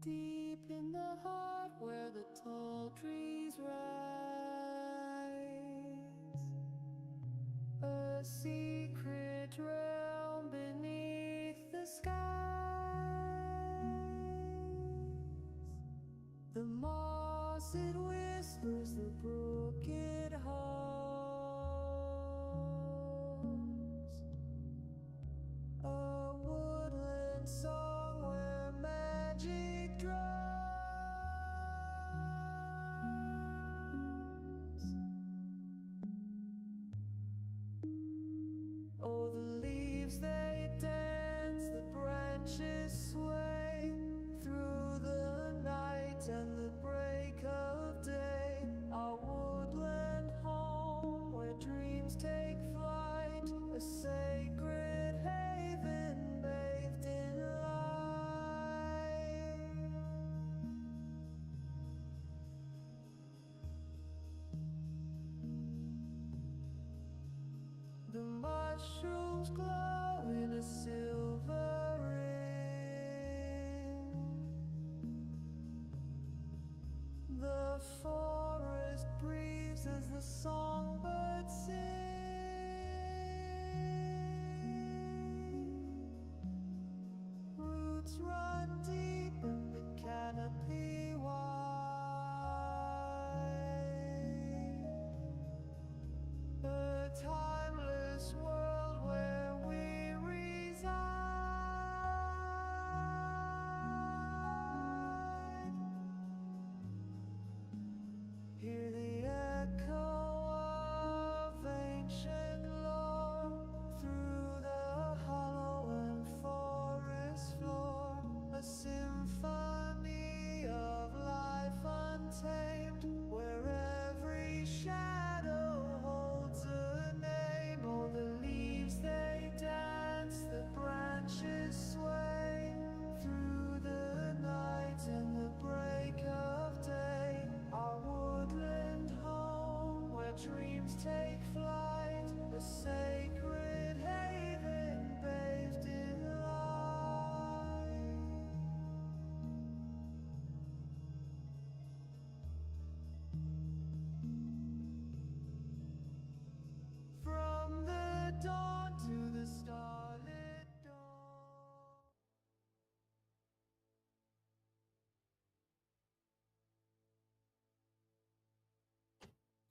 Deep in the heart where the tall trees rise, a secret realm beneath the skies. The moss, it whispers the broken homes, a woodland song where magic drums. Oh, the leaves they dance, the branches sway through the night and the break of day. Our woodland home where dreams take flight, a sacred haven bathed in light. The mushrooms glow in a silver ring. The forest breathes as the songbirds sing. Roots run deep and the canopy wide. A timeless world where we reside. Hear the echo of ancient lore through the hollow and forest floor, a symphony of life untamed, where every shadow holds a name. Oh, the leaves they dance, the branches sway through the night and the break of day. Our woodland home where dreams take flight, a sacred haven bathed in light. From the dawn to the starlit dawn.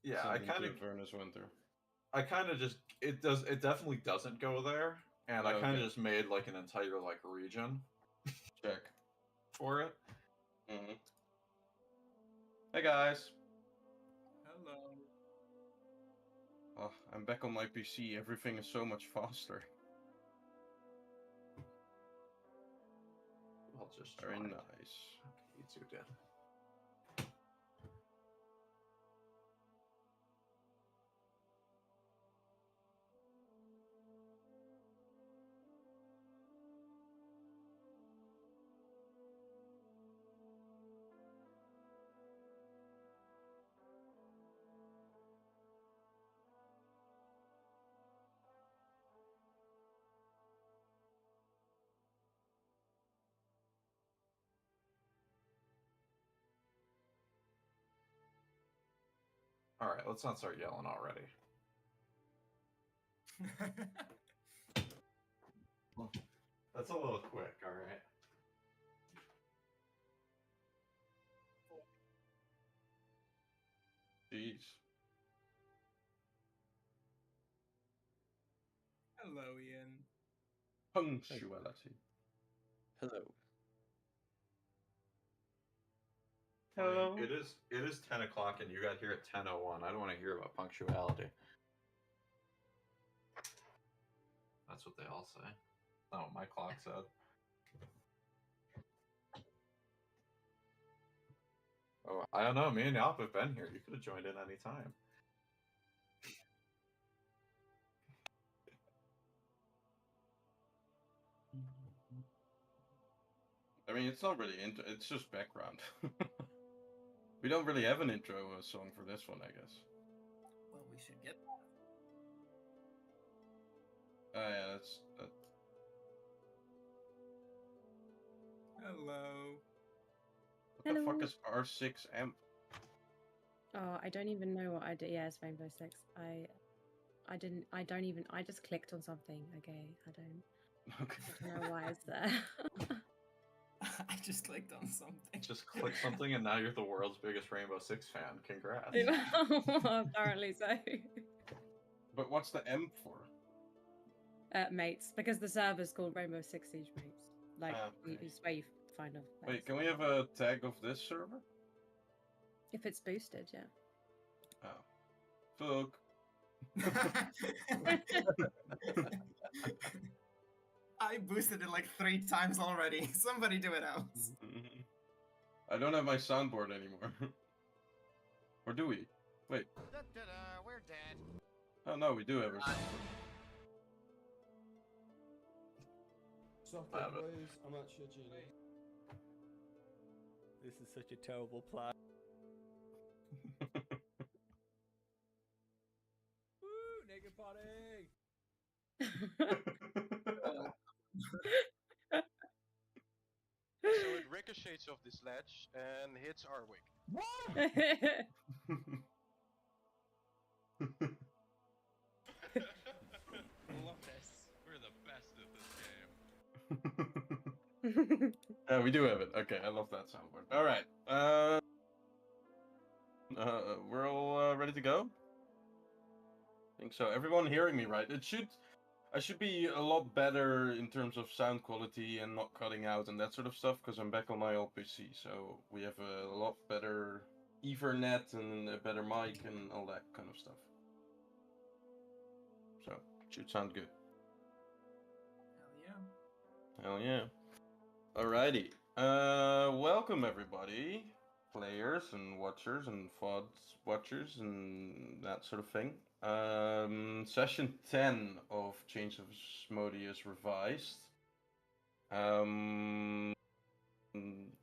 Yeah, I kind of Furnace Winter. it definitely doesn't go there, and I kind of Okay. just made like an entire like region Check. for it. Mm-hmm. Hey guys. Hello. Oh, I'm back on my PC. Everything is so much faster. I'll just Very join. nice. Okay, you two did. All right, let's not start yelling already. That's a little quick, all right? Jeez. Hello, Ian. Punctuality. Hello. Hello. I mean, it is 10 o'clock and you got here at 10:01. I don't want to hear about punctuality. That's what they all say. That's not what my clock said. Oh, I don't know. Me and Yop have been here. You could have joined in any time. I mean, it's not really intro. It's just background. We don't really have an intro song for this one, I guess. Well, we should get Oh yeah, that's that. Hello. What the fuck Hello. is R6M? Oh, I don't even know what I did. Yeah, it's Rainbow Six. I just clicked on something. Okay, I don't know why it's there. I just clicked on something. Just click something and now you're the world's biggest Rainbow Six fan. Congrats. Apparently so. But what's the M for? Mates, because the server's called Rainbow Six Siege Mates. Like, Okay. it's where you find a Wait, can we have a tag of this server? If it's boosted, yeah. Oh. I boosted it like 3 times already. Somebody do it else. I don't have my soundboard anymore. Or do we? Wait. We're dead. Oh no, we do have a soundboard. Suck I it, have it. boys. I'm actually a genius. This is such a terrible plan. Woo! Naked party! So it ricochets off this ledge and hits our wig. Love this. We're the best at this game. Yeah, we do have it. Okay, I love that soundboard. All right. We're all ready to go. I think so. Everyone hearing me right? I should be a lot better in terms of sound quality and not cutting out and that sort of stuff because I'm back on my old PC. So we have a lot better Ethernet and a better mic and all that kind of stuff. So should sound good. Hell yeah. Hell yeah. Alrighty. Welcome everybody. Players and watchers and FOD watchers and that sort of thing. Session 10 of Chains of Asmodeus Revised.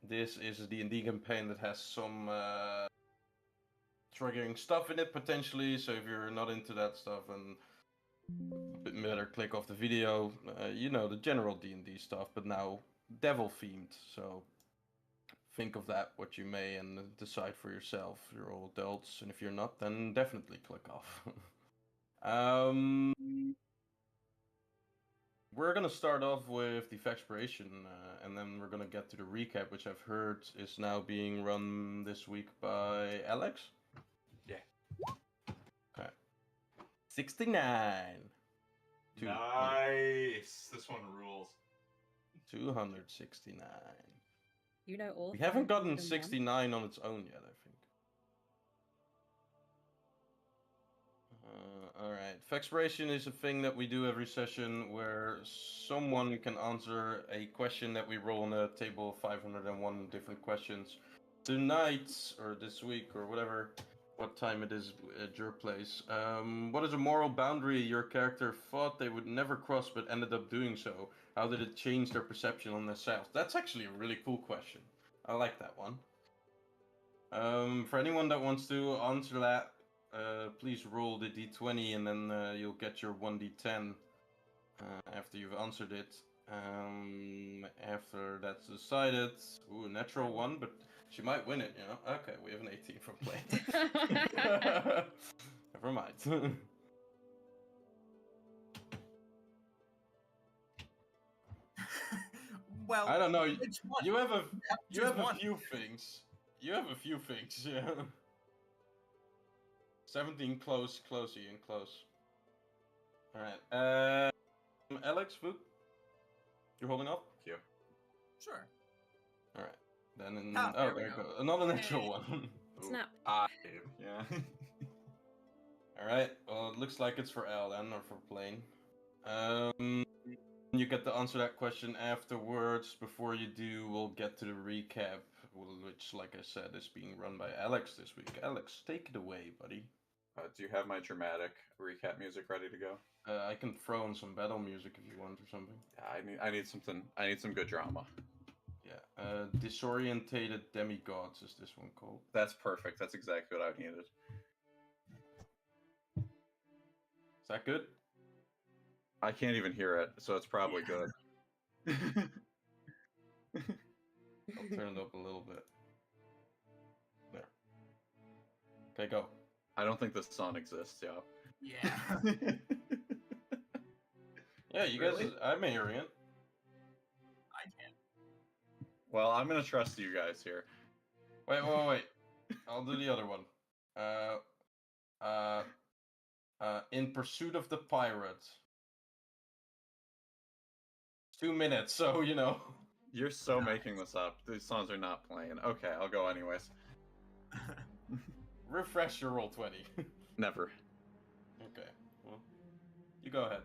This is a D&D campaign that has some triggering stuff in it potentially, so if you're not into that stuff, then better click off the video. You know, the general D&D stuff, but now devil themed, so think of that what you may and decide for yourself. You're all adults, and if you're not, then definitely click off. We're gonna start off with the expiration, and then we're gonna get to the recap, which I've heard is now being run this week by Alex. Yeah. Okay. 69. Nice. This one rules. 269. You know all. We haven't gotten 501? 69 on its own yet, I think. Alright. Expiration is a thing that we do every session where someone can answer a question that we roll on a table of 501 different questions. Tonight, or this week, or whatever, what time it is at your place. What is a moral boundary your character thought they would never cross but ended up doing so? How did it change their perception on themselves? That's actually a really cool question. I like that one. For anyone that wants to answer that, please roll the d20 and then you'll get your 1d10 after you've answered it. After that's decided, ooh, a natural one, but she might win it, you know? Okay, we have an 18 from play. Never mind. Well, I don't know. which one? You have a Choose one. few things. You have a few things, yeah. 17 close, Ian, close. Alright. Alex, Fook? You're holding up? Thank you. Sure. Alright. Then Ah, there we there you go. go. Another natural Yay. one. Snap. Yeah. Alright, well it looks like it's for Al then, or for Plane. You get to answer that question afterwards. Before you do, we'll get to the recap, which, like I said, is being run by Alex this week. Alex, take it away, buddy. Do you have my dramatic recap music ready to go? I can throw in some battle music if you want or something. Yeah, I need something. I need some good drama. Yeah, Disorientated Demigods is this one called. That's perfect. That's exactly what I needed. Is that good? I can't even hear it, so it's probably good. I'll turn it up a little bit. Okay, go. I don't think this song exists, yo. Yeah. Yeah, you guys. Really? I'm hearing it. I can. Well, I'm gonna trust you guys here. Wait. I'll do the other one. In pursuit of the pirate. 2 minutes, so you know. You're so Nice. making this up. These songs are not playing. Okay, I'll go anyways. Refresh your roll 20. Never. Okay. Well, you go ahead.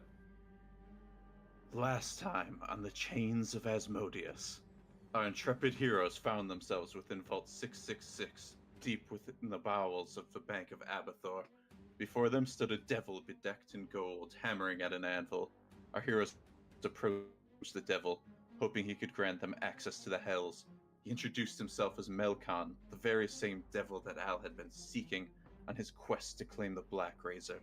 Last time on the chains of Asmodeus, our intrepid heroes found themselves within Vault 666, deep within the bowels of the Bank of Abathor. Before them stood a devil bedecked in gold, hammering at an anvil. Our heroes approached the devil, hoping he could grant them access to the Hells. He introduced himself as Melkon, the very same devil that Al had been seeking on his quest to claim the Black Razor.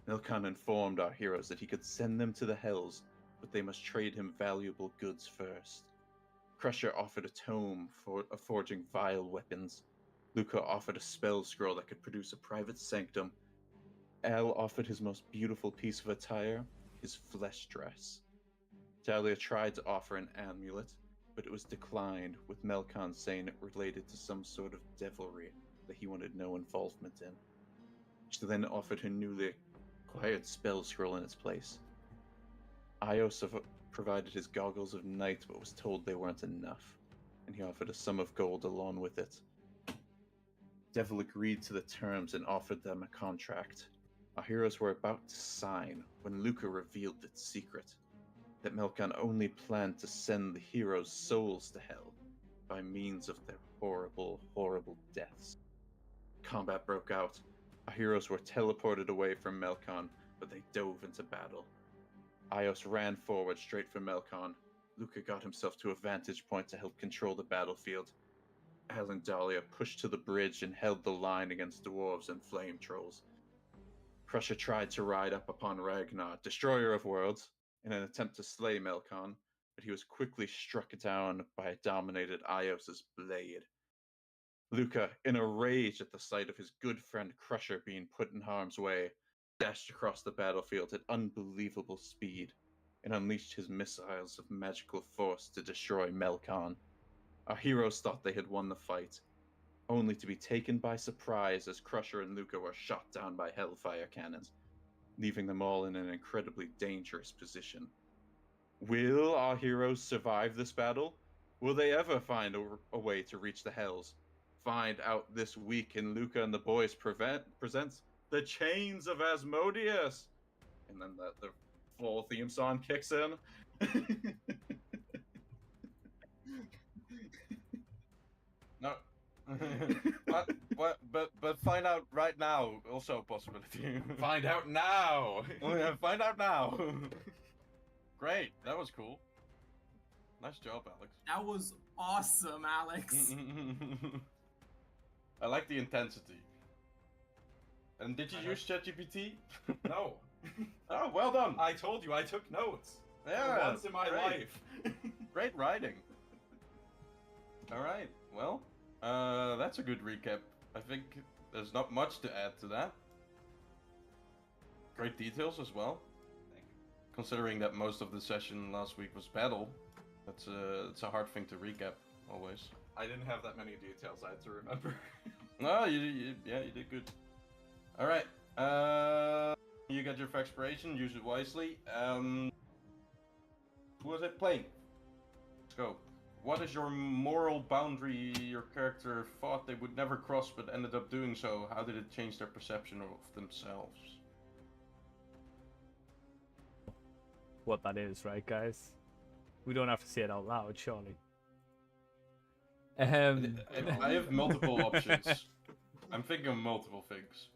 Melkon informed our heroes that he could send them to the Hells, but they must trade him valuable goods first. Crusher offered a tome for forging vile weapons. Luca offered a spell scroll that could produce a private sanctum. Al offered his most beautiful piece of attire, his flesh dress. Dahlia tried to offer an amulet, but it was declined, with Melkon saying it related to some sort of devilry that he wanted no involvement in. She then offered her newly acquired spell scroll in its place. Ios provided his goggles of night, but was told they weren't enough, and he offered a sum of gold along with it. Devil agreed to the terms and offered them a contract. Our heroes were about to sign when Luca revealed its secret, that Melkon only planned to send the heroes' souls to hell by means of their horrible, horrible deaths. Combat broke out. Our heroes were teleported away from Melkon, but they dove into battle. Ios ran forward straight for Melkon. Luca got himself to a vantage point to help control the battlefield. Al and Dahlia pushed to the bridge and held the line against dwarves and flame trolls. Crusher tried to ride up upon Ragnar, destroyer of worlds, in an attempt to slay Melkon, but he was quickly struck down by a dominated Ios' blade. Luca, in a rage at the sight of his good friend Crusher being put in harm's way, dashed across the battlefield at unbelievable speed and unleashed his missiles of magical force to destroy Melkon. Our heroes thought they had won the fight, only to be taken by surprise as Crusher and Luca were shot down by Hellfire cannons, leaving them all in an incredibly dangerous position. Will our heroes survive this battle? Will they ever find a way to reach the Hells? Find out this week in Luca and the Boys presents The Chains of Asmodeus! And then the full theme song kicks in. No. But find out right now, also a possibility. Find out now! Oh, yeah, find out now. Great, that was cool. Nice job, Alex. That was awesome, Alex. I like the intensity. And did you use ChatGPT? No. Oh, well done. I told you I took notes. Yeah, For once in my great. life. Great writing. All right. Well, that's a good recap. I think there's not much to add to that. Great details as well. Considering that most of the session last week was battle, it's a hard thing to recap always. I didn't have that many details I had to remember. No, you did good. All right. You got your expiration. Use it wisely. Who was it playing? Let's go. What is your moral boundary your character thought they would never cross but ended up doing so? How did it change their perception of themselves? What that is, right, guys? We don't have to say it out loud, surely. I have multiple options. I'm thinking of multiple things.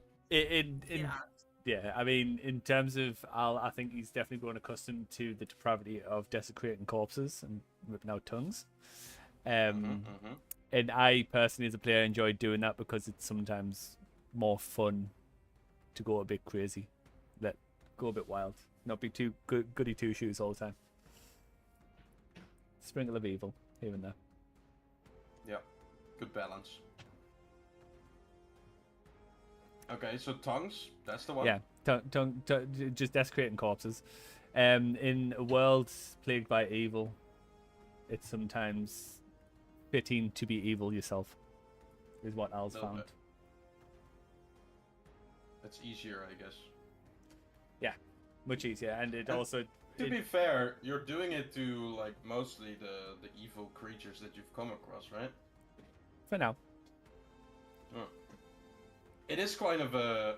Yeah, I mean, in terms of Al, I think he's definitely grown accustomed to the depravity of desecrating corpses and ripping out tongues. And I personally, as a player, enjoy doing that because it's sometimes more fun to go a bit crazy, go a bit wild, not be too goody two shoes all the time. Sprinkle of evil here and there. Yeah, good balance. Okay, so tongues. That's the one. Yeah, just desecrating corpses. In a world plagued by evil, it's sometimes fitting to be evil yourself, is what Al's Little found. bit. That's easier, I guess. Yeah, much easier, and it And also. To be fair, you're doing it to like mostly the evil creatures that you've come across, right? For now. It is kind of a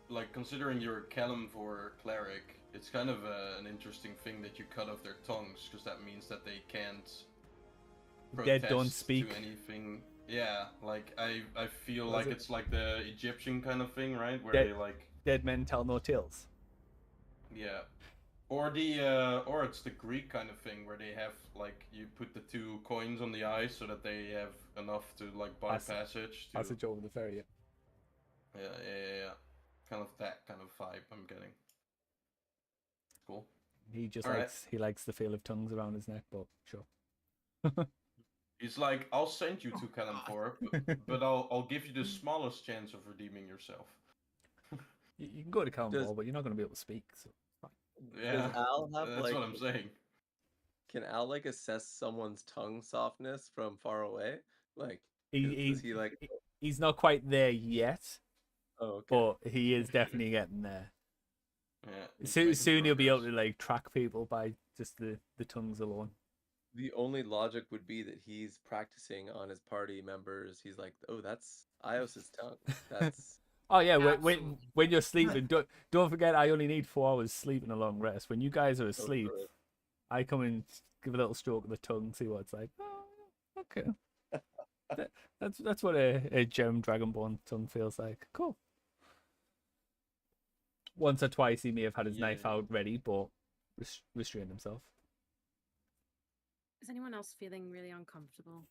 like considering you're a Kalimvor cleric, it's kind of an interesting thing that you cut off their tongues because that means that they can't Dead protest don't speak. to anything. Yeah, like I feel Was like it? it's like the Egyptian kind of thing, right? Where Dead- they like Dead men tell no tales. yeah. Or or it's the Greek kind of thing where they have like you put the two coins on the eyes so that they have enough to like buy passage to Passage over the ferry. Yeah. yeah. Kind of that kind of vibe I'm getting. Cool. He just All right. likes the feel of tongues around his neck, but sure. He's like, I'll send you to Kalimvor, but I'll give you the smallest chance of redeeming yourself. You can go to Kalimvor, but you're not going to be able to speak. So Yeah, Does Al have that's like? what I'm saying. Can Al like assess someone's tongue softness from far away? Like, he's does he like? he's not quite there yet, Oh, okay. but he is definitely getting there. Yeah. he's Soon making he'll be able progress. to like track people by just the tongues alone. The only logic would be that he's practicing on his party members. He's like, oh, that's Ios's tongue. That's Oh yeah, Absolutely. when you're sleeping, don't forget I only need 4 hours sleep and a long rest. When you guys are asleep, true. I come and give a little stroke of the tongue, see what it's like. Oh, okay. That's what a gem dragonborn tongue feels like. Cool. Once or twice he may have had his knife Yeah. out ready, but restrained himself. Is anyone else feeling really uncomfortable?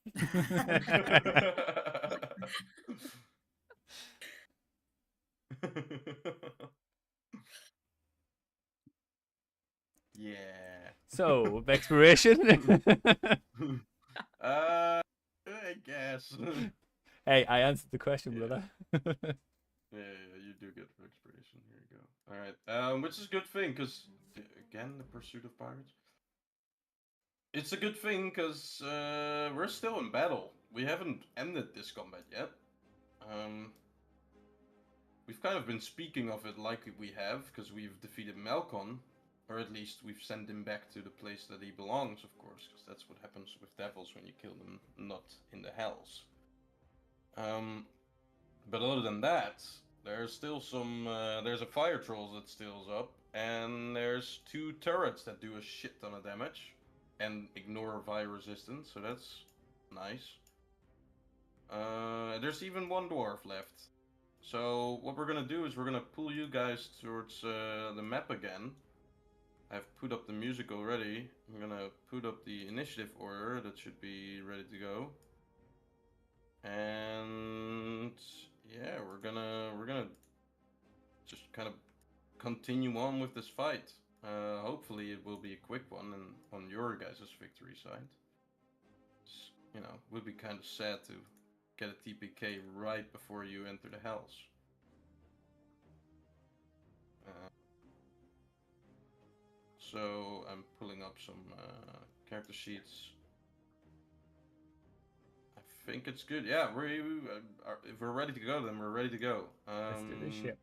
Yeah. So, exploration. I guess. Hey, I answered the question, Yeah. brother. Yeah, you do get inspiration. Here you go. All right. Which is a good thing, because again, the pursuit of pirates. It's a good thing because we're still in battle. We haven't ended this combat yet. We've kind of been speaking of it like we have, because we've defeated Malkon, or at least we've sent him back to the place that he belongs, of course, because that's what happens with devils when you kill them, not in the hells. But other than that, there's still some. There's a fire troll that stills up, and there's 2 turrets that do a shit ton of damage and ignore fire resistance, so that's nice. There's even 1 dwarf left. So what we're gonna do is we're gonna pull you guys towards the map again. I've put up the music already. I'm gonna put up the initiative order that should be ready to go. And yeah, we're gonna just kind of continue on with this fight. Hopefully it will be a quick one and on your guys' victory side. You know, it would be kind of sad to get a TPK right before you enter the hells. So I'm pulling up some character sheets. I think it's good. Yeah, if we're ready to go, then we're ready to go. Let's do this shit.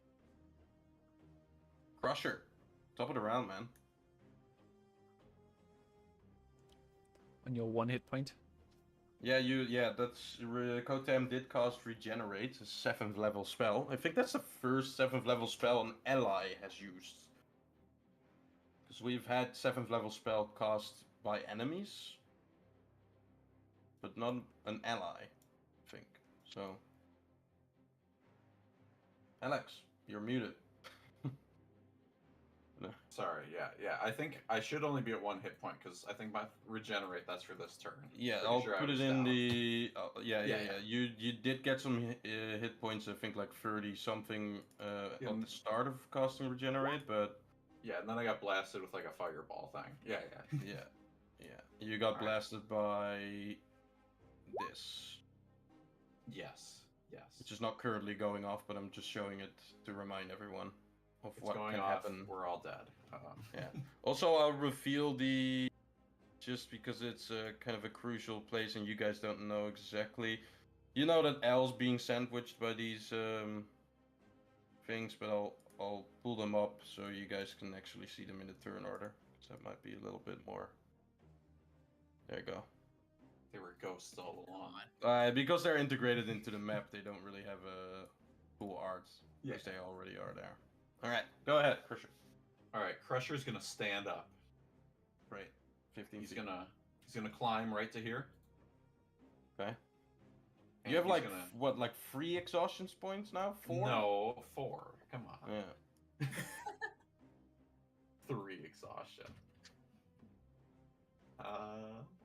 Crusher, top of the round, man. On your 1 hit point. Yeah, that's Kotem did cast Regenerate, a 7th level spell. I think that's the first 7th level spell an ally has used. Because we've had 7th level spell cast by enemies, but not an ally, I think. So, Alex, you're muted. No. Sorry, yeah. I think I should only be at 1 hit point because I think my regenerate that's for this turn. Yeah, Pretty I'll sure I put was it in down. the. Yeah. Yeah. You did get some hit points. I think like 30 something at Yeah. the start of casting regenerate, but Yeah, and then I got blasted with like a fireball thing. Yeah. yeah. You got Alright. blasted by this. Yes. Yes. which is not currently going off, but I'm just showing it to remind everyone of It's what going can off. happen. We're all dead. Yeah. Also, I'll reveal the, just because it's kind of a crucial place and you guys don't know exactly. You know that Al's being sandwiched by these things, but I'll pull them up so you guys can actually see them in the turn order. So that might be a little bit more. There you go. They were ghosts all along. Because they're integrated into the map, they don't really have a cool art, because Yeah. they already are there. All right, go ahead, Crusher. All right, Crusher's gonna stand up. Right. 15 He's feet. gonna climb right to here. Okay. And You have he's like gonna... what, like 3 exhaustion points now? 4? No, 4. Come on. Yeah. 3 exhaustion.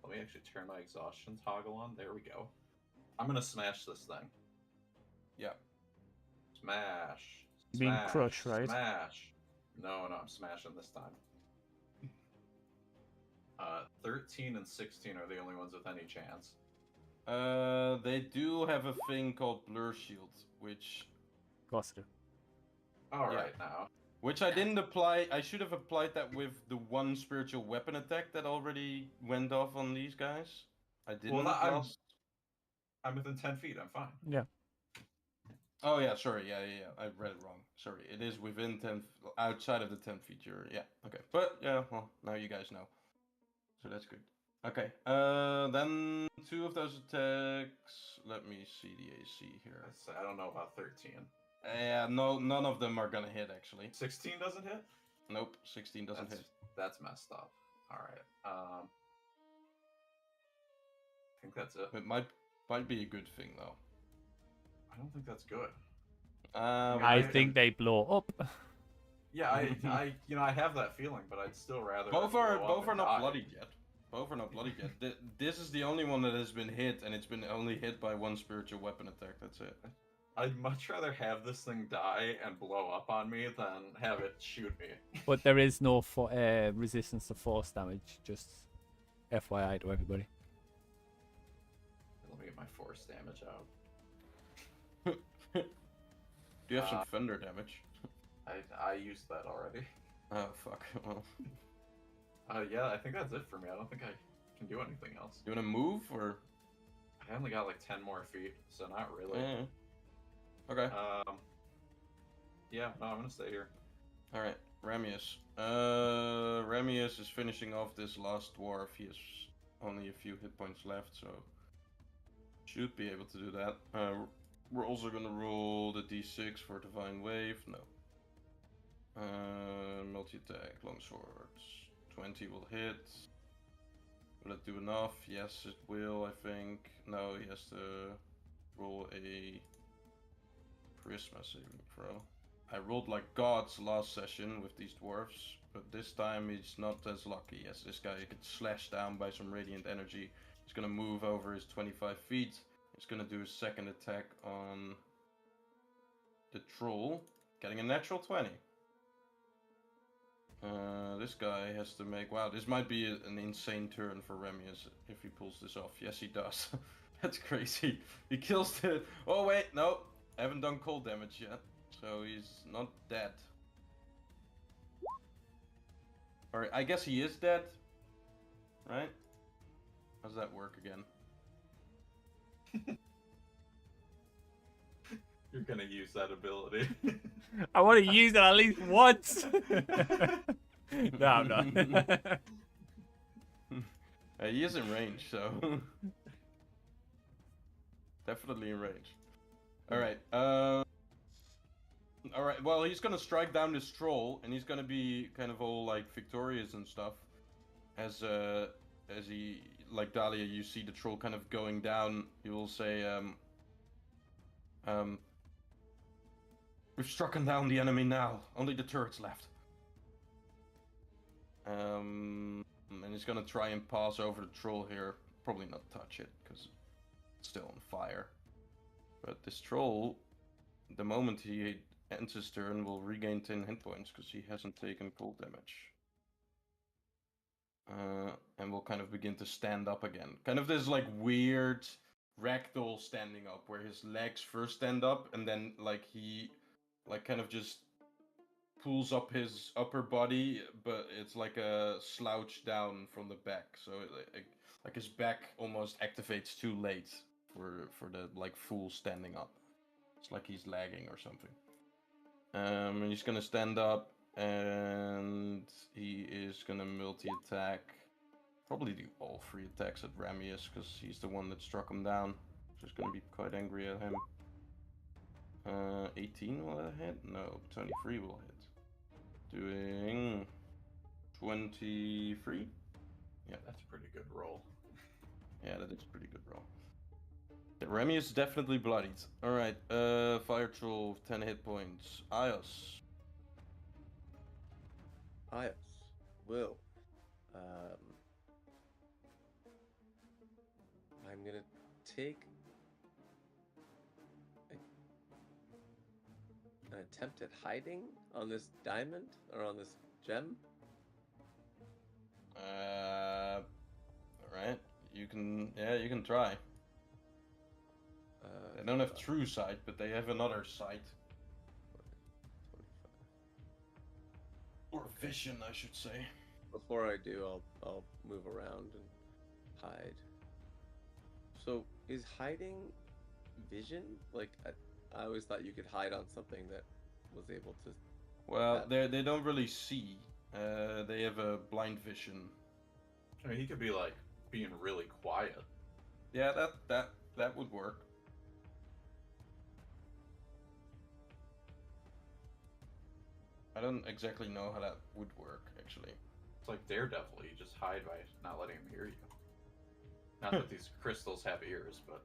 Let me actually turn my exhaustion toggle on. There we go. I'm gonna smash this thing. Yeah. Smash. You mean Smash, crush, right? Smash. No, I'm smashing this time. 13 and 16 are the only ones with any chance. They do have a thing called Blur Shield, which Of course I do. All Yeah. right now. I didn't apply. I should have applied that with the one spiritual weapon attack that already went off on these guys. I didn't. Well, I'm within 10 feet. I'm fine. Yeah. Oh yeah, sorry. Yeah. I read it wrong. Sorry. It is within 10, outside of the 10 feet. Yeah. Okay. But yeah, well, now you guys know. So that's good. Okay. Then 2 of those attacks. Let me see the AC here. I don't know about 13. Yeah, no, none of them are gonna hit actually. 16 doesn't hit? Nope, 16 doesn't hit. That's messed up. All right. I think that's it. It might be a good thing though. I don't think that's good. I think they blow up. Yeah, I have that feeling, but I'd still rather. Both blow are up and not die. bloodied yet. Both are not bloodied yet. This is the only one that has been hit, and it's been only hit by one spiritual weapon attack. That's it. I'd much rather have this thing die and blow up on me than have it shoot me. But there is no resistance to force damage. Just FYI to everybody. Let me get my force damage out. Do you have some thunder damage? I used that already. Oh fuck. Well, yeah, I think that's it for me. I don't think I can do anything else. you wanna move or? I only got like 10 more feet, so not really. Yeah. Okay. Yeah, no, I'm gonna stay here. All right, Ramius. Ramius is finishing off this last dwarf. He has only a few hit points left, so should be able to do that. We're also gonna roll the d6 for Divine Wave. No. Multi-attack, longswords. 20 will hit. Will it do enough? Yes, it will, I think. No, he has to roll a charisma saving throw. I rolled like gods last session with these dwarves, but this time he's not as lucky as this guy. He gets slashed down by some radiant energy. He's gonna move over his 25 feet. He's gonna do a second attack on the troll, getting a natural 20. This guy has to make... Wow, this might be an insane turn for Remius if he pulls this off. Yes, he does. That's crazy. He kills the... Oh, wait, no. I haven't done cold damage yet, so he's not dead. Or I guess he is dead, right? How does that work again? You're gonna use that ability. I want to use it at least once. No, I'm not. He is in range, so definitely in range. All right. All right. Well, he's gonna strike down this troll, and he's gonna be kind of all like victorious and stuff. As he, like Dahlia, you see the troll kind of going down. He will say, "We've struck down the enemy now. Only the turrets left." And he's gonna try and pass over the troll here. Probably not touch it because it's still on fire. But this troll, the moment he ends his turn, will regain 10 hit points because he hasn't taken cold damage. And will kind of begin to stand up again. Kind of this like weird ragdoll standing up, where his legs first stand up, and then like he, like kind of just pulls up his upper body, but it's like a slouch down from the back. So like his back almost activates too late for the like full standing up. It's like he's lagging or something. And he's gonna stand up, and he is gonna multi-attack. Probably do all 3 attacks at Ramius, because he's the one that struck him down. So he's gonna be quite angry at him. 18 will that hit? No, 23 will hit. Doing 23. Yeah, That's a pretty good roll. yeah, that is a pretty good roll. Yeah, Remy is definitely bloodied. Alright, Fire Troll with 10 hit points. Ios. Ios will. I'm gonna take an attempt at hiding on this diamond or on this gem. Alright. You can try. They don't have true sight, but they have another sight. 25. Or vision, I should say. Before I do, I'll move around and hide. So is hiding vision? Like I always thought you could hide on something that was able to. Well, they don't really see. They have a blind vision. I mean, he could be like being really quiet. Yeah, that would work. I don't exactly know how that would work, actually. It's like Daredevil. You just hide by not letting him hear you. Not that these crystals have ears, but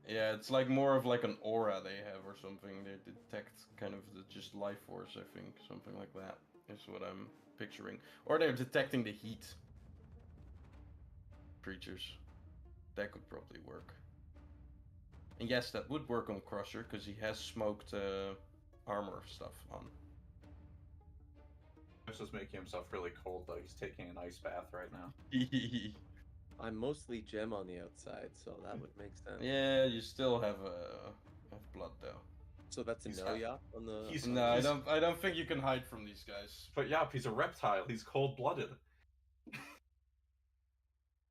Yeah, it's like more of like an aura they have or something. They detect kind of the just life force, I think. Something like that is what I'm picturing. Or they're detecting the heat. Creatures. That could probably work. And yes, that would work on Crusher, because he has smoked armor stuff on. he's just making himself really cold, though. He's taking an ice bath right now. I'm mostly gem on the outside, so that would make sense. Yeah, you still have blood though. So that's a He's no, got- yeah. On the. he's- on No, the- I don't think you can hide from these guys. But yeah, he's a reptile. He's cold-blooded.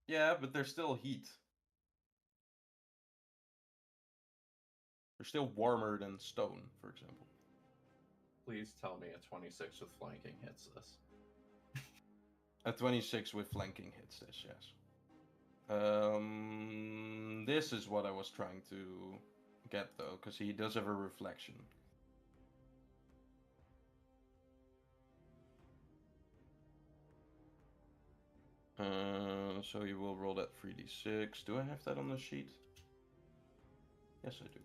Yeah, but they're still heat. They're still warmer than stone, for example. Please tell me a 26 with flanking hits this. A 26 with flanking hits this, yes. This is what I was trying to get though, because he does have a reflection. So you will roll that 3d6. Do I have that on the sheet? Yes, I do.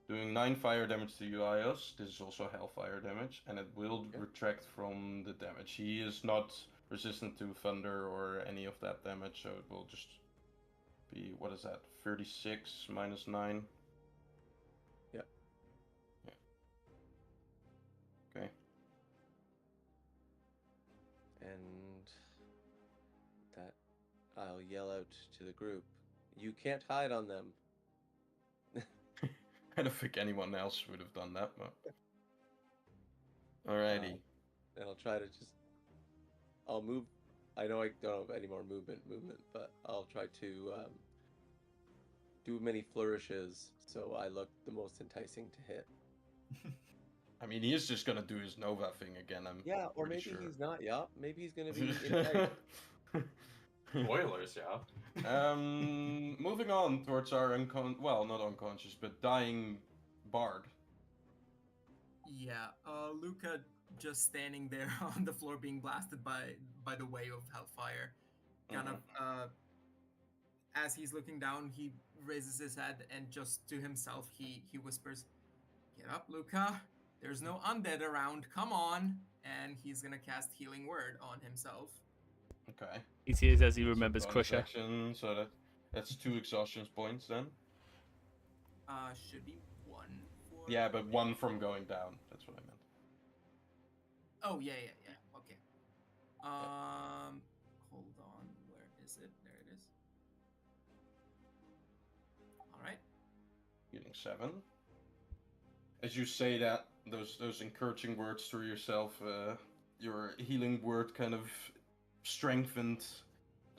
Doing 9 fire damage to you, Ios. This is also hellfire damage, and it will retract from the damage. He is not resistant to thunder or any of that damage, so it will just be, what is that, 36 minus 9? Yeah. Yeah. Okay. And that I'll yell out to the group. You can't hide on them. I don't think anyone else would have done that, but... Alrighty. And I'll try to just. I'll move. I know I don't have any more movement, but I'll try to do many flourishes so I look the most enticing to hit. I mean, he is just gonna do his Nova thing again, I'm Yeah, or maybe pretty sure. he's not. Yeah, maybe he's gonna be. Enticed. Spoilers, yeah. Moving on towards our well, not unconscious, but dying bard. Yeah, Luca just standing there on the floor being blasted by the wave of hellfire. Kind of as he's looking down, he raises his head and just to himself he whispers, "Get up, Luca. There's no undead around. Come on." And he's gonna cast Healing Word on himself. Okay. He sees as he So remembers bonus Crusher. action, so that's 2 exhaustion points then. Should be 1 for. Yeah, but 1 from going down. That's what I meant. Oh yeah. Okay. Hold on. Where is it? There it is. Healing 7. As you say that, those encouraging words to yourself, your healing word kind of strengthened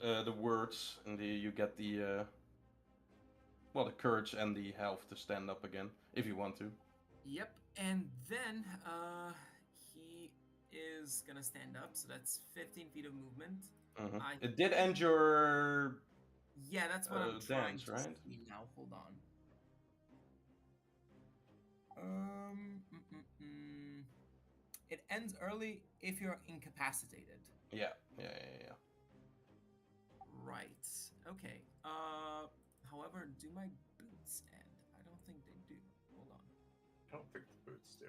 the words, and you get the the courage and the health to stand up again if you want to. Yep, and then he is gonna stand up, so that's 15 feet of movement. It did end your Yeah, that's what I'm trying dance, to right? see now. Hold on. It ends early if you're incapacitated. Yeah. Right. Okay. However, do my boots end? I don't think they do. Hold on. I don't think the boots do.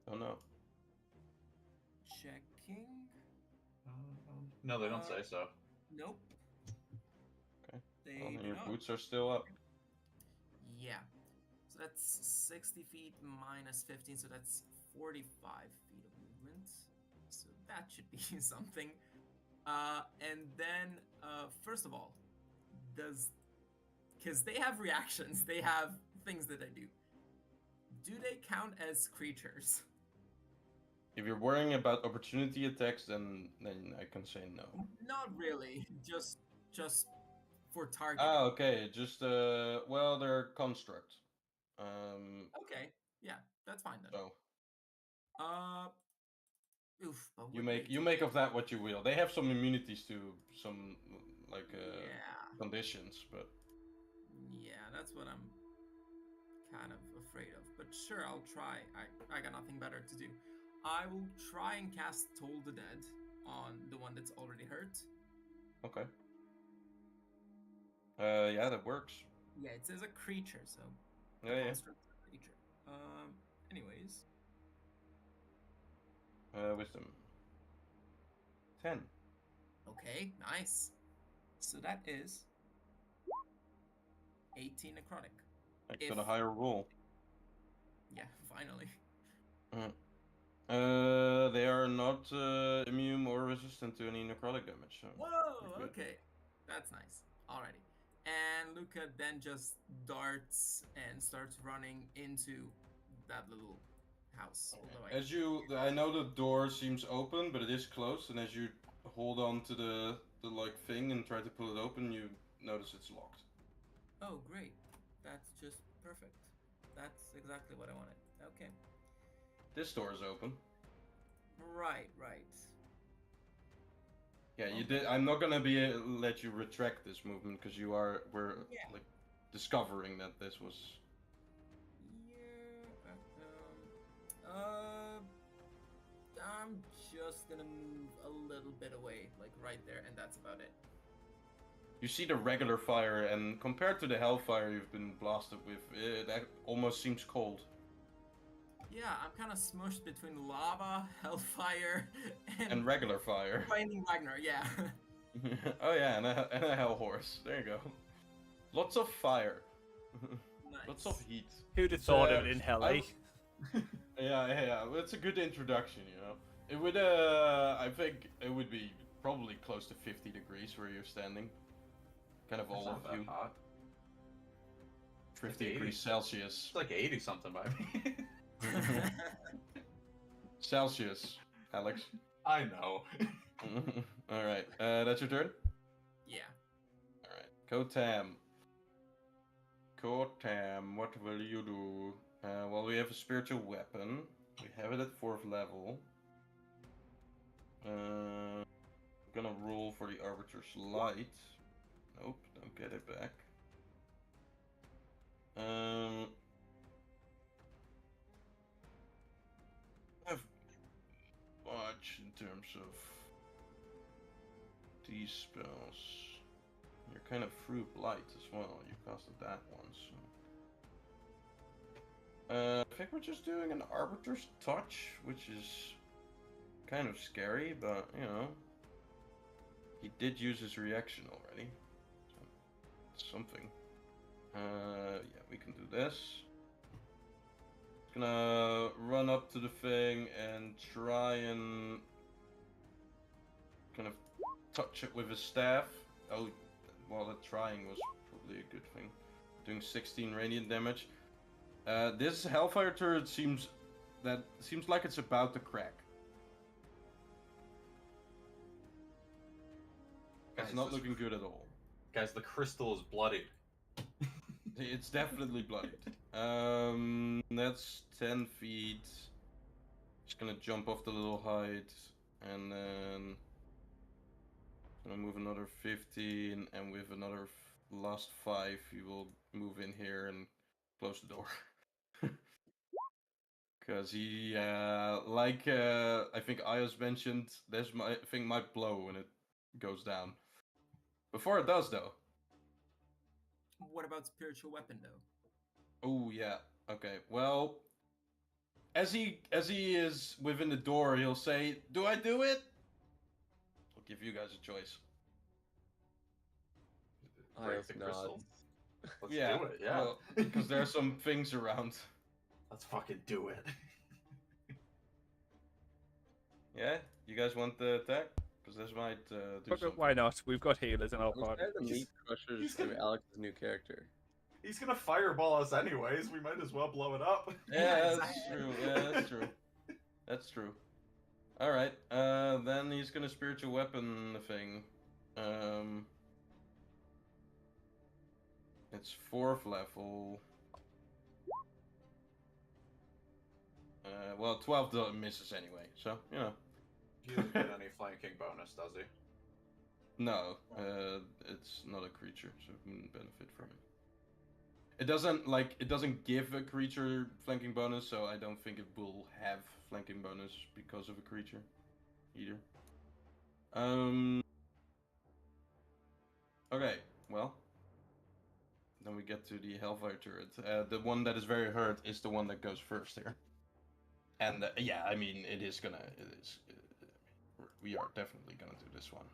Oh no. Checking. No, they don't say so. Nope. Okay. They Well, then do your not. boots are still up. Yeah. So that's 60 feet minus 15, so that's 45 feet of movement. So that should be something. And then, first of all, because they have reactions, they have things that they do. Do they count as creatures? If you're worrying about opportunity attacks, then I can say no. Not really. Just for targeting. Ah, okay. Just they're construct. Okay. Yeah, that's fine then. So But you would make they of that what you will. They have some immunities to some yeah. conditions, but Yeah, that's what I'm kind of afraid of. But sure, I'll try. I got nothing better to do. I will try and cast Toll the Dead on the one that's already hurt. okay. Yeah, that works. Yeah, it says a creature, so Yeah. construct a creature. Anyways. Wisdom. 10. Okay, nice. So that is 18 necrotic. I got a higher roll. Yeah, finally. They are not immune or resistant to any necrotic damage. So Whoa, okay. That's nice. Alrighty. And Luca then just darts and starts running into that little house. Although I know the door seems open, but it is closed, and as you hold on to the like thing and try to pull it open, you notice it's locked. Oh, great. That's just perfect. That's exactly what I wanted. Okay. This door is open. Right. Yeah, you did. I'm not gonna let you retract this movement because we're like discovering that this was. Yeah. I'm just gonna move a little bit away, like right there, and that's about it. You see the regular fire, and compared to the hellfire you've been blasted with, that almost seems cold. Yeah, I'm kind of smushed between lava, hellfire, and regular fire. Finding Ragnar, yeah. Oh yeah, and a hell horse. There you go. Lots of fire. Nice. Lots of heat. Who'd have thought of it in hell, eh? Yeah. It's a good introduction, you know. It would, I think it would be probably close to 50 degrees where you're standing. Kind of all of you. Hot. 50 degrees Celsius. It's like 80 something by me. Celsius, Alex. I know. Alright, that's your turn? Yeah. Alright, Kotam, what will you do? Well, we have a spiritual weapon. We have it at 4th level. I'm gonna roll for the Arbiter's Light. Nope, don't get it back. I have much in terms of these spells. You're kind of through Blight as well. You casted that once. So. I think we're just doing an Arbiter's Touch, which is kind of scary, but you know, he did use his reaction already. So it's something. Yeah, we can do this. Gonna run up to the thing and try and kind of touch it with his staff. Oh, well, the trying was probably probably a good thing. Doing 16 radiant damage. This Hellfire turret seems like it's about to crack. It's Guys, not this- looking good at all. Guys, the crystal is bloodied. It's definitely bloodied. That's 10 feet. Just gonna jump off the little height, and then gonna move another 15, and with another last 5, you will move in here and close the door. Because he, I think Ayos mentioned, this thing might blow when it goes down. Before it does, though. What about spiritual weapon though? Oh yeah. Okay. Well, as he is within the door, he'll say, "Do I do it?" I'll give you guys a choice. Break the Ayos crystal. nods. Let's do it, yeah. Well, because there are some things around. Let's fucking do it. Yeah. You guys want the attack? Because this might do something. Why not? We've got healers in our I'm party. excited to meet Crushers he's through gonna- Alex's new character. He's gonna fireball us anyways. We might as well blow it up. Yeah, that's exactly. true. Yeah, that's true. That's true. All right. Then he's gonna spiritual weapon the thing. It's 4th level. Well, 12 misses anyway, so you know. He doesn't get any flanking bonus, does he? No, it's not a creature, so it wouldn't benefit from it. It doesn't give a creature flanking bonus, so I don't think it will have flanking bonus because of a creature, either. Okay, well, then we get to the Hellfire turret. The one that is very hurt is the one that goes first here. And yeah, I mean, we are definitely gonna do this one.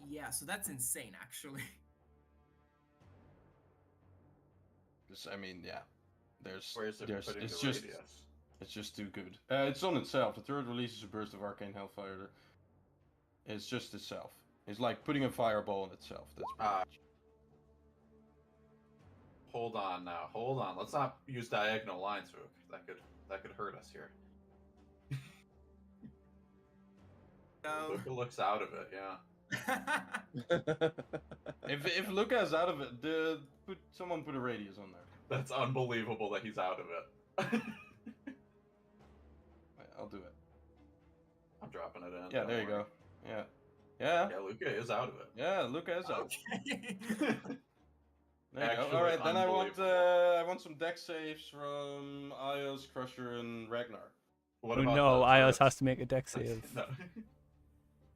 Yeah, so that's insane actually. I mean, yeah. Where's it putting it's the just radius? it's just too good. It's on itself. The turret releases a burst of arcane hellfire. It's just itself. It's like putting a fireball on itself. That's pretty much. Hold on now. Hold on. Let's not use diagonal lines, Rook. That could hurt us here. No. Luca looks out of it, yeah. If Luca's out of it, someone put a radius on there. That's unbelievable that he's out of it. Right, I'll do it. I'm dropping it in. Yeah, don't there you worry. go. Yeah. Yeah. Yeah, Luca is out of it. Yeah, Luca is out. Okay. There you Actually, go. All right, then I unbelievable. want some deck saves from Ios, Crusher, and Ragnar. What Oh, about no, the Ios turrets? has to make a deck save. No.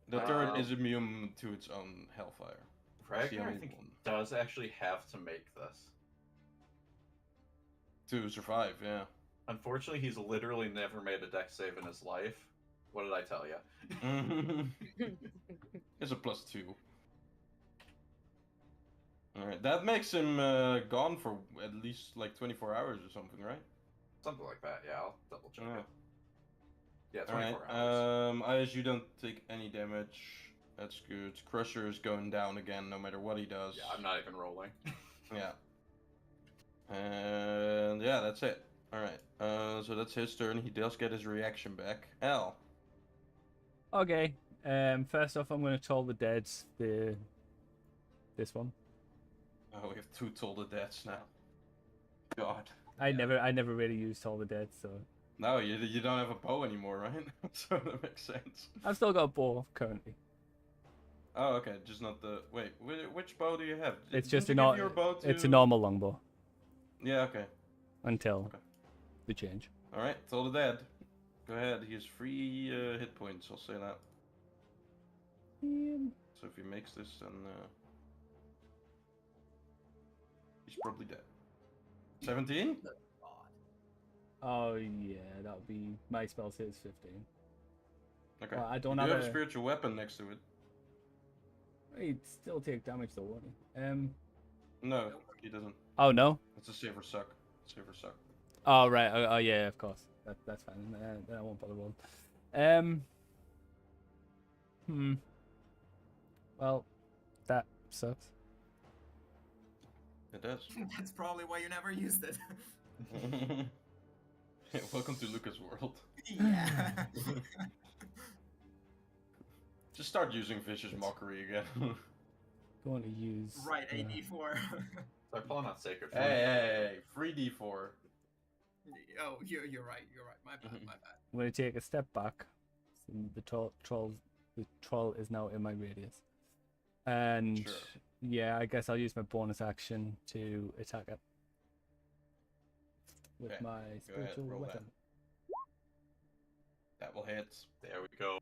The turret Um, is immune to its own hellfire. It's the Ragnar, I only think, one. does actually have to make this. To survive, yeah. Unfortunately, he's literally never made a deck save in his life. What did I tell you? It's a +2. Alright, that makes him gone for at least like 24 hours or something, right? Something like that, yeah, I'll double check Yeah. it. Yeah, 24 Alright, hours. Ayaz, you don't take any damage. That's good. Crusher is going down again no matter what he does. Yeah, I'm not even rolling. Yeah. And yeah, that's it. Alright, so that's his turn. He does get his reaction back. L. Okay. First off, I'm going to toll the dead. This one. Oh, we have 2 Toll the Deads now. God. I never really used toll the dead, so No, you don't have a bow anymore, right? So that makes sense. I've still got a bow currently. Oh, okay, just not the... Wait, which bow do you have? It's Didn't just you a give your bow it's a to- normal longbow Yeah, okay. until Okay. the change. Alright, Toll the Dead. Go ahead, he has 3 hit points, I'll say that. So if he makes this, then... he's probably dead. 17? Oh yeah, that would be my spell says 15. Okay. Well, I don't you have do have a- a spiritual weapon next to it. He'd still take damage though, wouldn't he? No, he doesn't. Oh no. It's a saver suck. Saver suck. Oh right. Oh yeah, of course. That's fine. Then I won't bother rolling. Well, that sucks. It does. That's probably why you never used it. Welcome to Lucas' world. Yeah. Just start using vicious mockery again. Going to use. Right, AD4. So I pull out Sacred hey, Flame. hey, free D4. Oh, you're right. You're right. My bad. My bad. I'm going to take a step back. So the troll is now in my radius. And Sure. yeah, I guess I'll use my bonus action to attack it with Okay, my go ahead, spiritual roll weapon. That will hit. There we go.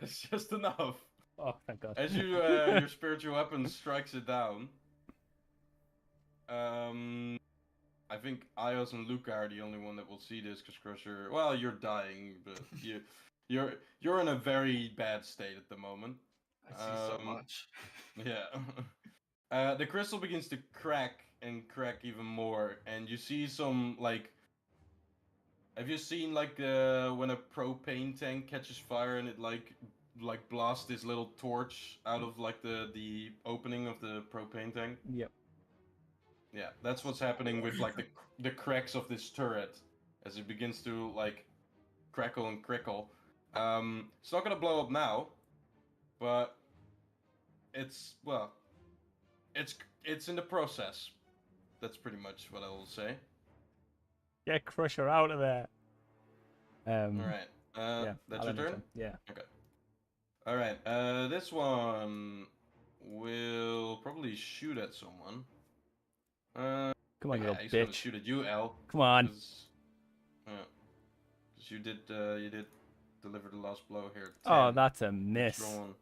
It's just enough. Oh, thank God. As you your spiritual weapon strikes it down. I think Ios and Luca are the only one that will see this, because Crusher. Well, you're dying, but you're in a very bad state at the moment. I see so much. Yeah. The crystal begins to crack and crack even more, and you see some like. Have you seen like when a propane tank catches fire and it like blasts this little torch out of like the opening of the propane tank? Yep. Yeah, that's what's happening with like the cracks of this turret as it begins to like crackle and crickle. It's not gonna blow up now, but it's in the process. That's pretty much what I will say. Get Crusher out of there. All right. Yeah, That's I'll your end my turn. Yeah. Okay. All right. This one will probably shoot at someone. Come on, you little he's gonna bitch. shoot at you, L. Come on. Because you did deliver the last blow here. Oh, 10. that's a miss. Drawn.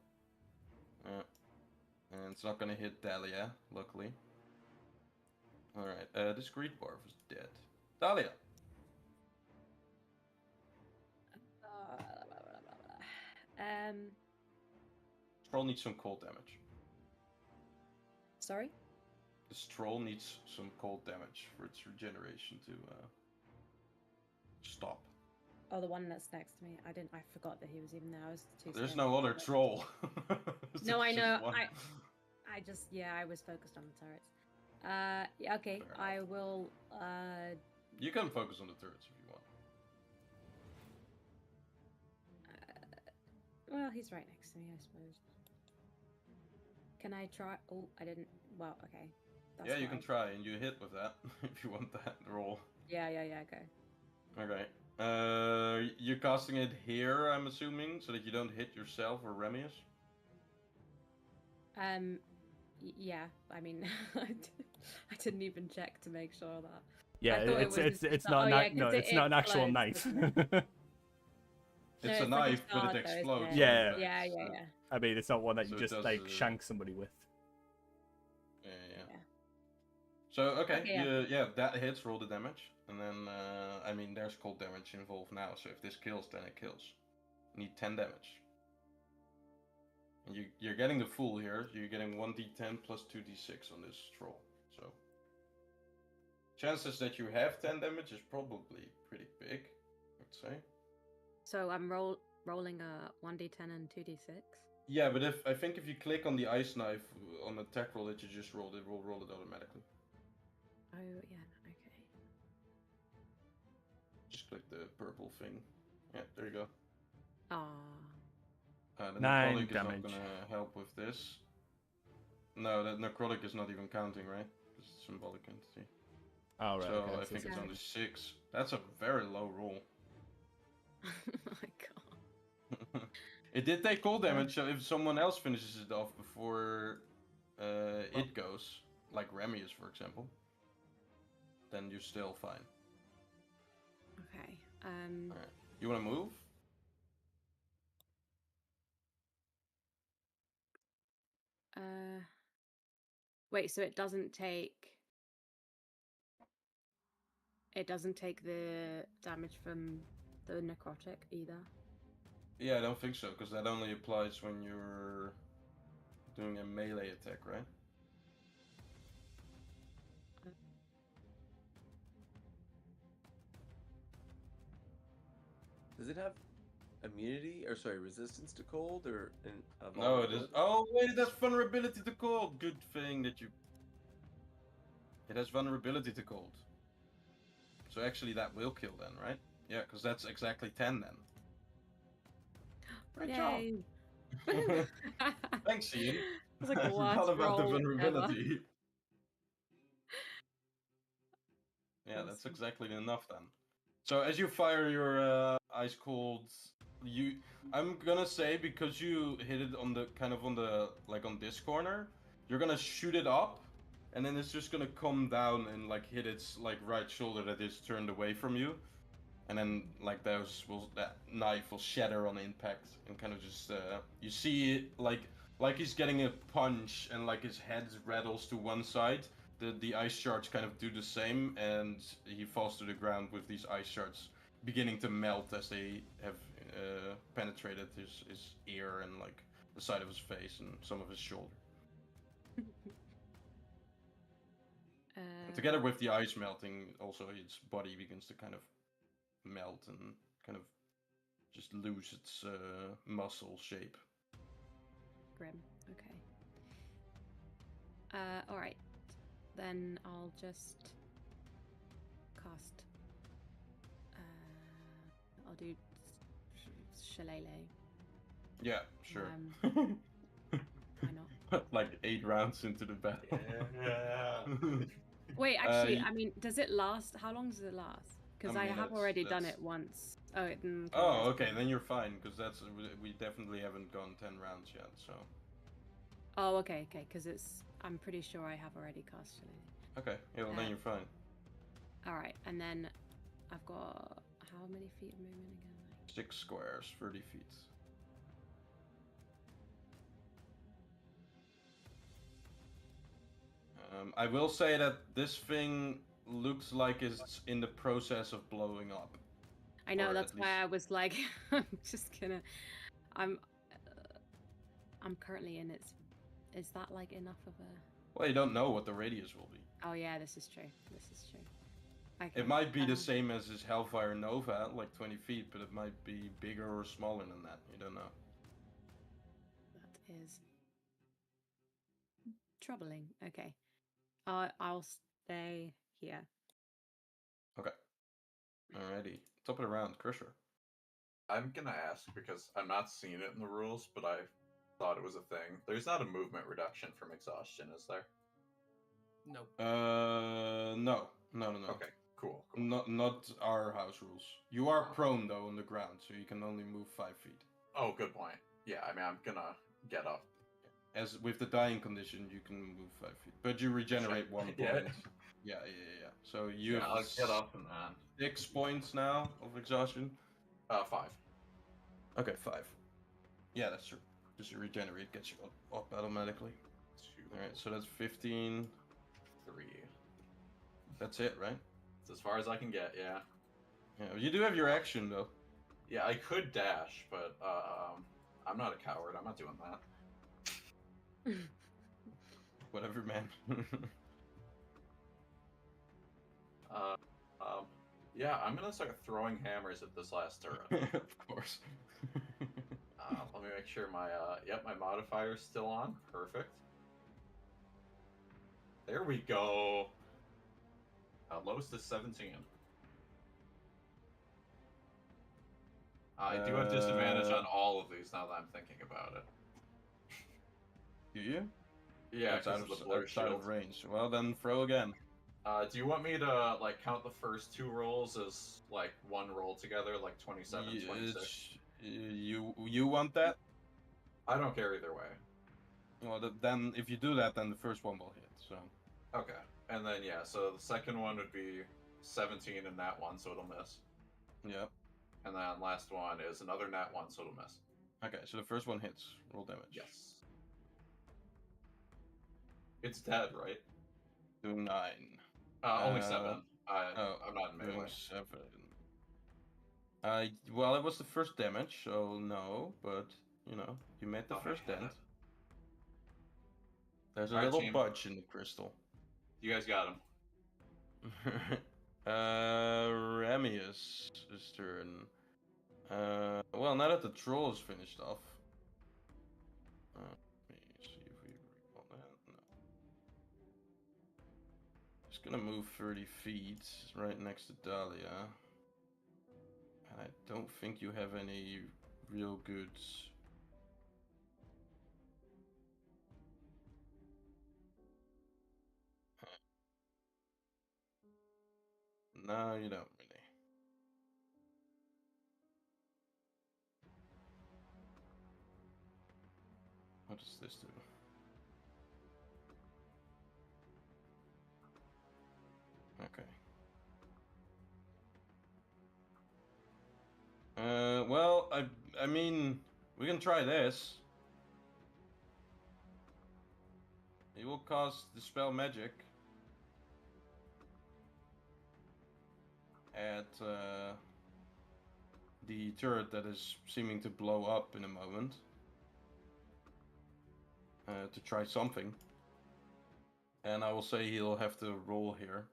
And it's not gonna hit Dahlia, luckily. All right. This greed dwarf is dead. Dahlia. Troll needs some cold damage. Sorry? This troll needs some cold damage for its regeneration to stop. Oh, the one that's next to me. I forgot that he was even there. I was too There's scared. no other troll. No, I There's know. just one. I was focused on the turrets. Yeah, okay. Fair I will. You can focus on the turrets if you want. Well, he's right next to me, I suppose. Can I try? Oh, I didn't. Well, okay. That's Yeah, you fine. can try, and you hit with that if you want that roll. Yeah, okay. Okay. You're casting it here, I'm assuming, so that you don't hit yourself or Remius? Yeah. I mean, I didn't even check to make sure that. Yeah, I thought it's not it's not an actual knife. It's No, a like knife, but dart it though, isn't explodes. it? Yeah. Yeah. I mean, it's not one that So you it just does, like shank somebody with. Yeah. Yeah. So, okay, Okay, that hits, roll the damage. And then, I mean, there's cold damage involved now, so if this kills, then it kills. You need 10 damage. And you're getting the full here, you're getting 1d10 plus 2d6 on this troll. So, chances that you have 10 damage is probably pretty big, I'd say. So I'm rolling a 1d10 and 2d6. Yeah, but I think if you click on the ice knife on the attack roll that you just rolled, it will roll it automatically. Oh yeah, okay. Just click the purple thing. Yeah, there you go. Ah. The 9 necrotic damage. is not gonna help with this. No, that necrotic is not even counting, right? It's a symbolic entity. Oh, right. So okay, I think it's so- only 6. That's a very low roll. Oh my god. It did take cold damage, so if someone else finishes it off before it goes, like Remius, for example, then you're still fine. Okay. Alright. You wanna move? Wait, so it doesn't take the damage from the necrotic either? Yeah, I don't think so, because that only applies when you're doing a melee attack, right? Does it have immunity, or sorry, resistance to cold, or No, it is. Oh wait, that's vulnerability to cold. Good thing that you. It has vulnerability to cold. So actually, that will kill then, right? Yeah, because that's exactly 10 then. Great Yay! job. Thanks, Ian. It's like I the forgot worst about the roll ever. vulnerability. Yeah, that's Awesome. exactly enough then. So as you fire your ice cold, I'm gonna say because you hit it on the kind of on the like on this corner, you're gonna shoot it up, and then it's just gonna come down and like hit its like right shoulder that is turned away from you, and then like that knife will shatter on impact and kind of just you see it like he's getting a punch and like his head rattles to one side. The ice shards kind of do the same, and he falls to the ground with these ice shards beginning to melt as they have penetrated his ear and like the side of his face and some of his shoulder. And together with the ice melting, also its body begins to kind of melt and kind of just lose its muscle shape. Grim. Okay. All right. Then I'll just cast. I'll do shillelagh. Yeah, sure. Why not? Like 8 rounds into the battle. Yeah. Wait, actually, I mean, does it last? How long does it last? Because I mean, have already done that's- it once. Oh, okay, Oh, that's okay, fine. then you're fine, because we definitely haven't gone 10 rounds yet, so. Oh, okay, because I'm pretty sure I have already cast shillelagh. Okay, yeah, well then you're fine. All right, and then I've got how many feet of movement again? 6 squares, 30 feet. I will say that this thing looks like it's in the process of blowing up. I know, Or that's at why least- I was like, I'm just gonna. I'm currently in its. Is that like enough of a? Well, you don't know what the radius will be. Oh yeah, this is true. This is true. Okay. It might be the same as his Hellfire Nova, like 20 feet, but it might be bigger or smaller than that. You don't know. That is troubling. Okay. I'll stay here. Okay. Alrighty. Top of the round, Crusher. I'm gonna ask because I'm not seeing it in the rules, but I thought it was a thing. There's not a movement reduction from exhaustion, is there? No. No. Okay, cool. Not our house rules. You are prone though on the ground, so you can only move 5 feet. Oh, good point. Yeah, I mean, I'm gonna get up. As with the dying condition, you can move 5 feet, but you regenerate 1 point. Yeah. Yeah. So you Yeah, have I'll get up and then. 6 points now of exhaustion. 5. Okay, 5. Yeah, that's true. Because you regenerate gets you up automatically. 2. Alright, so that's 15. 3. That's it, right? It's as far as I can get, yeah. Yeah, you do have your action though. Yeah, I could dash, but I'm not a coward. I'm not doing that. Whatever, man. Yeah, I'm gonna start throwing hammers at this last turret. Of course. Let me make sure my my modifier's still on. Perfect. There we go. Lowest is 17. I do have disadvantage on all of these now that I'm thinking about it. Do you? Yeah, It's out because of, of the blur outside shield. of range. Well, then throw again. Do you want me to like count the first 2 rolls as like one roll together, like 27, 26? You want that? I don't care either way. Well, then if you do that, then the first one will hit. So. Okay, and then yeah, so the second one would be 17 in that one, so it'll miss. Yep. And then last one is another nat 1, so it'll miss. Okay, so the first one hits. Roll damage. Yes. It's dead, right? Do 9. Only 7. I'm not in doing melee. 7. Well, it was the first damage, so no, but you know, you made the first dent. There's a Alright, little team. budge in the crystal. You guys got him. Ramius' turn. Well, Well, now that the troll is finished off. Let me see if we recall that. No. Just gonna move 30 feet right next to Dahlia. And I don't think you have any real goods. No, you don't really. What does this do? Okay. Well, I mean, we can try this. It will cast Dispel Magic at the turret that is seeming to blow up in a moment. To try something. And I will say he'll have to roll here.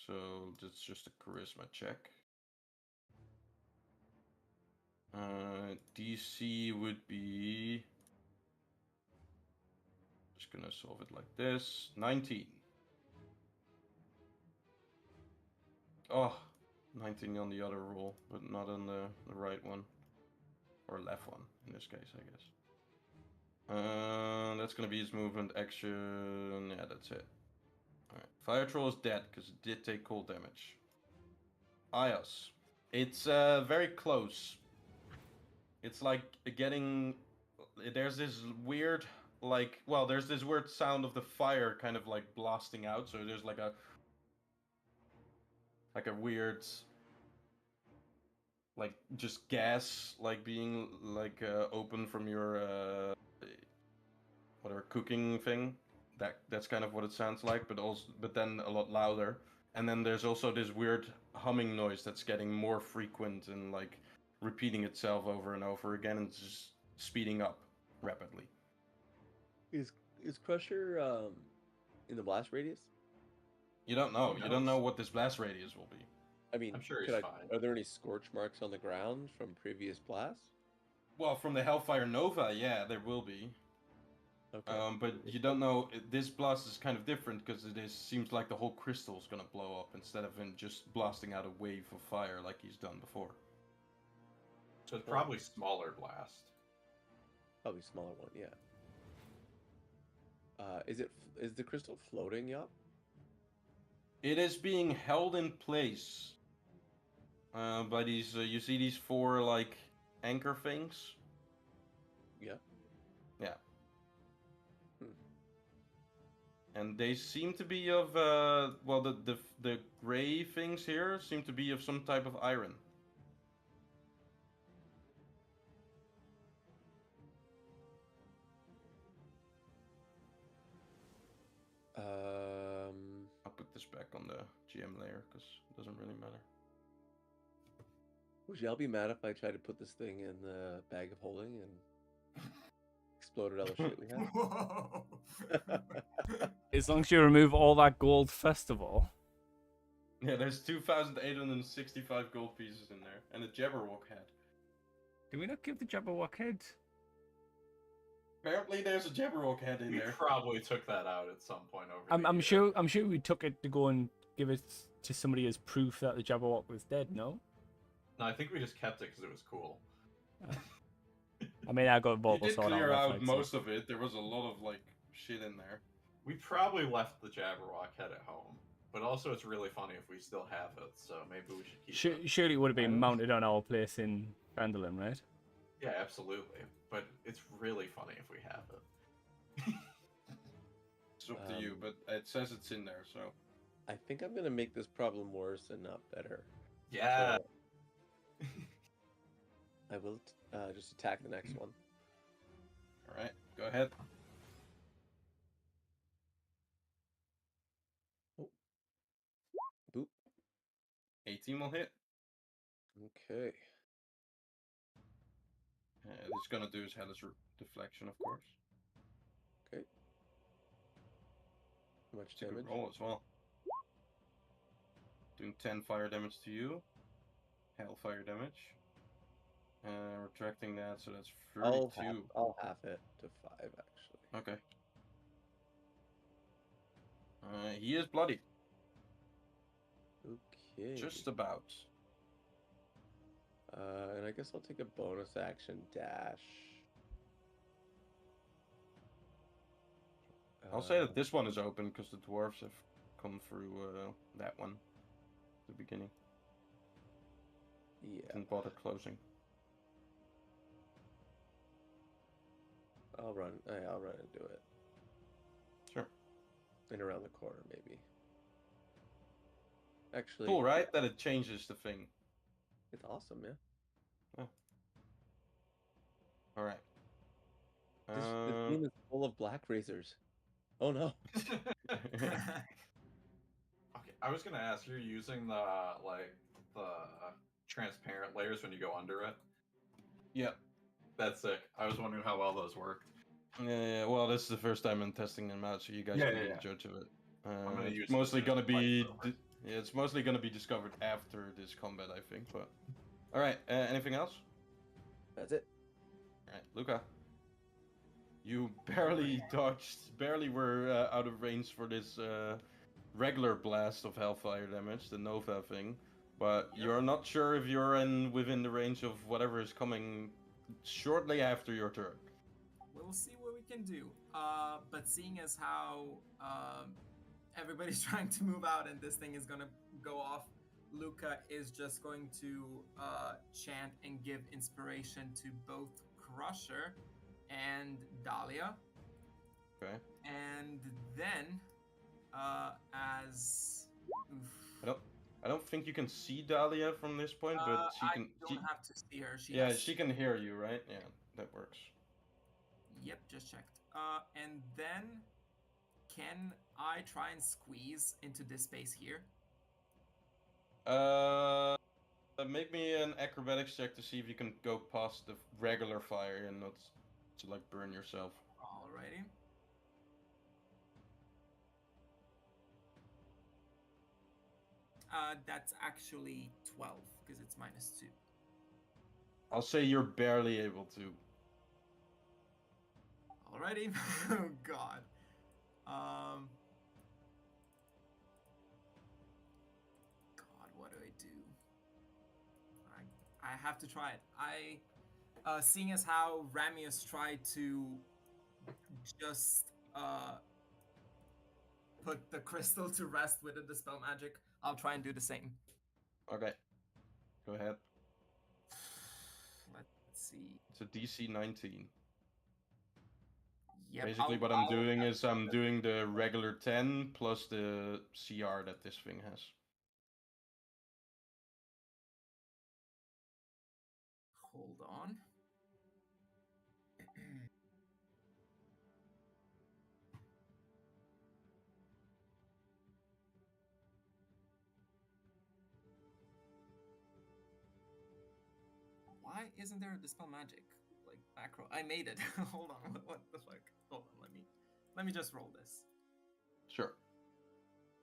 So that's just a charisma check. DC would be... Just gonna solve it like this. 19. Oh, 19 on the other roll, but not on the right one. Or left one, in this case, I guess. That's gonna be his movement, action. Yeah, that's it. Alright. Fire Troll is dead, because it did take cold damage. Ios. It's very close. It's like getting... There's this weird, like... Well, there's this weird sound of the fire kind of like blasting out, so there's like a... Like a weird... Like, just gas, like, being, like, open from your, whatever, cooking thing. That's kind of what it sounds like, but then a lot louder. And then there's also this weird humming noise that's getting more frequent and, like, repeating itself over and over again and just speeding up rapidly. Is Crusher in the blast radius? You don't know. Who You don't knows? know what this blast radius will be. I mean, I'm sure he's could fine. Are there any scorch marks on the ground from previous blasts? Well, from the Hellfire Nova, yeah, there will be. Okay. But you don't know. This blast is kind of different because seems like the whole crystal is gonna blow up instead of him just blasting out a wave of fire like he's done before. So it's probably smaller blast. Probably smaller one, yeah. Is the crystal floating up? It is being held in place by these. You see these four like anchor things. Yeah. Yeah. Hmm. And they seem to be of well, the gray things here seem to be of some type of iron. I'll put this back on the GM layer because it doesn't really matter. Would y'all be mad if I tried to put this thing in the bag of holding and exploded all the shit we had? Whoa. As long as you remove all that gold first of all. Yeah, there's 2,865 gold pieces in there, and a Jabberwock head. Did we not give the Jabberwock head? Apparently, there's a Jabberwock head in We there. probably took that out at some point over. I'm sure we took it to go and give it to somebody as proof that the Jabberwock was dead. No. No, I think we just kept it because it was cool. I mean, I got You Bulbasaur did clear that out fight, most of it. There was a lot of like shit in there. We probably left the Jabberwock head at home, but also it's really funny if we still have it, so maybe we should keep it. Surely it would have I been don't- mounted on our place in Vandalin, right? Yeah, absolutely. But it's really funny if we have it. It's up to you, but it says it's in there, so. I think I'm gonna make this problem worse and not better. Yeah. So I will just attack the next one. All right, go ahead. Oh. Boop. 18 will hit. Okay. It's gonna do his hellish deflection, of course. Okay. How much It's a good damage? roll as well. Doing 10 fire damage to you. Hellfire damage. Retracting that, so that's 32. I'll half it to 5 actually. Okay. He is bloody. Okay. Just about. And I guess I'll take a bonus action dash. I'll say that this one is open because the dwarves have come through that one at the beginning. Yeah. Didn't bother closing. I'll run and do it. Sure. And around the corner, maybe. Actually, Cool, right? That it changes the thing. it's awesome, man. All right. This game is full of black razors. Oh no. Okay, I was gonna ask, you're using the transparent layers when you go under it? Yep. That's sick. I was wondering how well those worked. Yeah, well, this is the first time I'm testing them out, so you guys can be the judge of it. I'm gonna use It's mostly it as gonna a be fight it's mostly gonna be discovered after this combat, I think. But all right, anything else? That's it. All right, Luca. You barely dodged, barely were out of range for this regular blast of hellfire damage, the Nova thing. But you're not sure if you're within the range of whatever is coming shortly after your turn. We'll see what we can do. But seeing as how everybody's trying to move out and this thing is gonna go off, Luca is just going to chant and give inspiration to both Crusher and Dahlia. Okay. And then, as I don't think you can see Dahlia from this point, but she can. I don't have to see her. She can hear you, right? Yeah, that works. Yep, just checked. And then, can I try and squeeze into this space here? Make me an acrobatics check to see if you can go past the regular fire and not to like burn yourself. Alrighty. That's actually 12 because it's -2. I'll say you're barely able to. Alrighty. Oh God. God, what do I do? I have to try it. Seeing as how Ramius tried to just put the crystal to rest with the dispel magic, I'll try and do the same. Okay. Go ahead. Let's see. It's a DC 19. Yep, Basically, what I'm doing is I'm doing the regular 10 plus the CR that this thing has. Hold on. Why isn't there a dispel magic like macro? I made it. Hold on. What the fuck? Hold on. Let me just roll this. Sure.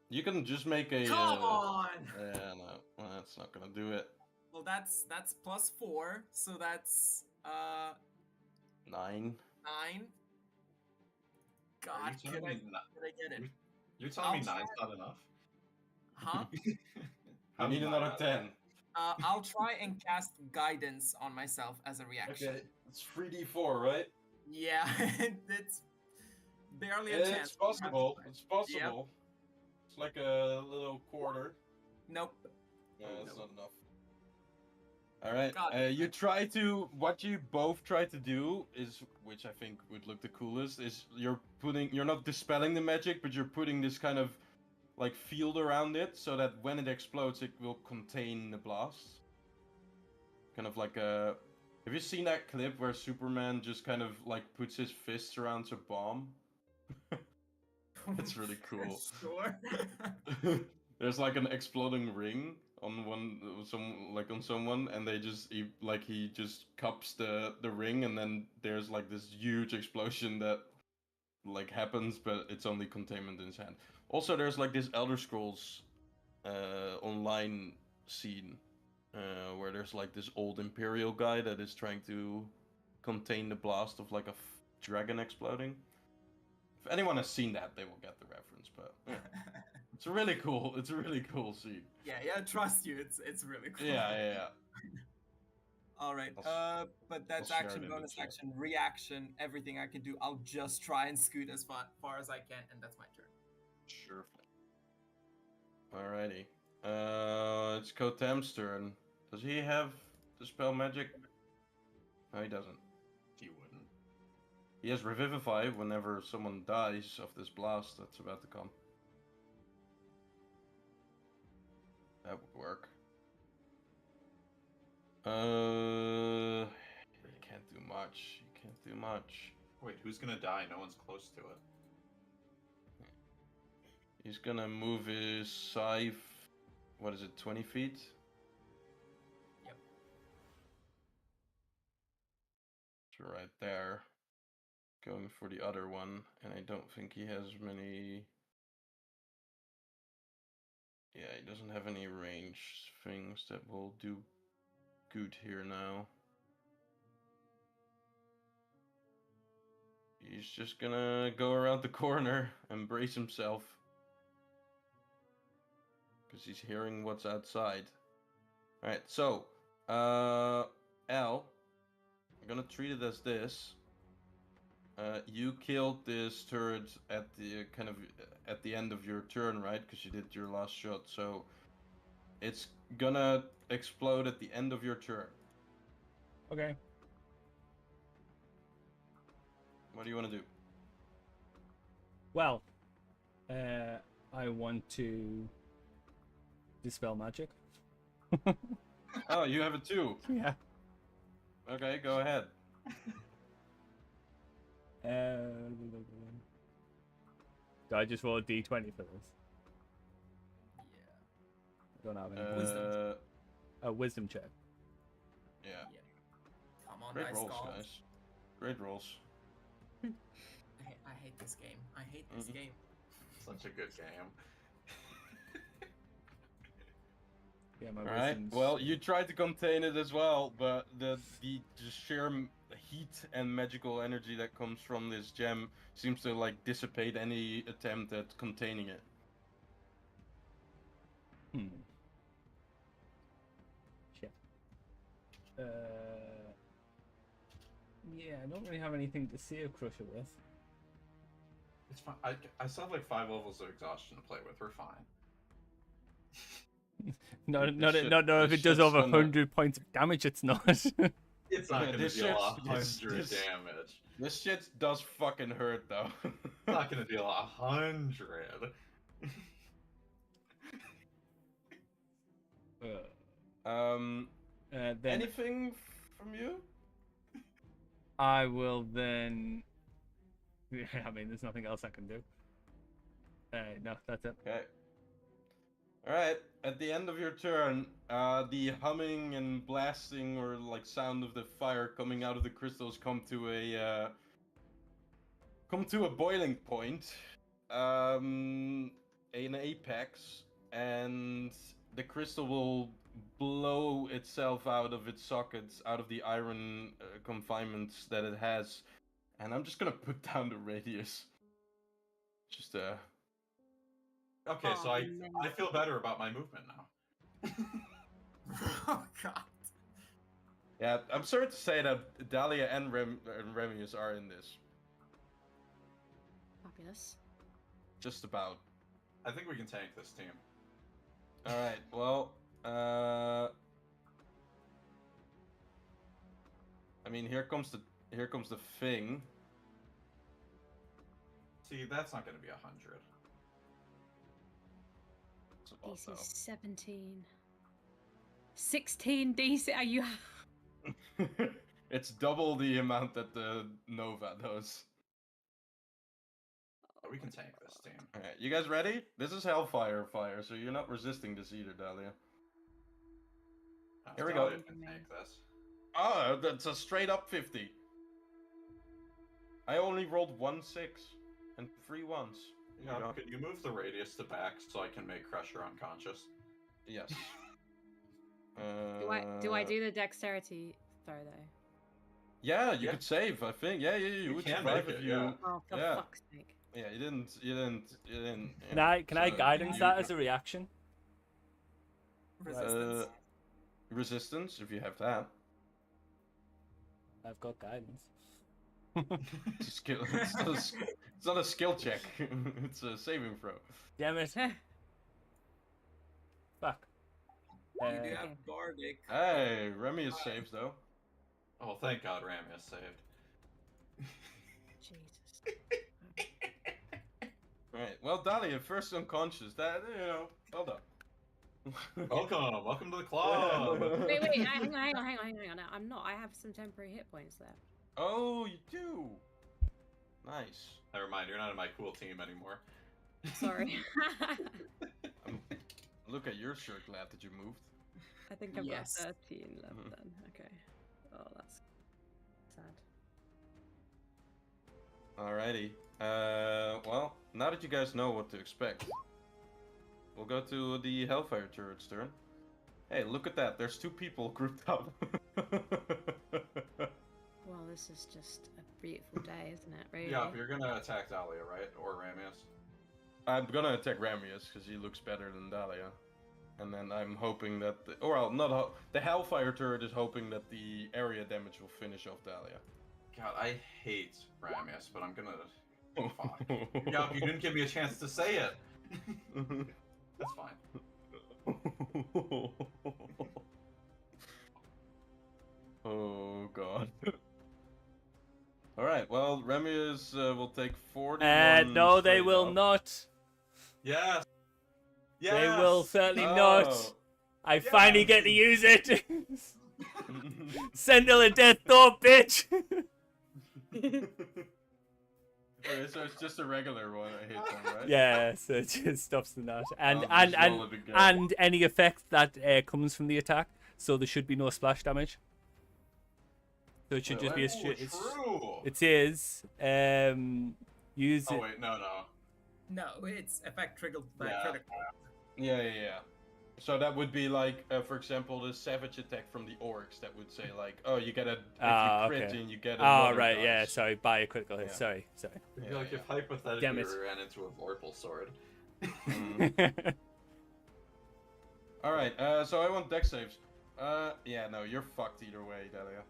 You can just make a. Come on! Yeah, no, well, that's not gonna do it. Well, that's +4, so that's 9. 9. God, Did could I get it? You're telling me I'll 9's not enough? Huh? I need another 10. I'll try and cast guidance on myself as a reaction. Okay, it's 3d4, right? Yeah, it's barely a chance. It's possible. It's possible. Yep. It's like a little quarter. Nope. Yeah, it's Nope. not enough. All right. God. You try to. What you both try to do is, which I think would look the coolest, is you're not dispelling the magic, but you're putting this kind of like field around it, so that when it explodes, it will contain the blast. Kind of like a. Have you seen that clip where Superman just kind of like puts his fists around a bomb? That's really cool. Sure. There's like an exploding ring on on someone, and he just cups the ring, and then there's like this huge explosion that like happens, but it's only containment in his hand. Also, there's like this Elder Scrolls online scene where there's like this old Imperial guy that is trying to contain the blast of like a dragon exploding. If anyone has seen that, they will get the reference. But yeah. It's really cool. It's a really cool scene. Yeah, trust you. It's really cool. Yeah. All right. But that's I'll share action, it in the bonus chat. action, reaction, everything I can do. I'll just try and scoot as far as I can, and that's my turn. Sure. Alrighty. It's Kotem's turn. Does he have the spell magic? No, he doesn't. He wouldn't. He has Revivify whenever someone dies of this blast that's about to come. That would work. You can't do much. You can't do much. Wait, who's gonna die? No one's close to it. He's gonna move his scythe. What is it, 20 feet? Yep. So right there. Going for the other one, and I don't think he has many. Yeah, he doesn't have any range things that will do good here now. He's just gonna go around the corner and brace himself. Because he's hearing what's outside. Alright, so, Al, I'm gonna treat it as this. You killed this turret at the at the end of your turn, right? Because you did your last shot, so it's gonna explode at the end of your turn. Okay. What do you want to do? Well, I want to dispel magic. Oh, you have it too. Yeah. Okay, go ahead. Do I just roll a d20 for this? Yeah. I don't have any. A wisdom check. Yeah. Come on, Great dice rolls, gods. guys. Great rolls. I hate this game. I hate this game. Such a good game. Yeah, my Alright, wisdom's... well, you tried to contain it as well, but the just sheer heat and magical energy that comes from this gem seems to like dissipate any attempt at containing it. Shit. Yeah, I don't really have anything to see a crusher with. It's fine. I still have like 5 levels of exhaustion to play with. We're fine. No, This if it does shit's over gonna- 100 points of damage, it's not. It's not Yeah, gonna this deal shit's- 100 this- damage. This shit does fucking hurt though. It's not gonna deal 100. Then Anything from you? I will then... I mean, there's nothing else I can do. No, that's it. Okay. Alright, at the end of your turn, the humming and blasting or like sound of the fire coming out of the crystals come to a boiling point, an apex, and the crystal will blow itself out of its sockets, out of the iron confinements that it has, and I'm just gonna put down the radius. Just Okay, so Oh, I no. feel better about my movement now. Oh god. yeah, I'm sorry to say that Dahlia and Remius are in this. Fabulous. Just about. I think we can tank this team. Alright, well, I mean, here comes the thing. See, that's not gonna be 100. It's a lot, DC though. 17. 16 DC. Are you? It's double the amount that the Nova does. We can tank this team. Alright, you guys ready? This is Hellfire fire, so you're not resisting this either, Dahlia. Here we go. Dahlia can tank this. Oh, that's a straight up 50. I only rolled 1 6 and 3 1s. Yeah, could you move the radius to back so I can make Crusher unconscious? Yes. Do I do the dexterity throw though? Yeah, you Yeah. could save. I think. Yeah, you You would can survive make if it, you. yeah. Oh, for Yeah. fuck's sake! Yeah, you didn't. Can I guidance that as a reaction? Resistance. Resistance if you have that. I've got guidance. It's a skill. It's not a skill check. It's a saving throw. Damn it! Fuck. You do have Bardic. Hey, Remy saves though. Oh, thank God Ramius saved. Jesus. Right. Well, Dahlia, first unconscious. That well done. Welcome to the club. Wait, hang on. I'm not. I have some temporary hit points there. Oh, you do. Nice. Never mind, you're not in my cool team anymore. Sorry. Look at your shirt. Glad that you moved. I think I've Yes. got 13 left Mhm. then. Okay. Oh, that's sad. Alrighty. Well, now that you guys know what to expect, we'll go to the Hellfire turret's turn. Hey, look at that. There's 2 people grouped up. Well, this is just a beautiful day, isn't it? Really? Yeah, if you're gonna attack Dahlia, right? Or Ramius. I'm gonna attack Ramius because he looks better than Dahlia. And then I'm hoping that the Hellfire turret is hoping that the area damage will finish off Dahlia. God, I hate Ramius, but I'm gonna. Fuck. Yeah, if you didn't give me a chance to say it. That's fine. Oh god. Alright, well, Ramius will take 40. No, they will not. Yes. Yes. They will certainly Oh. not. I finally get to use it. Sentinel of Death Thought, bitch. Okay, so it's just a regular one I hit on, right? Yeah, so it just stops the knot, and I'll just roll it again. and any effect that comes from the attack. So there should be no splash damage. So it should just be a straight. True. It is use Oh it. wait, no. No, it's effect triggered by Yeah. critical. Yeah. So that would be like, for example, the savage attack from the orcs. That would say like, oh, you get a if you crit okay. and you get Oh another right, dice. yeah. Sorry, by a critical hit. Yeah. Sorry. It'd be Yeah, like yeah. if hypothetically Damn we it. ran into a vorpal sword. All right. So I want dex saves. Yeah, no, you're fucked either way, Delia.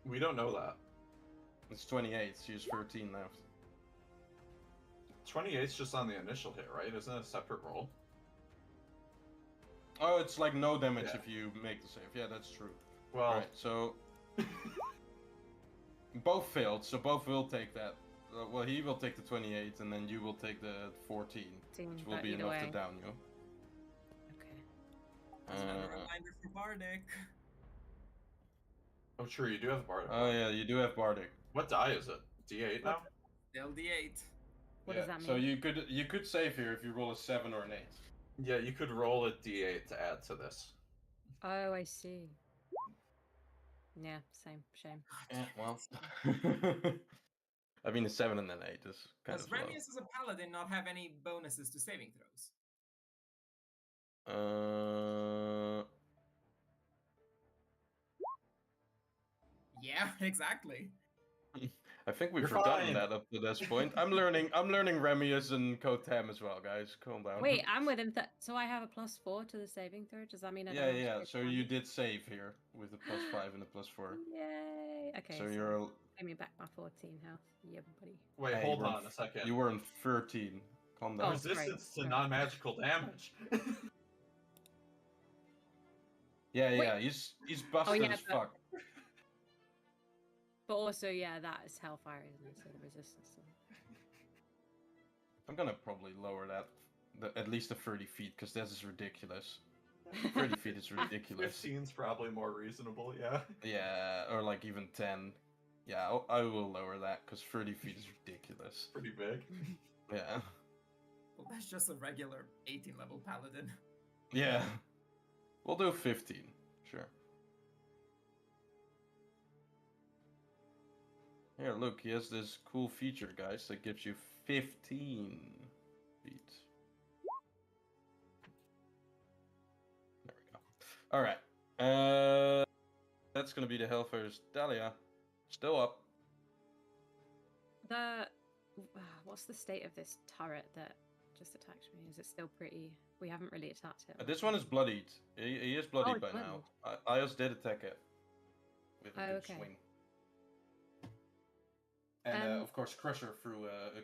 We don't know that. It's 28. She has 13 left. 28's just on the initial hit, right? Isn't it a separate roll? Oh, it's like no damage Yeah. if you make the save. Yeah, that's true. Well, Alright, so both failed, so both will take that. Well, he will take the 28, and then you will take the 14, which will But be either enough way. to down you. Okay. Another Uh, reminder for Bardic. oh true, you do have Bardic. oh yeah, you do have Bardic. What die is it? D8 now? Still D8. What Yeah, does that mean? So you could save here if you roll a 7 or an 8. Yeah, you could roll a D8 to add to this. Oh, I see. Yeah, same. Shame. Yeah, well. I mean, a 7 and an 8 is kind Does of low. Ramius as a paladin not have any bonuses to saving throws? Yeah, exactly. I think we've You're forgotten fine. that up to this point. I'm learning Remius and Kotem as well, guys. Calm down. Wait, I'm with him. So I have a +4 to the saving throw. Does that mean I don't have to Yeah. take So damage? you did save here with a +5 and a +4. Yay! Okay. So you're Give me back my 14 health. Yeah, buddy. Wait, Hey, hold we're on a second. you were in 13. Calm Oh, down. Resistance to right. non-magical damage. Yeah. He's busted yeah, as but- fuck. But also, yeah, that is hellfire, isn't it? So the resistance. I'm gonna probably lower that at least to 30 feet because this is ridiculous. 30 feet is ridiculous. 15's probably more reasonable, yeah. Yeah, or like even 10. Yeah, I will lower that because 30 feet is ridiculous. Pretty big. Yeah. Well, that's just a regular 18 level paladin. Yeah. We'll do 15. Sure. Here, look, he has this cool feature, guys, that gives you 15 feet. There we go. Alright. That's gonna be the Hellfire's Dahlia. Still up. The what's the state of this turret that just attacked me? Is it still pretty? We haven't really attacked it. This one is bloodied. He is bloodied it's by now. Ios did attack it with a Oh, good okay. swing. And of course, Crusher threw a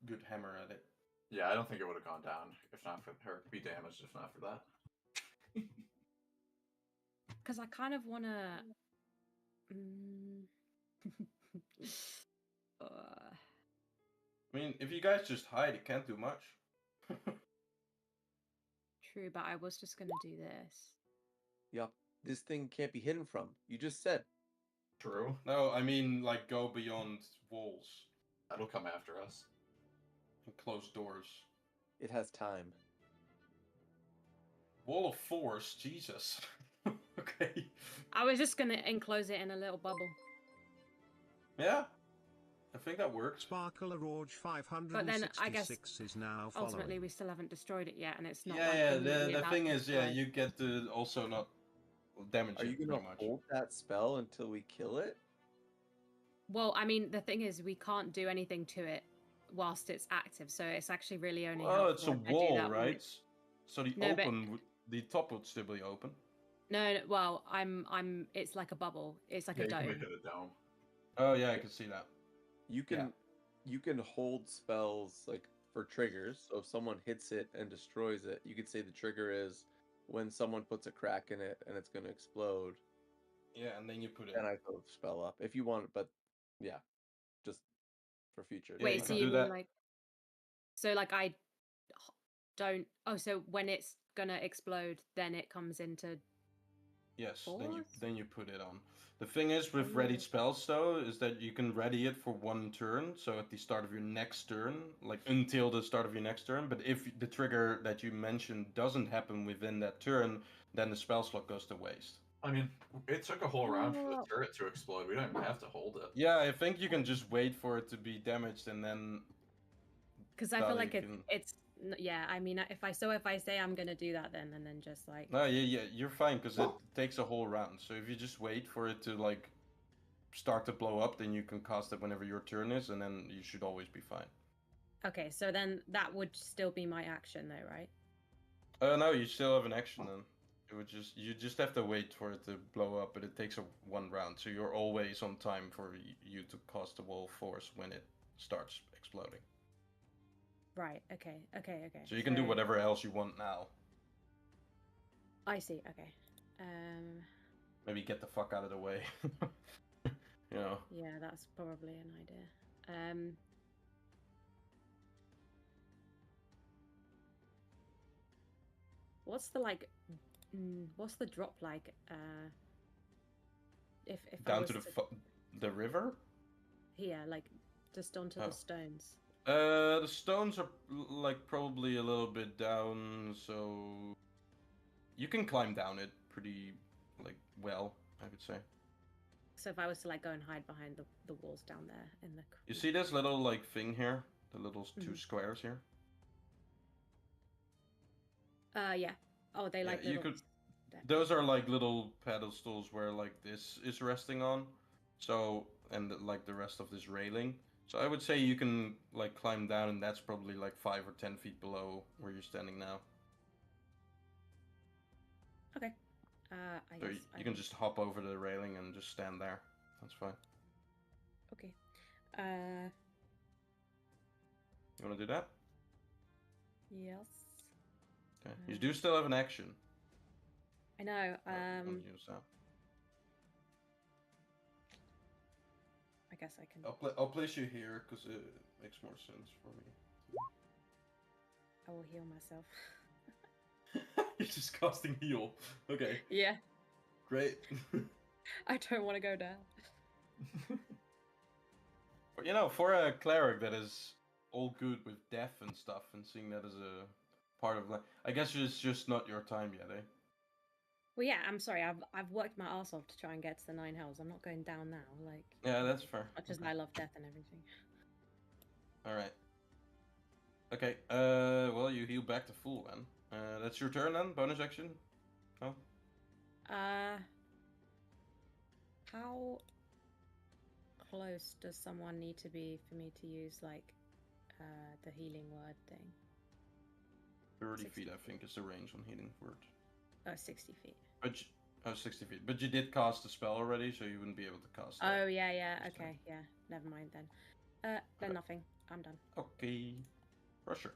good hammer at it. Yeah, I don't think it would have gone down if not for her. Be damaged if not for that. Because I kind of want to. I mean, if you guys just hide, it can't do much. True, but I was just gonna do this. Yup. This thing can't be hidden from. You just said. True. No, I mean, like, go beyond walls That'll come after us. and close doors. It has time. Wall of force, Jesus. Okay. I was just gonna enclose it in a little bubble. Yeah, I think that works. Sparkle Roge But then I guess 566 is now following. ultimately we still haven't destroyed it yet, and it's not. Yeah, like yeah. immediately The about thing to is, yeah, destroy. you get to also not damage Are you it gonna pretty much. hold that spell until we kill it? Well, I mean, the thing is, we can't do anything to it whilst it's active, so it's actually really only. Oh, it's a helpful if I do wall, that when right? it's- So the No, but- the top would still be open. No, well, I'm. It's like a bubble. It's like Yeah, a you can dome. make it a dome. Oh yeah, I can see that. You can you can hold spells like for triggers. So if someone hits it and destroys it, you could say the trigger is when someone puts a crack in it and it's gonna explode. Yeah, and then you put it. Then I throw the spell up if you want, but yeah, just for future. Yeah, Wait, you so can you do mean that. like? So like I don't. Oh, so when it's gonna explode, then it comes into. Yes, Force? then you put it on. The thing is with readied spells though, is that you can ready it for one turn, so at the start of your next turn, like until the start of your next turn. But if the trigger that you mentioned doesn't happen within that turn, then the spell slot goes to waste. I mean, it took a whole round for the Oh. turret to explode. We don't even have to hold it. Yeah, I think you can just wait for it to be damaged and then. Because I feel Dali like can- it's yeah. I mean, if I say I'm gonna do that, then and then just like. No, yeah, you're fine because it takes a whole round. So if you just wait for it to like start to blow up, then you can cast it whenever your turn is, and then you should always be fine. Okay, so then that would still be my action, though, right? No, you still have an action then. You just have to wait for it to blow up, but it takes one round, so you're always on time for you to cast the wall of force when it starts exploding. Right. Okay. So you can do whatever else you want now. I see. Okay. Maybe get the fuck out of the way. You know. Yeah, that's probably an idea. What's the like? What's the drop like? If I Down was to the river. here, like just onto Oh. the stones. The stones are like probably a little bit down, so you can climb down it pretty like well, I would say. So if I was to like go and hide behind the walls down there in the. You see this little like thing here, the little two Mhm. squares here. Yeah. Oh, they like you little. could. Those are like little pedestals where like this is resting on, so and like the rest of this railing. So I would say you can like climb down, and that's probably like 5 or 10 feet below where you're standing now. Okay. I So guess you can just hop over the railing and just stand there. That's fine. Okay. You want to do that? Yes. Okay. You do still have an action. I know. Or you wanna use that? I guess I can. I'll place you here because it makes more sense for me. I will heal myself. You're just casting heal. Okay, Yeah. great. I don't want to go down. But you know, for a cleric that is all good with death and stuff, and seeing that as a part of life, I guess it's just not your time yet, eh? Well, yeah. I'm sorry. I've worked my ass off to try and get to the 9 hells. I'm not going down now. Like. Yeah, that's fair. Much as I love death and everything. All right. Okay. Well, you heal back to full then. That's your turn then. Bonus action. No. How close does someone need to be for me to use like the healing word thing? 30 60. feet, I think, is the range on healing word. Oh, 60 feet. But 60 feet. But you did cast the spell already, so you wouldn't be able to cast. Oh yeah, yeah. this time. Okay, yeah. Never mind then. Then Okay. nothing. I'm done. Okay. Crusher.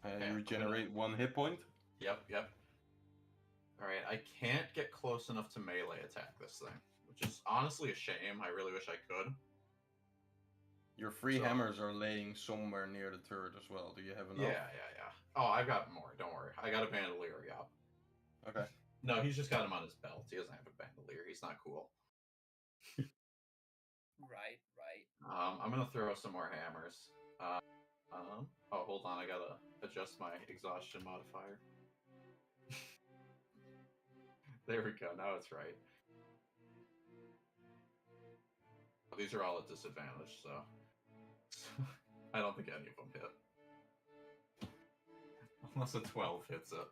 Okay, You I'm regenerate gonna- 1 hit point. Yep. Alright, I can't get close enough to melee attack this thing, which is honestly a shame. I really wish I could. Your free So- hammers are laying somewhere near the turret as well. Do you have enough? Yeah. Oh, I've got more. Don't worry. I got a bandolier, yeah. Okay. No, he's just got him on his belt. He doesn't have a bandolier. He's not cool. Right. I'm gonna throw some more hammers. Oh, hold on. I gotta adjust my exhaustion modifier. There we go. Now it's right. These are all at disadvantage, so I don't think any of them hit. Unless a 12 hits it.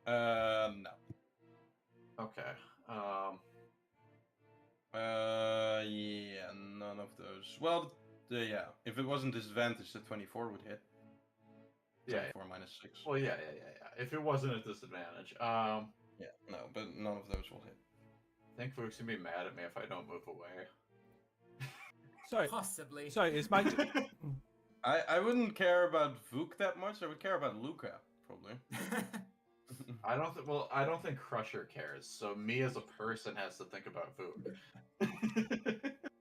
No. Okay. Yeah, none of those. Well, yeah. If it wasn't disadvantage, the 24 would hit. Yeah. 24 minus 6. Well, yeah. If it wasn't a disadvantage. Yeah, no, but none of those will hit. I think Fuchs gonna be mad at me if I don't move away. Sorry, Possibly. sorry. Is my I wouldn't care about Vuk that much. I would care about Luca, probably. I don't think Crusher cares. So me as a person has to think about food.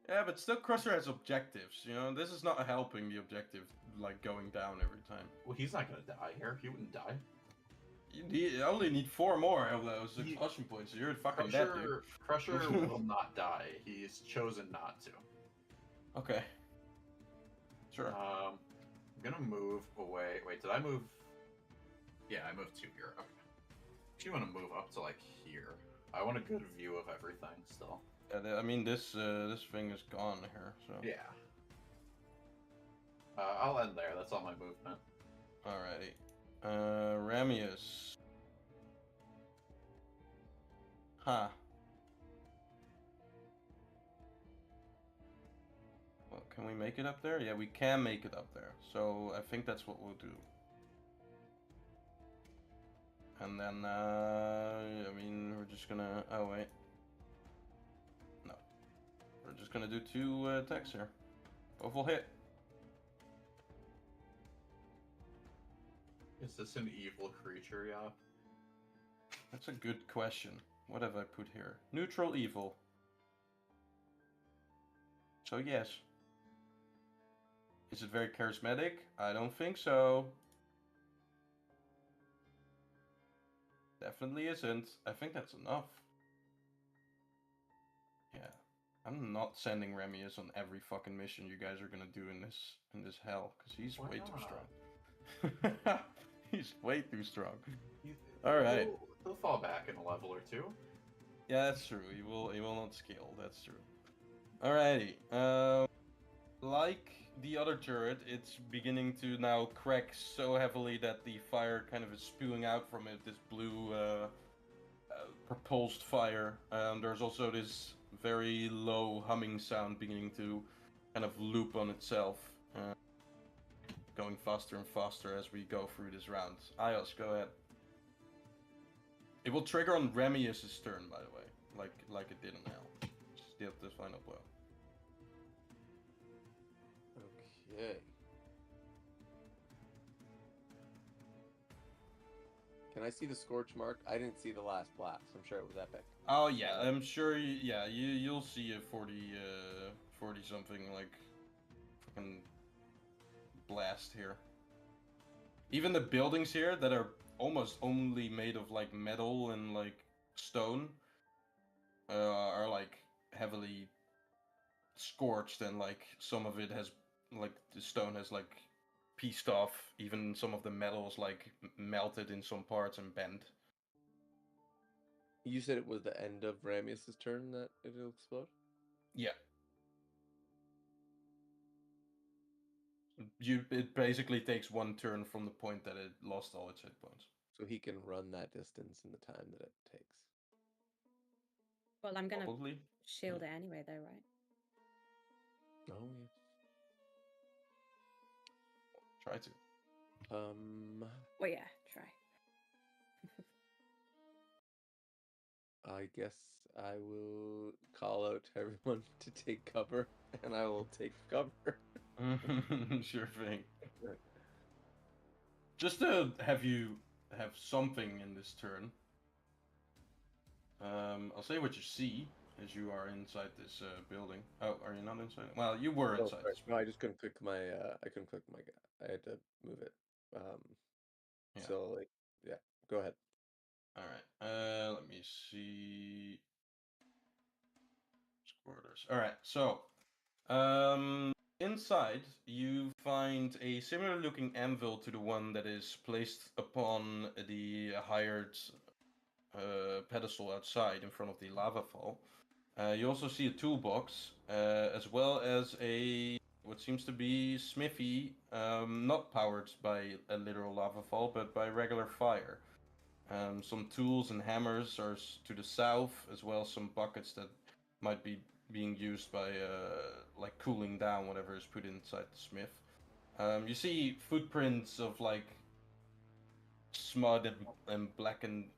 Yeah, but still, Crusher has objectives. You know, this is not helping the objective, like going down every time. Well, he's not gonna die here. He wouldn't die. You only need 4 more of those He- exhaustion points. So you're fucking dead, dude. Crusher will not die. He's chosen not to. Okay. Sure. I'm gonna move away. Wait, did I move? Yeah, I moved 2 here. Okay. Actually, want to move up to like here. I want a good view of everything still. Yeah, I mean, this thing is gone here. So. Yeah. I'll end there. That's all my movement. Alrighty. Ramius. Huh. Well, can we make it up there? Yeah, we can make it up there. So I think that's what we'll do. And then, I mean, we're just gonna. Oh wait. No. We're just gonna do 2 attacks here. Both will hit. Is this an evil creature, yeah? That's a good question. What have I put here? Neutral evil. So yes. Is it very charismatic? I don't think so. Definitely isn't. I think that's enough. Yeah. I'm not sending Remius on every fucking mission you guys are gonna do in this hell, because he's Why way too not? strong. He's way too strong. Alright. He'll fall back in a level or 2. Yeah, that's true. He will not scale. That's true. Alrighty. Like the other turret, it's beginning to now crack so heavily that the fire kind of is spewing out from it. This blue, propulsed fire. There's also this very low humming sound beginning to kind of loop on itself, going faster and faster as we go through this round. Ios, go ahead. It will trigger on Remius' turn, by the way, like it did on L. Still the final blow. Okay. Can I see the scorch mark? I didn't see the last blast. I'm sure it was epic. Oh yeah, I'm sure. You'll see a 40 something like fucking blast here. Even the buildings here that are almost only made of like metal and like stone are like heavily scorched, and like some of it has like the stone has like pieced off. Even some of the metals like melted in some parts and bent. You said it was the end of Ramius' turn that it'll explode? Yeah. It basically takes 1 turn from the point that it lost all its hit points. So he can run that distance in the time that it takes. Well, I'm gonna Probably. shield it anyway, though, right? Oh yes. Try to. Well, yeah, try. I guess I will call out to everyone to take cover, and I will take cover. Sure thing. Just to have you have something in this turn. I'll say what you see as you are inside this building. Oh, are you not inside? Well, you were Oh, inside sorry. this No, I building. just couldn't click my. I couldn't click my. I had to move it. Yeah. So like, yeah. Go ahead. All right. Let me see. Quarters. All right. So, inside you find a similar-looking anvil to the one that is placed upon the hired pedestal outside in front of the lava fall. You also see a toolbox, as well as a what seems to be smithy, not powered by a literal lava fall, but by regular fire. Some tools and hammers are to the south, as well as some buckets that might be being used by like cooling down whatever is put inside the smith. You see footprints of like smud and blackened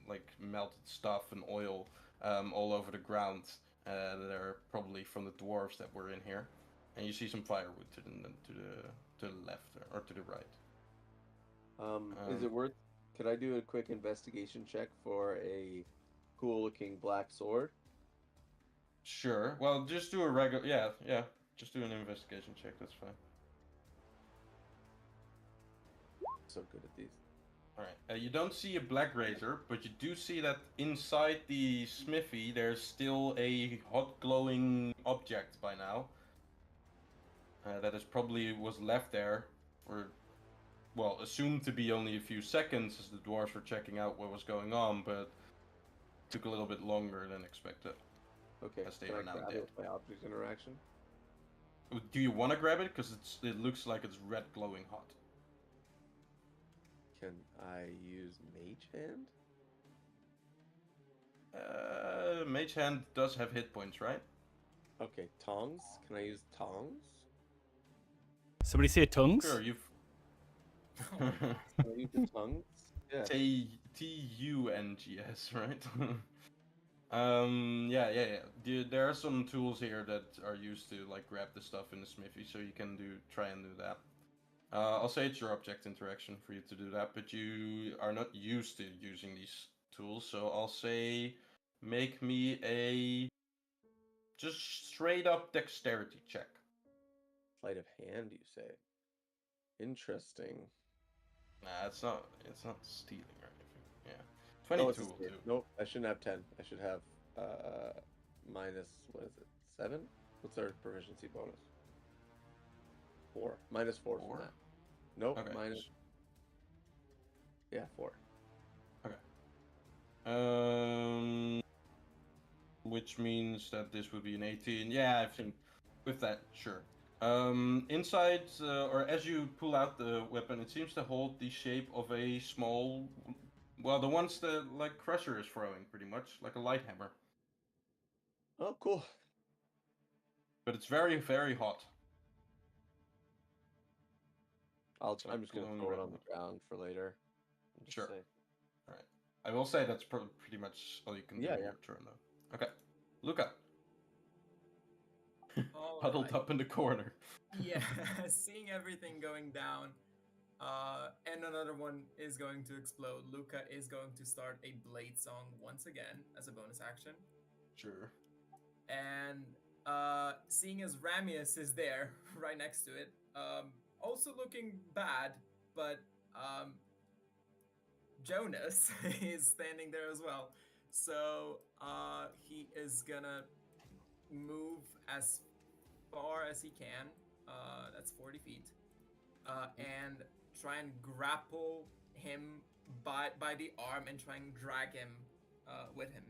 like melted stuff and oil all over the ground that are probably from the dwarves that were in here. And you see some firewood to the left or to the right. Is it worth? Could I do a quick investigation check for a cool-looking black sword? Sure. Well, just do a regular. Yeah. Just do an investigation check. That's fine. So good at these. All right. You don't see a black razor, but you do see that inside the smithy there's still a hot glowing object by now. That is probably was left there for, well, assumed to be only a few seconds as the dwarves were checking out what was going on, but took a little bit longer than expected. Okay. As they Can are I now grab dead. it with my object interaction? Do you want to grab it? Because it looks like it's red glowing hot. Can I use Mage Hand? Mage Hand does have hit points, right? Okay, tongs. Can I use tongs? Somebody say tongues? Sure, you've. Can I use the tongues? Yeah. Tungs, right? Yeah. There are some tools here that are used to like grab the stuff in the smithy, so you can try and do that. I'll say it's your object interaction for you to do that, but you are not used to using these tools, so I'll say make me a just straight up dexterity check. Sleight of hand, you say? Interesting. Nah, it's not stealing or anything. Yeah. Oh, 22 it's a will save. do. Nope, I shouldn't have 10. I should have minus, what is it, 7? What's our proficiency bonus? 4. Minus 4 from 4? that. Nope, Okay. minus. Yeah, 4. Which means that this would be an 18. Yeah, I think with that, sure. Inside, or as you pull out the weapon, it seems to hold the shape of a small, well, the ones that like Crusher is throwing, pretty much like a light hammer. Oh, cool. But it's very, very hot. I'm just gonna glowing throw red it on hot. the ground for later. And just Sure. say, All right. I will say that's pretty much all you can do Yeah, in yeah. your turn, though. Okay. Luca. All Huddled right. up in the corner. Yeah, seeing everything going down, and another one is going to explode. Luca is going to start a blade song once again as a bonus action. Sure. And seeing as Ramius is there right next to it, also looking bad, but Jonas is standing there as well. So he is gonna move as far as he can. That's 40 feet. And try and grapple him by the arm and try and drag him with him.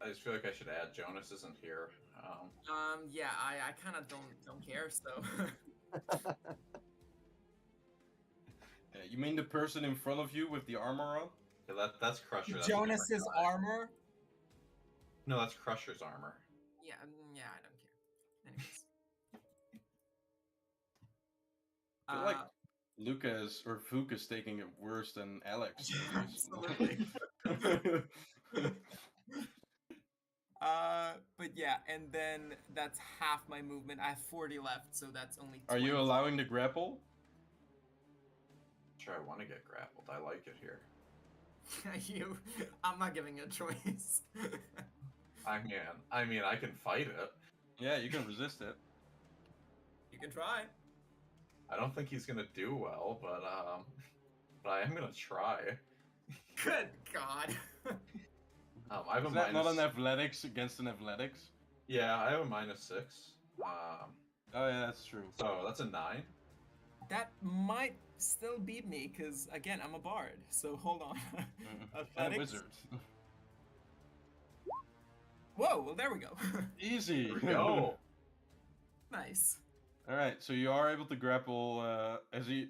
I just feel like I should add Jonas isn't here. Yeah, I kind of don't care. So You mean the person in front of you with the armor on? Yeah, that's Crusher. That's a different Jonas's guy. armor. No, that's Crusher's armor. Yeah, yeah, I don't care. Anyways. I feel like Lucas or Fook is taking it worse than Alex. Absolutely. But yeah, and then that's half my movement. I have 40 left, so that's only 20. Are you allowing the grapple? Sure, I want to get grappled. I like it here. I'm not giving you a choice. I mean, I can fight it. Yeah, you can resist it. You can try. I don't think he's gonna do well, but I am gonna try. Good God. I have Is a that not minus. an athletics against an athletics? Yeah, I have a -6. Oh yeah, that's true. So that's a 9. That might still beat me, because again, I'm a bard. So hold on. And a Athletics. wizard. Whoa, well, there we go. Easy. Here we go. Nice. All right, so you are able to grapple as he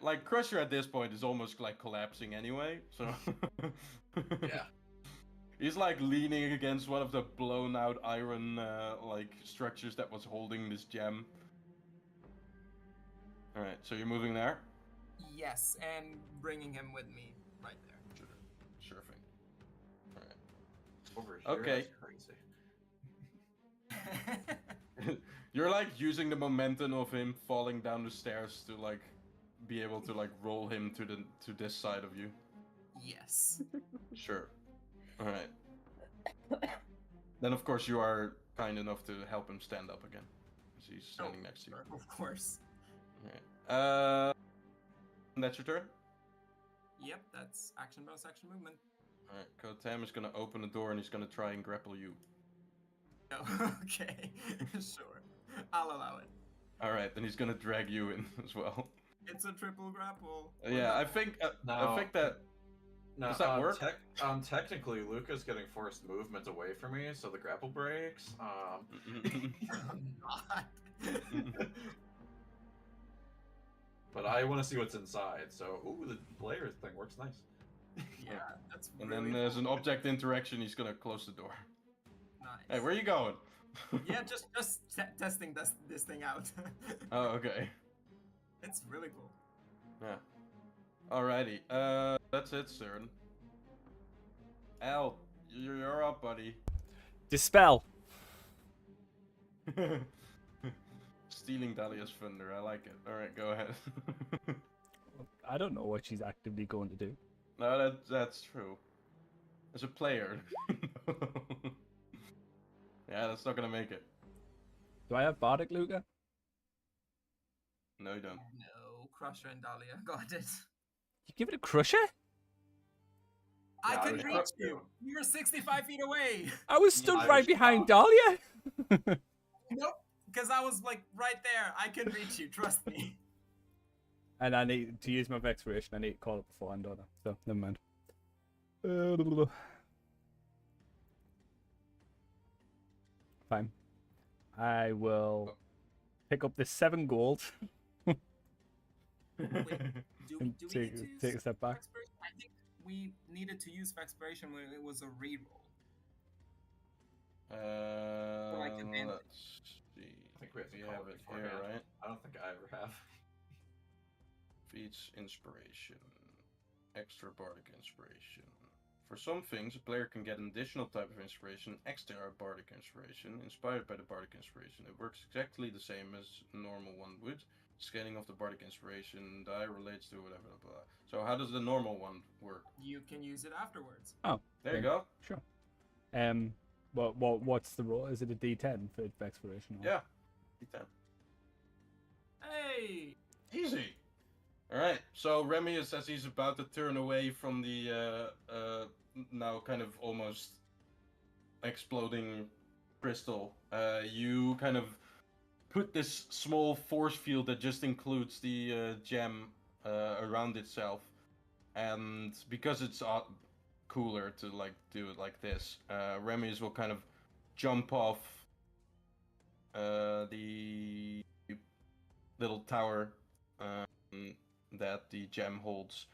like Crusher at this point is almost like collapsing anyway. So Yeah. he's like leaning against one of the blown out iron like structures that was holding this gem. All right, so you're moving there. Yes, and bringing him with me right there. Sure thing. All right. Over here. Okay. That's crazy. You're like using the momentum of him falling down the stairs to like be able to like roll him to this side of you. Yes. Sure. All right. Then of course you are kind enough to help him stand up again, as he's standing next to you. Of course. All right. That's your turn. Yep, that's action bonus action movement. All right. Kotam is gonna open the door and he's gonna try and grapple you. Oh, okay. Sure. I'll allow it. All right. Then he's gonna drag you in as well. It's a triple grapple. Yeah, I think that. No, Does that work? Technically, Luca's getting forced movement away from me, so the grapple breaks. Not. But I want to see what's inside. So, ooh, the player thing works nice. Yeah, that's And really then there's an cool. object interaction. He's gonna close the door. Nice. Hey, where are you going? Yeah, just testing this thing out. Oh, okay. It's really cool. Yeah. Alrighty. That's it, Cern. Al, you're up, buddy. Dispel. Stealing Dahlia's thunder. I like it. All right, go ahead. I don't know what she's actively going to do. No, that's true. As a player. Yeah, that's not gonna make it. Do I have Bardic, Luca? No, you don't. No, Crusher and Dahlia got it. You give it a Crusher? I Yeah, can was reach you. You're 65 feet away. I was stood I right was behind shocked. Dahlia. Nope, because I was like right there. I can reach you. Trust me. And I need to use my Vexpiration. I need to call it beforehand, don't I? So, never mind. Fine. I will pick up this 7 gold. Wait, do we Take- need to take a use step back. Vexpiration? I think we needed to use Vexpiration when it was a reroll. like advantage. Let's see. I think we have to We call have it it here, beforehand. right? I don't think I ever have. Feats inspiration. Extra bardic inspiration. For some things, a player can get an additional type of inspiration, extra bardic inspiration, inspired by the bardic inspiration. It works exactly the same as a normal one would. Scaling of the bardic inspiration die relates to whatever, blah, blah. So how does the normal one work? You can use it afterwards. Oh, There you okay. go. Sure. What's the roll? Is it a D10 for Vexpiration? Yeah. D10. Hey! Easy. All right. So Remy is, as he's about to turn away from the now kind of almost exploding crystal, you kind of put this small force field that just includes the gem around itself, and because it's cooler to like do it like this, Remy's will kind of jump off the little tower that the gem holds.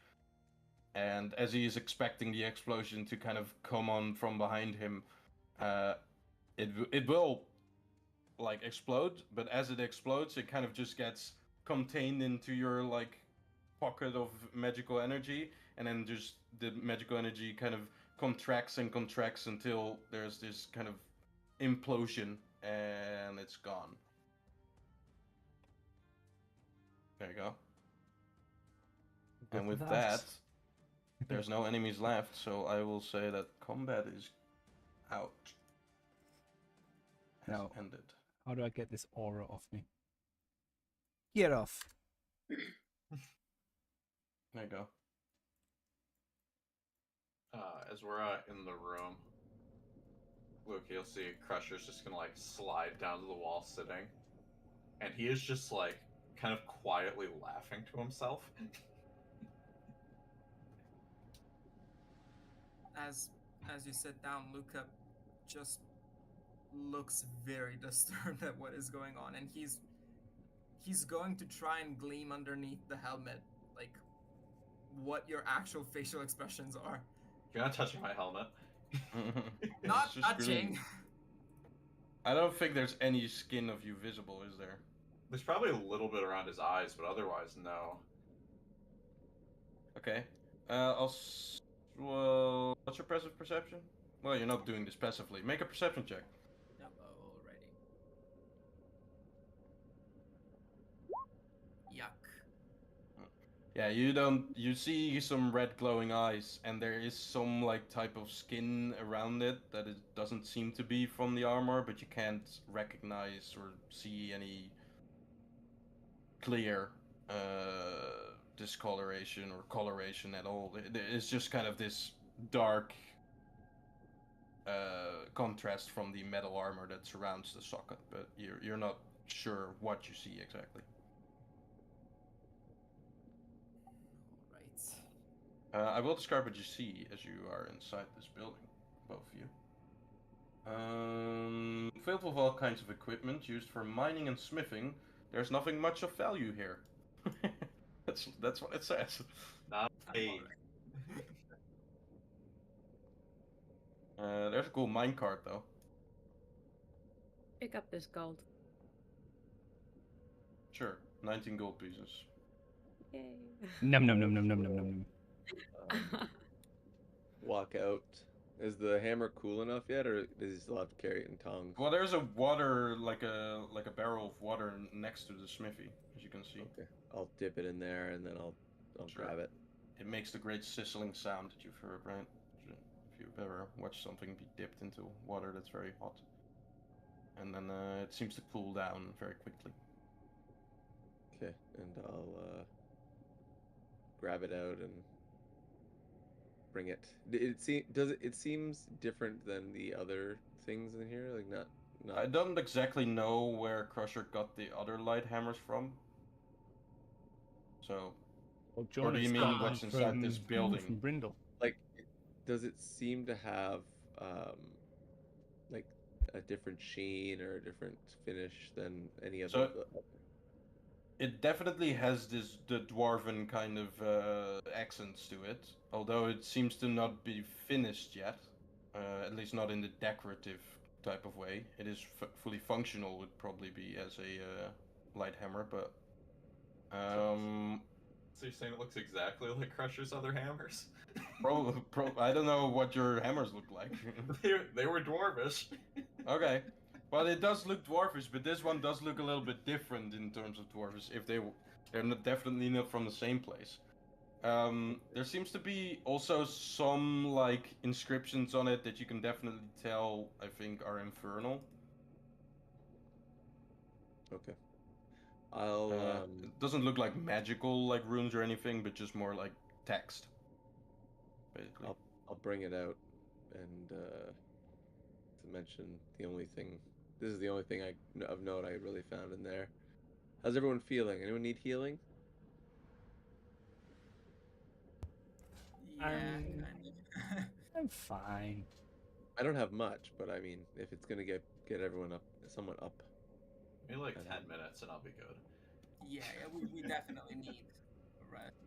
And as he is expecting the explosion to kind of come on from behind him, it will like explode. But as it explodes, it kind of just gets contained into your like pocket of magical energy, and then just the magical energy kind of contracts and contracts until there's this kind of implosion, and it's gone. There you go. Good And for with that, that. there's no enemies left, so I will say that combat is out. Has Now, ended. how do I get this aura off me? Get off. There you go. As we're in the room, Luke, you'll see Crusher's just gonna like slide down to the wall sitting, and he is just like kind of quietly laughing to himself. As you sit down, Luca just looks very disturbed at what is going on, and he's going to try and gleam underneath the helmet, like what your actual facial expressions are. You're not touching my helmet. Not It's just touching. green. I don't think there's any skin of you visible, is there? There's probably a little bit around his eyes, but otherwise, no. Okay. Well, what's your passive perception? Well, you're not doing this passively. Make a perception check. Yep, already. Yuck. Yeah, you see some red glowing eyes, and there is some like type of skin around it that it doesn't seem to be from the armor, but you can't recognize or see any clear discoloration or coloration at all. It's just kind of this dark contrast from the metal armor that surrounds the socket, but you're not sure what you see exactly. Alright. I will describe what you see as you are inside this building, both of you. Filled with all kinds of equipment used for mining and smithing, there's nothing much of value here. That's what it says. Not I'm a. alright. There's a cool minecart though. Pick up this gold. Sure, 19 gold pieces. Yay. Num num num num num num num. Walk out. Is the hammer cool enough yet, or does he still have to carry it in tongs? Well, there's a water like a barrel of water next to the smithy, as you can see. Okay, I'll dip it in there and then I'll Sure. grab it. It makes the great sizzling sound that you've heard, right? If you've ever watched something be dipped into water that's very hot. And then it seems to cool down very quickly. Okay, and I'll grab it out and bring it. It seems different than the other things in here, like not. I don't exactly know where Crusher got the other light hammers from. So, Well, or do you Jonas mean got them what's inside this building? From Brindle. Like, does it seem to have like a different sheen or a different finish than any other? It definitely has the dwarven kind of accents to it, although it seems to not be finished yet. At least not in the decorative type of way. It is fully functional, would probably be as a light hammer, but So you're saying it looks exactly like Crusher's other hammers? I don't know what your hammers look like. they were dwarvish. Okay. Well, it does look dwarfish, but this one does look a little bit different in terms of dwarfish. If they're definitely not from the same place. There seems to be also some like inscriptions on it that you can definitely tell, I think, are infernal. Okay. I'll. It doesn't look like magical like runes or anything, but just more like text. Basically. I'll bring it out, and to mention the only thing. This is the only thing of note I really found in there. How's everyone feeling? Anyone need healing? Yeah, kind of. I'm fine. I don't have much, but I mean, if it's gonna get everyone up, somewhat up. Maybe like 10 minutes and I'll be good. Yeah, we definitely need a rest.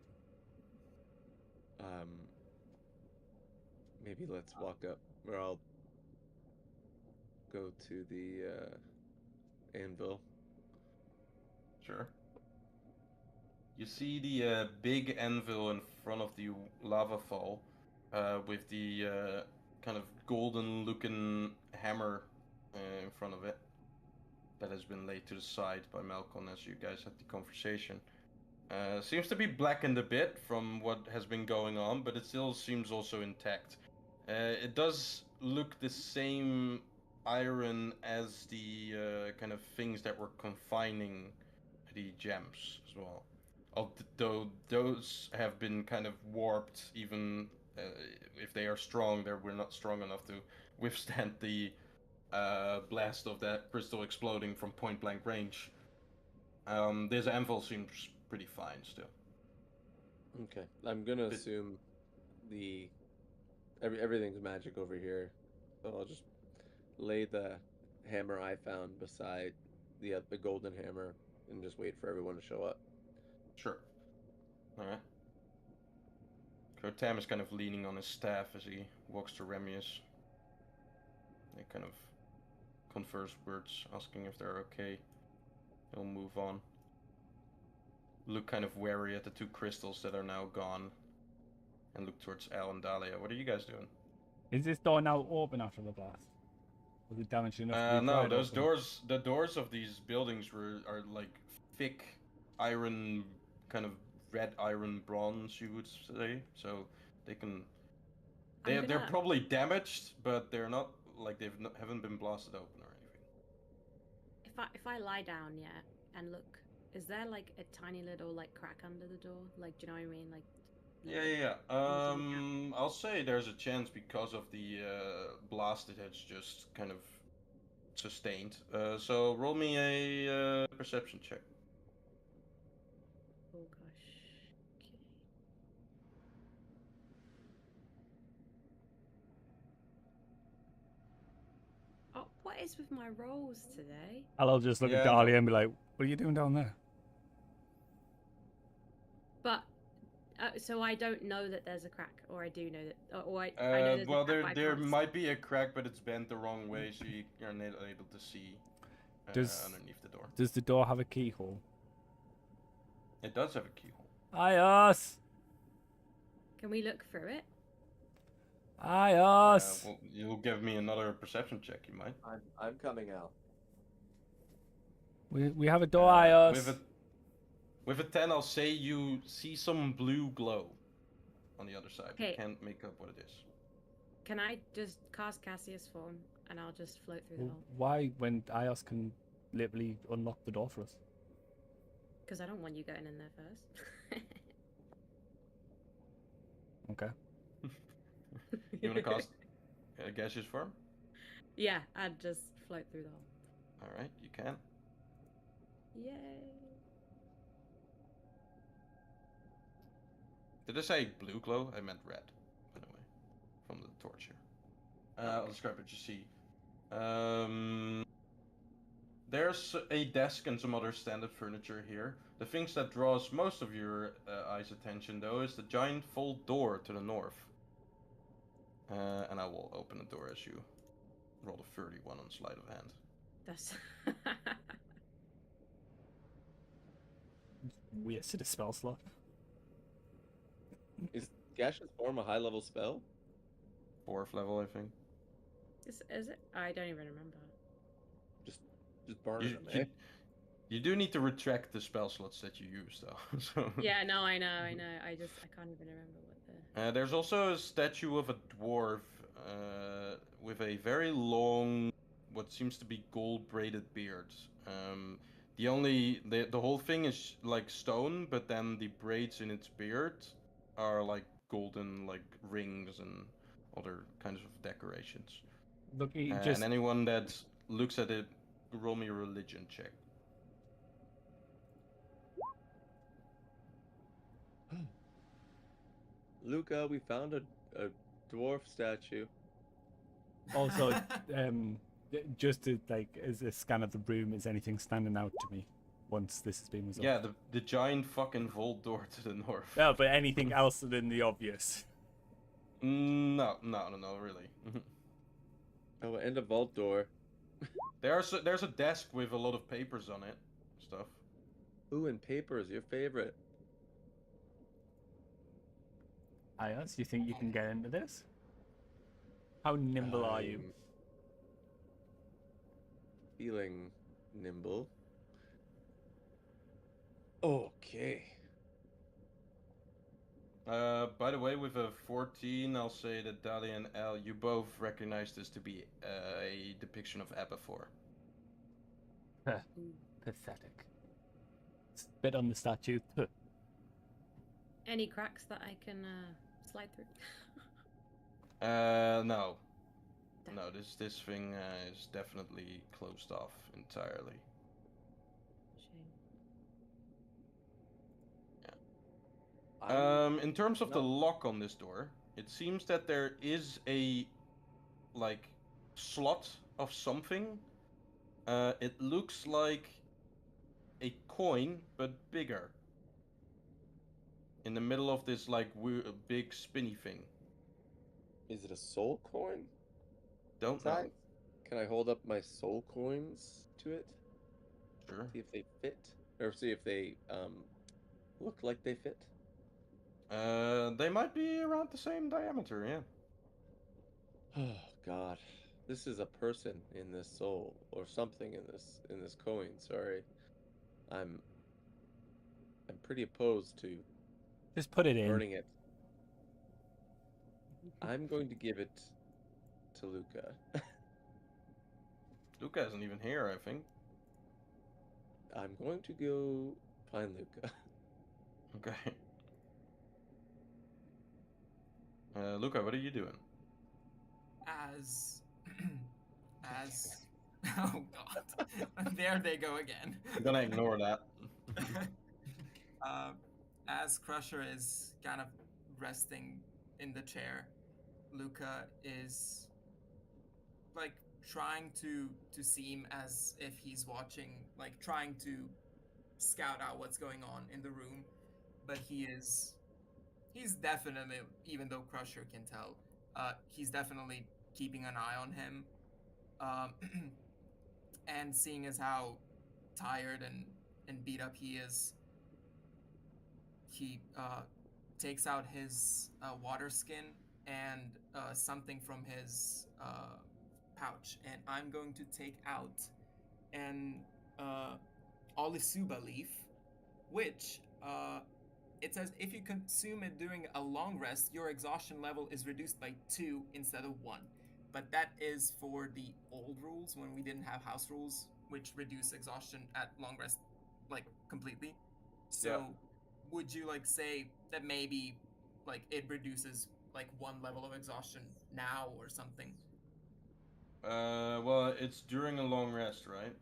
maybe let's walk up, or I'll go to the anvil. Sure. You see the big anvil in front of the lava fall, with the kind of golden-looking hammer in front of it that has been laid to the side by Malcolm as you guys had the conversation. Seems to be blackened a bit from what has been going on, but it still seems also intact. It does look the same iron as the kind of things that were confining the gems as well. Although those have been kind of warped, even if they are strong, we're not strong enough to withstand the blast of that crystal exploding from point blank range. This anvil seems pretty fine still. Okay, I'm gonna assume everything's magic over here, so I'll just lay the hammer I found beside the golden hammer and just wait for everyone to show up. Sure. All right. Tam is kind of leaning on his staff as he walks to Remius. They kind of converse words, asking if they're okay. He'll move on. Look kind of wary at the two crystals that are now gone, and look towards Al and Dahlia. What are you guys doing? Is this door now open after the blast? Was it damaged enough to be No, pried those open? doors. The doors of these buildings are like thick iron, kind of red iron bronze, you would say. So they can. They're probably damaged, but they're not like haven't been blasted open or anything. If I lie down, yeah, and look, is there like a tiny little like crack under the door? Like, do you know what I mean? Like. Yeah. I'll say there's a chance because of the blast it has just kind of sustained. So roll me a perception check. Oh gosh. Okay. Oh, what is with my rolls today? I'll just look at Dahlia and be like, "What are you doing down there?" But so I don't know that there's a crack, or I do know that, or I know there's well, a crack. there might be a crack, but it's bent the wrong way, so you're not able to see underneath the door. Does the door have a keyhole? It does have a keyhole. Ios! Can we look through it? Ios! Well, you'll give me another perception check, you might. I'm coming out. We have a door, Ios. With a 10, I'll say you see some blue glow on the other side. Okay. You can't make up what it is. Can I just cast Cassius form and I'll just float through the hole? Why, when Ios can literally unlock the door for us? Because I don't want you going in there first. Okay. You want to cast a gaseous form? Yeah, I'd just float through the hole. Alright, you can. Yay. Did I say blue glow? I meant red, by the way, from the torch here. I'll describe what you see. There's a desk and some other standard furniture here. The things that draws most of your eyes' attention, though, is the giant fold door to the north. And I will open the door as you roll a 31 on sleight of hand. That's We sit a spell slot. Is gaseous form a high level spell? 4th level, I think. is it? I don't even remember. Just burn them, You do need to retract the spell slots that you use, though. So. Yeah, no, I know. I can't even remember what the. There's also a statue of a dwarf with a very long, what seems to be gold-braided beard. The whole thing is like stone, but then the braids in its beard are like golden, like rings and other kinds of decorations. And anyone that looks at it, roll me a religion check. Luca, we found a dwarf statue. Also, just to like, as a scan of the room, is anything standing out to me once this has been resolved. Yeah, the giant fucking vault door to the north. No, but anything else than the obvious. No, really. Oh, and a vault door. There's a desk with a lot of papers on it, stuff. Ooh, and papers, your favorite. Ayaz, you think you can get into this? How nimble are you? I'm feeling nimble. Okay. By the way, with a 14, I'll say that Dahlia and Al, you both recognize this to be a depiction of Abathor. Pathetic. Spit on the statue. Any cracks that I can slide through? No. No, this thing is definitely closed off entirely. Shame. In terms of the lock on this door, it seems that there is a, like, slot of something. It looks like a coin, but bigger. In the middle of this, like, big spinny thing. Is it a soul coin? Don't know. Can I hold up my soul coins to it? Sure. See if they fit? Or see if they look like they fit? They might be around the same diameter, yeah. Oh God. This is a person in this soul, or something in this coin, sorry. I'm pretty opposed to Just put it in. burning it. I'm going to give it to Luca. Luca isn't even here, I think. I'm going to go find Luca. Okay. Luca, what are you doing? As oh god, there they go again. I'm gonna ignore that. As Crusher is kind of resting in the chair, Luca is like trying to seem as if he's watching, like trying to scout out what's going on in the room, but he's definitely, even though Crusher can tell, he's definitely keeping an eye on him, and seeing as how tired and beat up he is, he takes out his water skin and something from his pouch, and I'm going to take out an Olisuba leaf, which it says if you consume it during a long rest, your exhaustion level is reduced by 2 instead of 1. But that is for the old rules when we didn't have house rules, which reduce exhaustion at long rest, like completely. So, Yeah. would you like say that maybe like it reduces like 1 level of exhaustion now or something? Well, it's during a long rest, right?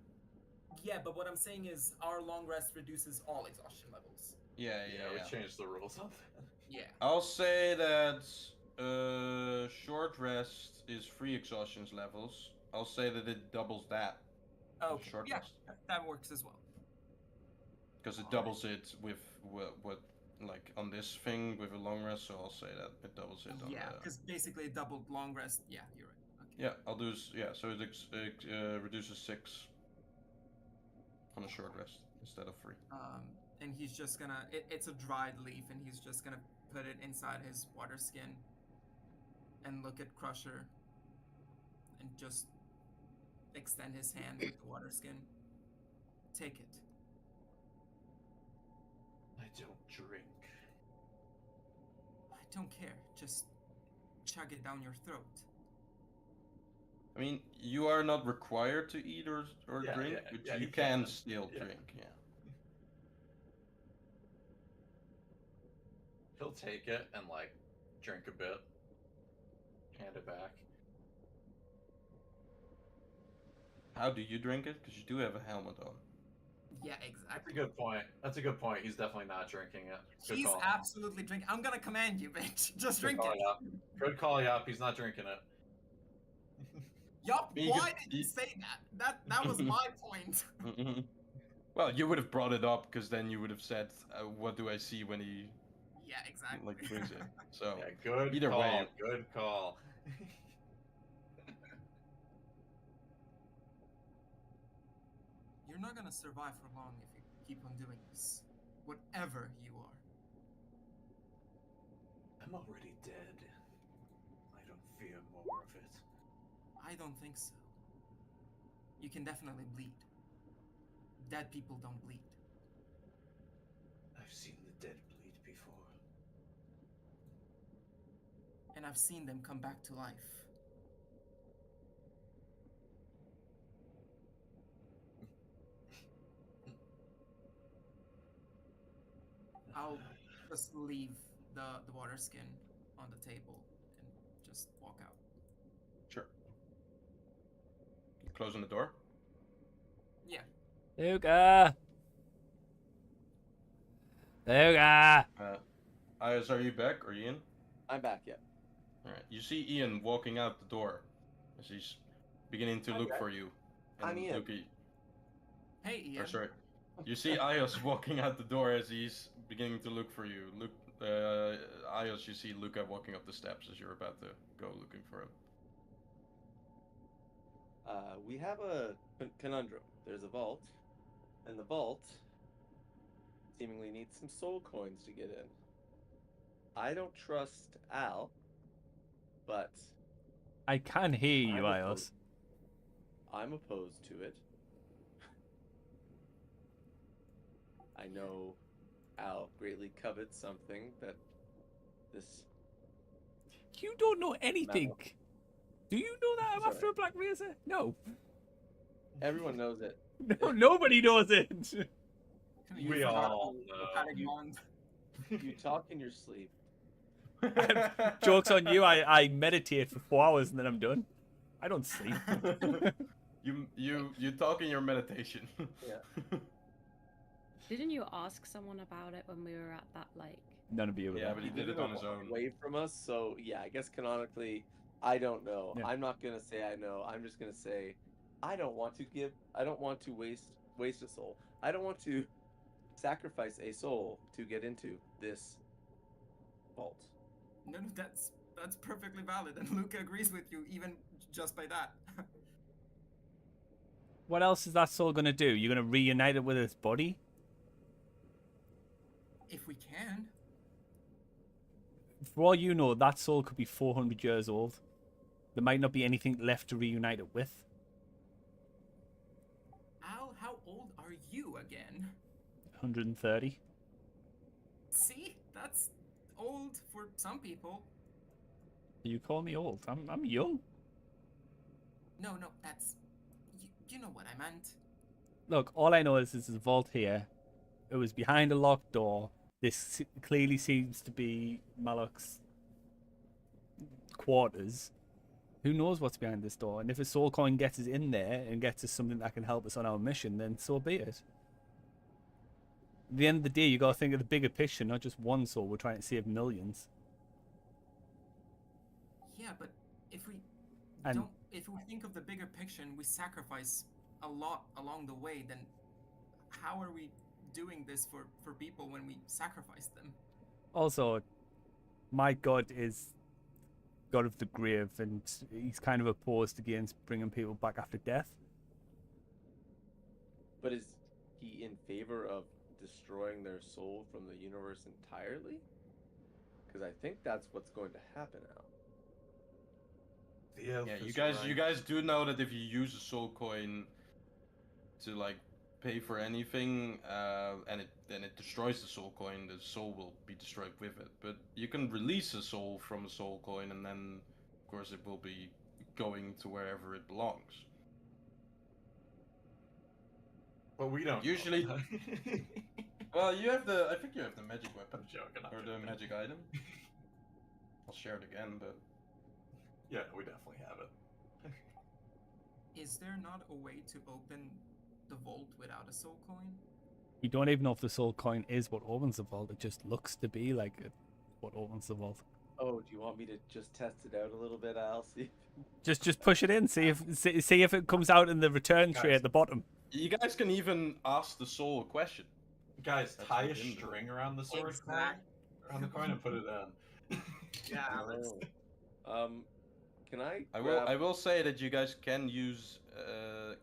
Yeah, but what I'm saying is our long rest reduces all exhaustion levels. Yeah. We changed the rules on that. Yeah. I'll say that short rest is 3 exhaustion levels. I'll say that it doubles that. Okay. Short Yeah, rest. that works as well. Because it doubles it with what like on this thing with a long rest, so I'll say that it doubles it on Yeah, the... because basically doubled long rest. Yeah, you're right. Okay. Yeah, I'll do so it reduces 6 on a short rest instead of 3. And he's just gonna it's a dried leaf, and he's just gonna put it inside his water skin and look at Crusher and just extend his hand with the water skin. Take it. I don't drink. I don't care. Just chug it down your throat. I mean, you are not required to eat or Yeah, drink, yeah, but yeah, you you can can. still Yeah. drink, yeah. He'll take it and like drink a bit, hand it back. How do you drink it? Because you do have a helmet on. Yeah, That's a exactly. good point. That's a good point. He's definitely not drinking it. Good He's call. absolutely drinking. I'm gonna command you, bitch. Just Good drink call, it. Yop. Good call, Yop. He's not drinking it. Yup. You Why could- did you say that? That was my point. Well, you would have brought it up because then you would have said, "What do I see when he Yeah, exactly. like brings it?" So Yeah, good either call. way, Good call. You're not gonna survive for long if you keep on doing this. Whatever you are. I'm already dead. I don't fear more of it. I don't think so. You can definitely bleed. Dead people don't bleed. I've seen the dead bleed before. And I've seen them come back to life. I'll just leave the water skin on the table and just walk out. sure. You closing the door? Yeah. Luca! Luca! Ayas, are you back? Are you in? I'm back. Yeah. All right. You see Ian walking out the door as he's beginning to look Okay. for you. I'm Ian. Luki, Hey, Ian. or sorry, you see Ayos walking out the door as he's beginning to look for you. Look, Ayos, you see Luca walking up the steps as you're about to go looking for him. We have a conundrum. There's a vault, and the vault seemingly needs some soul coins to get in. I don't trust Al, but I can hear you, I'm Ios. I'm opposed to it. I know Al greatly covets something that this. You don't know anything. Mammal. Do you know that I'm Sorry. after a black razor? No. Everyone knows it. No, nobody knows it. You We forgot all the know. panic You- bond. You talk in your sleep. Joke's on you. I meditate for 4 hours and then I'm done. I don't sleep. You talk in your meditation. Yeah. Didn't you ask someone about it when we were at that lake? None of you were Yeah, there. but he He did it live on his own. away from us, so yeah, I guess canonically, I don't know. Yeah. I'm not gonna say I know. I'm just gonna say, I don't want to waste a soul. I don't want to sacrifice a soul to get into this vault. No, that's perfectly valid, and Luca agrees with you even just by that. What else is that soul going to do? You're going to reunite it with its body? If we can. For all you know, that soul could be 400 years old. There might not be anything left to reunite it with. Al, how old are you again? 130. See? That's old for some people. You call me old. I'm young. No, that's... You know what I meant. Look, all I know is there's a vault here. It was behind a locked door. This clearly seems to be Malak's quarters. Who knows what's behind this door? And if a soul coin gets us in there and gets us something that can help us on our mission, then so be it. At the end of the day, you got to think of the bigger picture, not just one soul. We're trying to save millions. Yeah, but if we And- if we think of the bigger picture and we sacrifice a lot along the way, then how are we doing this for people when we sacrifice them? Also, my god is god of the grave, and he's kind of opposed against bringing people back after death. But is he in favor of destroying their soul from the universe entirely? Because I think that's what's going to happen now. The elf Yeah, is you right. guys do know that if you use a soul coin to like pay for anything, and it destroys the soul coin, the soul will be destroyed with it. But you can release a soul from a soul coin, and then of course it will be going to wherever it belongs. But we don't. Usually- know. Well, I think you have the magic weapon I'm joking. or the magic item. I'll share it again, but Yeah, we definitely have it. Is there not a way to open the vault without a soul coin? You don't even know if the soul coin is what opens the vault. It just looks to be like what opens the vault. Oh, do you want me to just test it out a little bit, Al? See? Just push it in. See if it comes out in the return tray Guys. at the bottom. You guys can even ask the soul a question. Guys, That's tie a within the- string around the sword coin, Exact- around the coin, and put it in. Yeah, Alex. Can I I grab? will say that you guys can use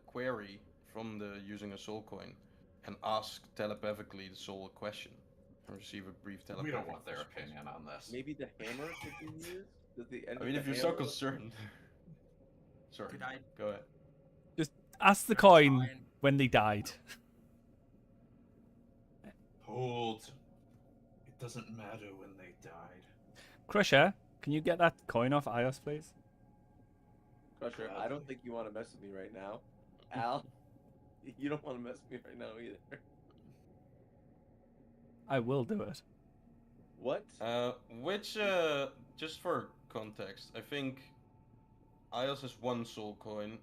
query from the using a soul coin and ask telepathically the soul a question and receive a brief telepathic. We don't want their response. opinion on this. Maybe the hammer could be used. Does the end I of mean, the if you're so hammer- concerned. Sorry. Could I Go ahead. Just ask the Try coin and- when they died. Hold. It doesn't matter when they died. Crusher, can you get that coin off Ios, please? Crusher, I don't think you want to mess with me right now. Al, you don't want to mess with me right now either. I will do it. What? Just for context, I think Ios has 1 soul coin,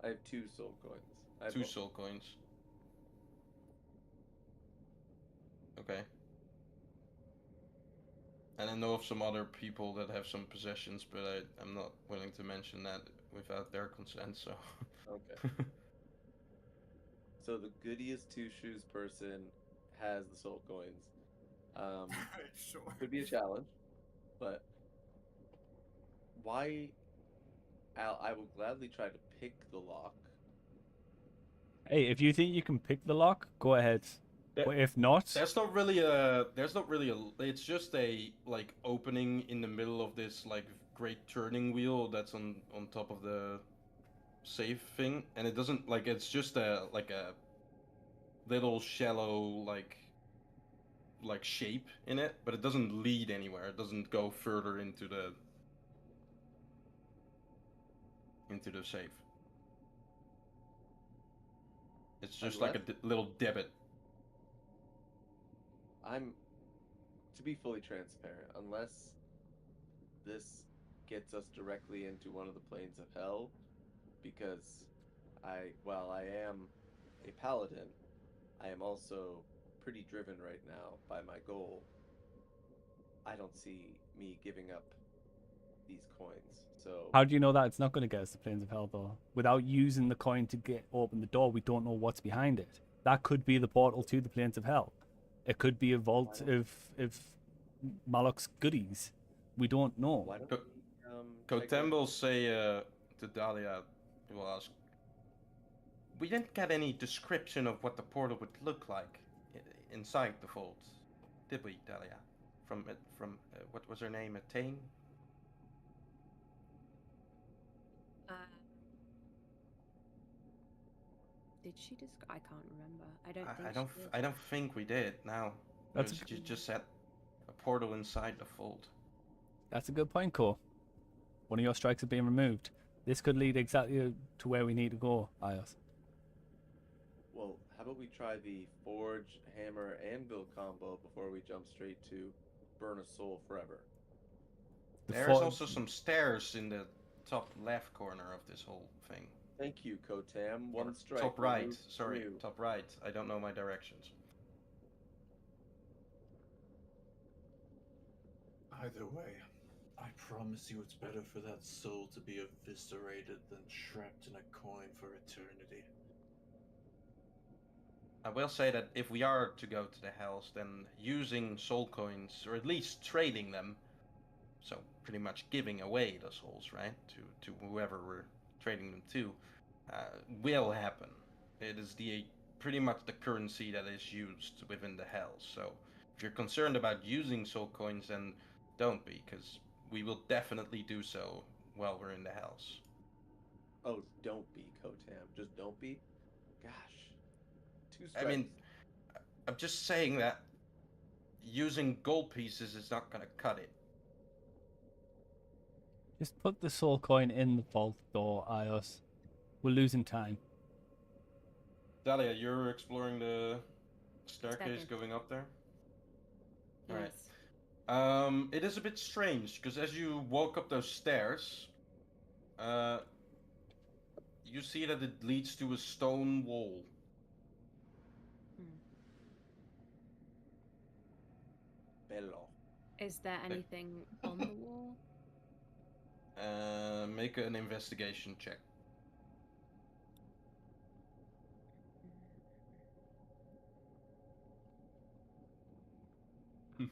I have 2 soul coins. I have 2 both. soul coins. Okay. And I know of some other people that have some possessions, but I'm not willing to mention that without their consent, so. Okay. So the goodiest 2 shoes person has the soul coins. Sure. Could be a challenge, but why? Al, I will gladly try to pick the lock. Hey, if you think you can pick the lock, go ahead. Yeah. But if not, There's not really a, it's just a, like, opening in the middle of this, like, great turning wheel that's on top of the safe thing, and it doesn't, like, it's just a little shallow, like shape in it, but it doesn't lead anywhere. It doesn't go further into the safe. It's just like a little divot. To be fully transparent, unless this gets us directly into one of the planes of hell, because while I am a paladin, I am also pretty driven right now by my goal. I don't see me giving up these coins. So how do you know that it's not going to get us to Plains of Hell, though? Without using the coin to open the door, we don't know what's behind it. That could be the portal to the Plains of Hell. It could be a vault of Malok's goodies. We don't know. why don't Kotem will say to Dahlia, he will ask, we didn't get any description of what the portal would look like inside the vault, did we, Dahlia? From what was her name, Attain? Did she describe? I can't remember. I don't think she did. I don't think we did. Now, That's you just said a portal inside the vault. That's a good point, Cole. One of your strikes are being removed. This could lead exactly to where we need to go, Ios. Well, how about we try the forge, hammer, anvil combo before we jump straight to burn a soul forever? There's also some stairs in the top left corner of this whole thing. Thank you, Kotam. One strike. Top right. removed from Sorry, you. top right. I don't know my directions. Either way, I promise you it's better for that soul to be eviscerated than trapped in a coin for eternity. I will say that if we are to go to the hells, then using soul coins, or at least trading them, so pretty much giving away the souls, right, to whoever we're trading them to, will happen. It is pretty much the currency that is used within the hells. So if you're concerned about using soul coins, then don't be, because we will definitely do so while we're in the hells. Oh, don't be, Kotam. Just don't be? Gosh. 2 strikes. I mean, I'm just saying that using gold pieces is not going to cut it. Just put the soul coin in the vault door, Ios. We're losing time. Dahlia, you're exploring the staircase Second. going up there? Alright. Yes. It is a bit strange, because as you walk up those stairs, you see that it leads to a stone wall. Bello. Is there anything on the wall? Make an investigation check.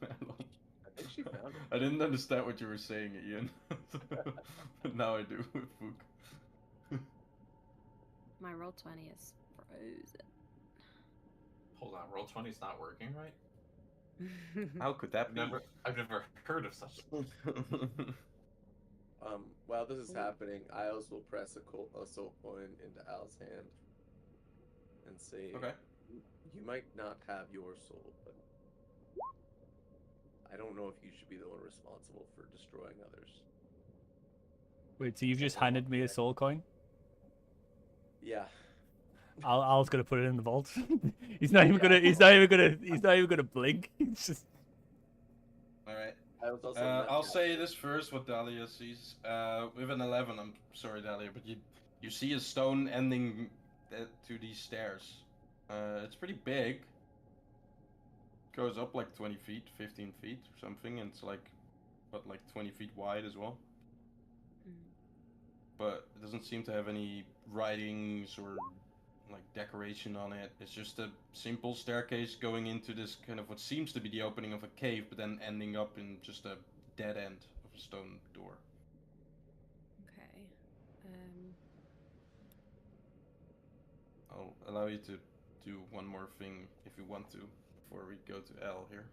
Melon. I think she found it. I didn't understand what you were saying, Ian. But now I do with Fook. My roll 20 is frozen. Hold on, roll 20 is not working right. How could that be? I've never heard of such. While this is happening, Isles will press a soul coin into Al's hand and say, Okay. You might not have your soul, but I don't know if you should be the one responsible for destroying others. Wait, so you've just handed me a soul coin? Yeah. Al's gonna put it in the vault. He's not even gonna. He's not even gonna blink. He's just. All right. I was also I'll say this first. What Dahlia sees. With an 11, I'm sorry, Dahlia, but you see a stone ending to these stairs. It's pretty big. Goes up like 20 feet, 15 feet or something, and it's like 20 feet wide as well. But it doesn't seem to have any writings or like decoration on it. It's just a simple staircase going into this kind of what seems to be the opening of a cave, but then ending up in just a dead end of a stone door. Okay. I'll allow you to do one more thing if you want to before we go to L here.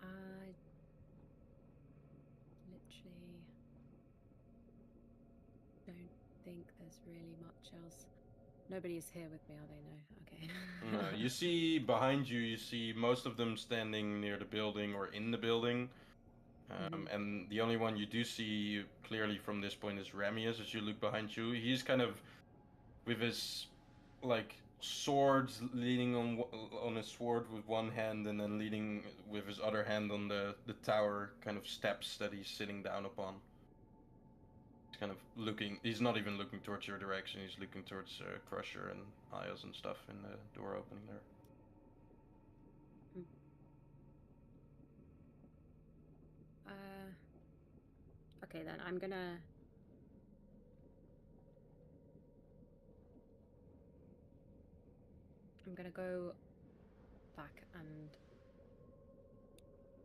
I literally don't think there's really much else. Nobody's here with me, are they? No. Okay. You see behind you, you see most of them standing near the building or in the building. And the only one you do see clearly from this point is Ramius. As you look behind you, he's kind of with his like swords, leaning on his sword with one hand, and then leaning with his other hand on the tower kind of steps that he's sitting down upon. He's kind of looking. He's not even looking towards your direction. He's looking towards Crusher and Ayaz and stuff in the door opening there. Okay then, I'm gonna go back and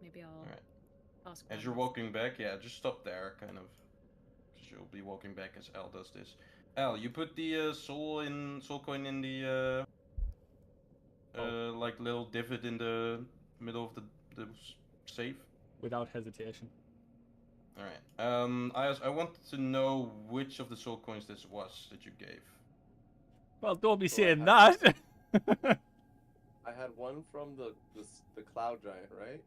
maybe I'll ask. As you're walking back, yeah, just stop there, kind of, because you'll be walking back as Al does this. Al, you put the soul coin in the like little divot in the middle of the safe. Without hesitation. All right. I want to know which of the soul coins this was that you gave. Well, don't be saying that. I had one from the cloud giant, right?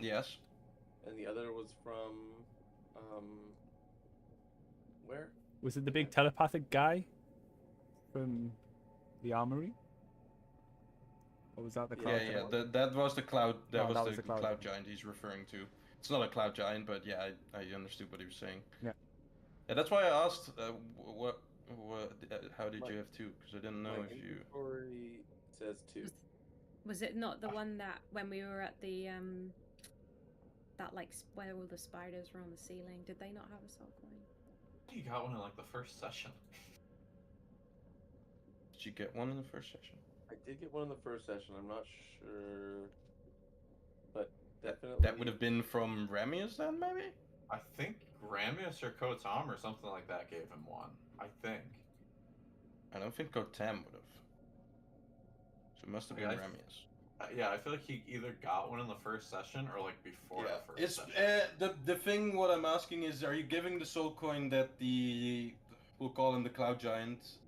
Yes. And the other was from where? Was it the big telepathic guy from the armory? Or was that the cloud giant? Yeah. That was the cloud. That No, was the cloud giant he's referring to. It's not a cloud giant, but yeah, I understood what he was saying. Yeah. Yeah, that's why I asked. How did you have two? Because I didn't know if you. Inventory says 2. Was it not the one that when we were at the that like where all the spiders were on the ceiling? Did they not have a soul coin? You got one in like the first session. Did you get one in the first session? I did get one in the first session. I'm not sure, but definitely that would have been from Ramius then, maybe. I think Ramius or Kotam or something like that gave him one. I think. I don't think Kotam would have. So it must have been Ramius. Yeah, I feel like he either got one in the first session or like before the first session. The thing what I'm asking is, are you giving the soul coin that we'll call him the Cloud Giant,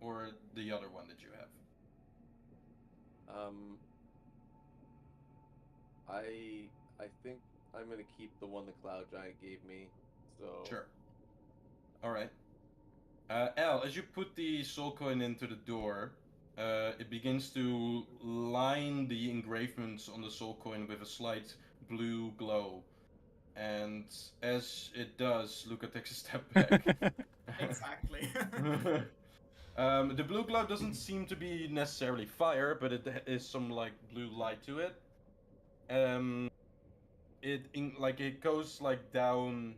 or the other one that you have? I think I'm gonna keep the one the cloud giant gave me. So sure. All right. Al, as you put the soul coin into the door, it begins to line the engravements on the soul coin with a slight blue glow. And as it does, Luca takes a step back. Exactly. The blue glow doesn't seem to be necessarily fire, but it is some like blue light to it. it goes like down.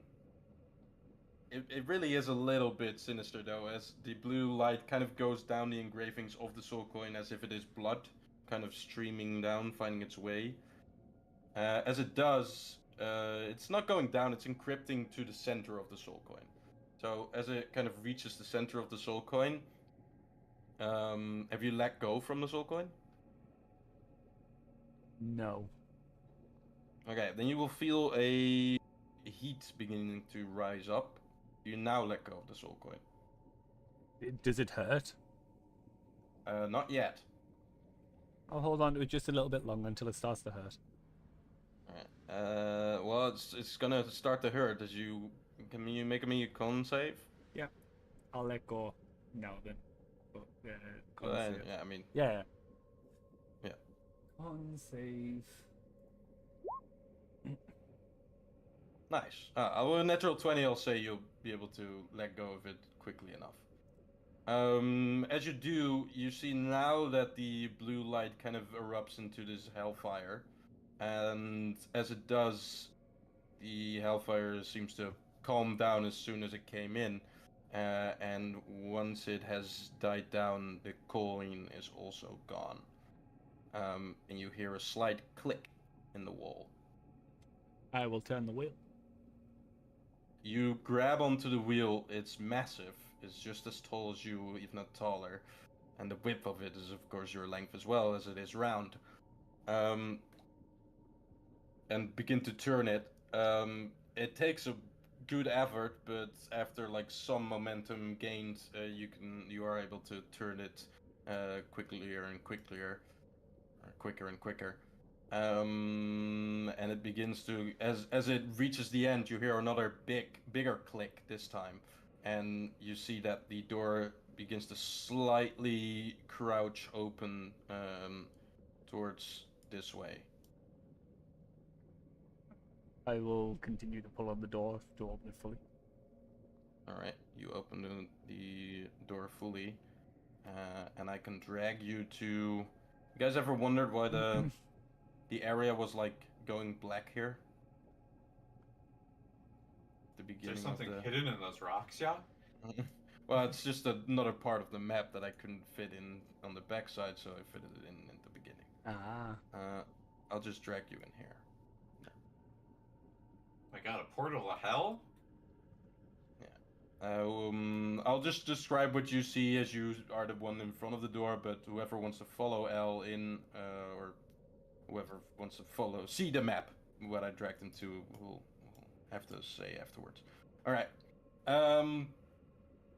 It really is a little bit sinister though, as the blue light kind of goes down the engravings of the soul coin as if it is blood, kind of streaming down, finding its way. As it does, it's not going down, it's encrypting to the center of the soul coin. So as it kind of reaches the center of the soul coin, have you let go from the soul coin? No. Okay, then you will feel a heat beginning to rise up. You now let go of the soul coin. Does it hurt? Not yet. I'll hold on to it just a little bit longer until it starts to hurt. Alright. Well, it's gonna start to hurt as you. Can you make me a con save? Yeah. I'll let go now then. But, con save. Yeah, I mean. Yeah. Yeah. Con save. Nice. With a natural 20, I'll say you'll be able to let go of it quickly enough. As you do, you see now that the blue light kind of erupts into this hellfire. And as it does, the hellfire seems to calm down as soon as it came in. And once it has died down, the coin is also gone. And you hear a slight click in the wall. I will turn the wheel. You grab onto the wheel. It's massive. It's just as tall as you, if not taller. And the width of it is, of course, your length as well, as it is round. And begin to turn it. It takes a good effort, but after like some momentum gained, you are able to turn it quicker and quicker. And it begins to, as it reaches the end, you hear another bigger click this time, and you see that the door begins to slightly crouch open towards this way. I will continue to pull on the door to open it fully. All right, you open the door fully, and I can drag you to. You guys ever wondered why the area was like going black here? The Is beginning there something of the... hidden in those rocks, yeah? Well, it's just another part of the map that I couldn't fit in on the backside, so I fitted it in at the beginning. Ah. I'll just drag you in here. I got a portal to hell? Yeah. I'll just describe what you see as you are the one in front of the door, but whoever wants to follow L in, or whoever wants to see the map, what I dragged into, will have to say afterwards. Alright.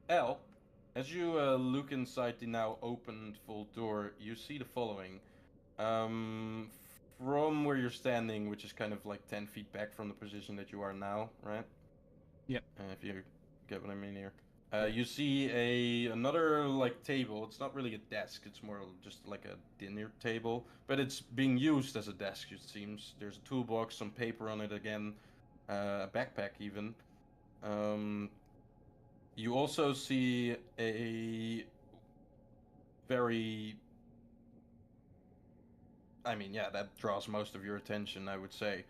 L, as you look inside the now opened full door, you see the following. From where you're standing, which is kind of like 10 feet back from the position that you are now, right? Yep. If you get what I mean here. You see another like table. It's not really a desk. It's more just like a dinner table, but it's being used as a desk. It seems there's a toolbox, some paper on it again, a backpack even. You also see a very... I mean, yeah, that draws most of your attention, I would say.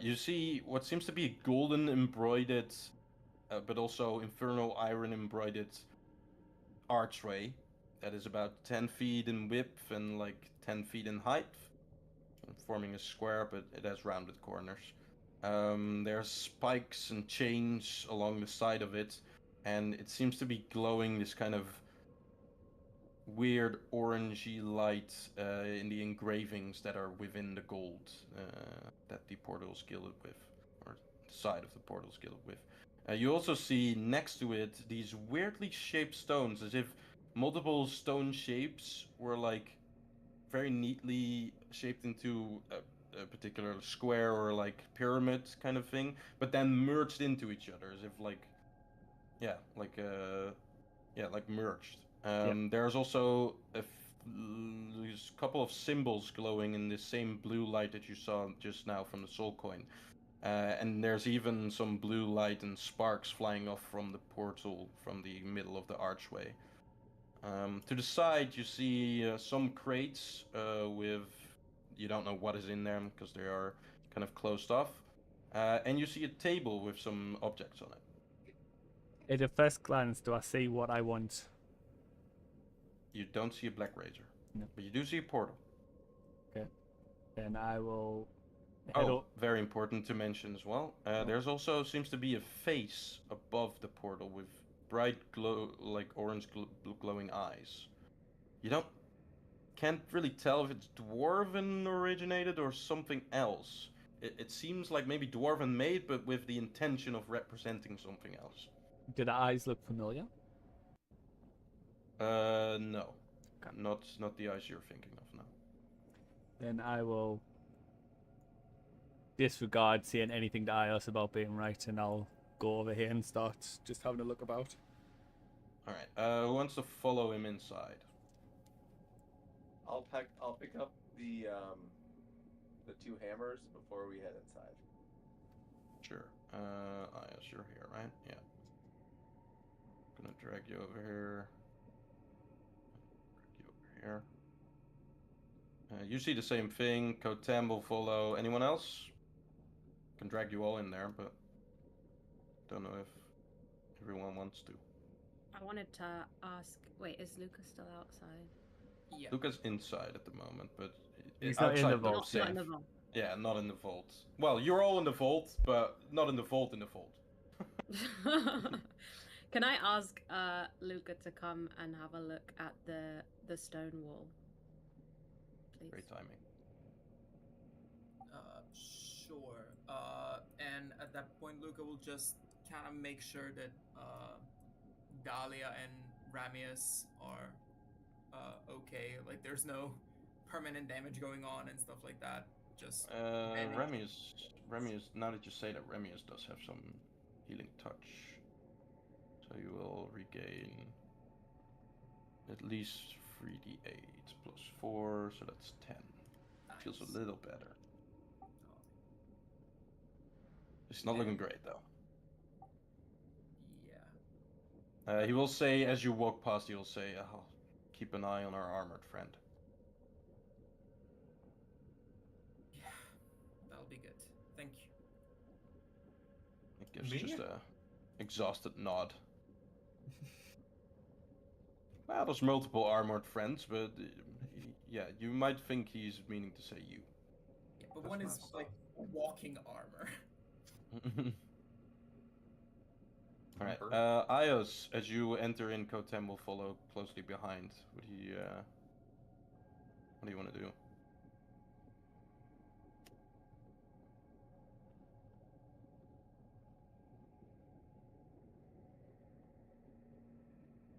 You see what seems to be a golden embroidered, but also infernal iron embroidered archway that is about 10 feet in width and like 10 feet in height, forming a square, but it has rounded corners. There's spikes and chains along the side of it, and it seems to be glowing this kind of weird orangey light in the engravings that are within the gold that the portal is gilded with, or the side of the portal is gilded with. You also see next to it these weirdly shaped stones, as if multiple stone shapes were like very neatly shaped into a particular square or like pyramid kind of thing, but then merged into each other, as if like merged. There's also a couple of symbols glowing in the same blue light that you saw just now from the soul coin. And there's even some blue light and sparks flying off from the portal from the middle of the archway. To the side, you see some crates with you don't know what is in them because they are kind of closed off. And you see a table with some objects on it. At a first glance, do I see what I want? You don't see a black razor, No. but you do see a portal. Okay. Then I will head Oh, up. very important to mention as well. There's also seems to be a face above the portal with bright glow, like orange glowing eyes. You can't really tell if it's dwarven originated or something else. It seems like maybe dwarven made, but with the intention of representing something else. Do the eyes look familiar? No, not the eyes you're thinking of. No. Then I will disregard seeing anything to Ios about being right, and I'll go over here and start just having a look about. All right. Who wants to follow him inside? I'll pick up the 2 hammers before we head inside. Sure. Yes, you're here, right? Yeah. Gonna drag you over here. Drag you over here. You see the same thing. Kotem will follow. Anyone else? Can drag you all in there, but don't know if everyone wants to. I wanted to ask. Wait, is Lucas still outside? Yeah. Luca's inside at the moment, but He's not in the outside though, vault. Not in safe. the vault. Yeah, not in the vault. Well, you're all in the vault, but not in the vault in the vault. Can I ask Luca to come and have a look at the stone wall, please? Great timing. Sure. And at that point, Luca will just kind of make sure that Dahlia and Ramius are okay. Like, there's no permanent damage going on and stuff like that. Just Remius. Now that you say that, Remius does have some healing touch, so you will regain at least 3d8 plus 4, so that's 10. Feels a little better. It's not looking great though. Yeah. He will say as you walk past, he'll say, oh, "Keep an eye on our armored friend." Yeah. That'll be good. Thank you. It gives Me? just a exhausted nod. Well, there's multiple armored friends, but yeah, you might think he's meaning to say you. Yeah, but That's one my is son. like walking armor. All right. Remember? Ios, as you enter in, Kotem will follow closely behind. What do you want to do?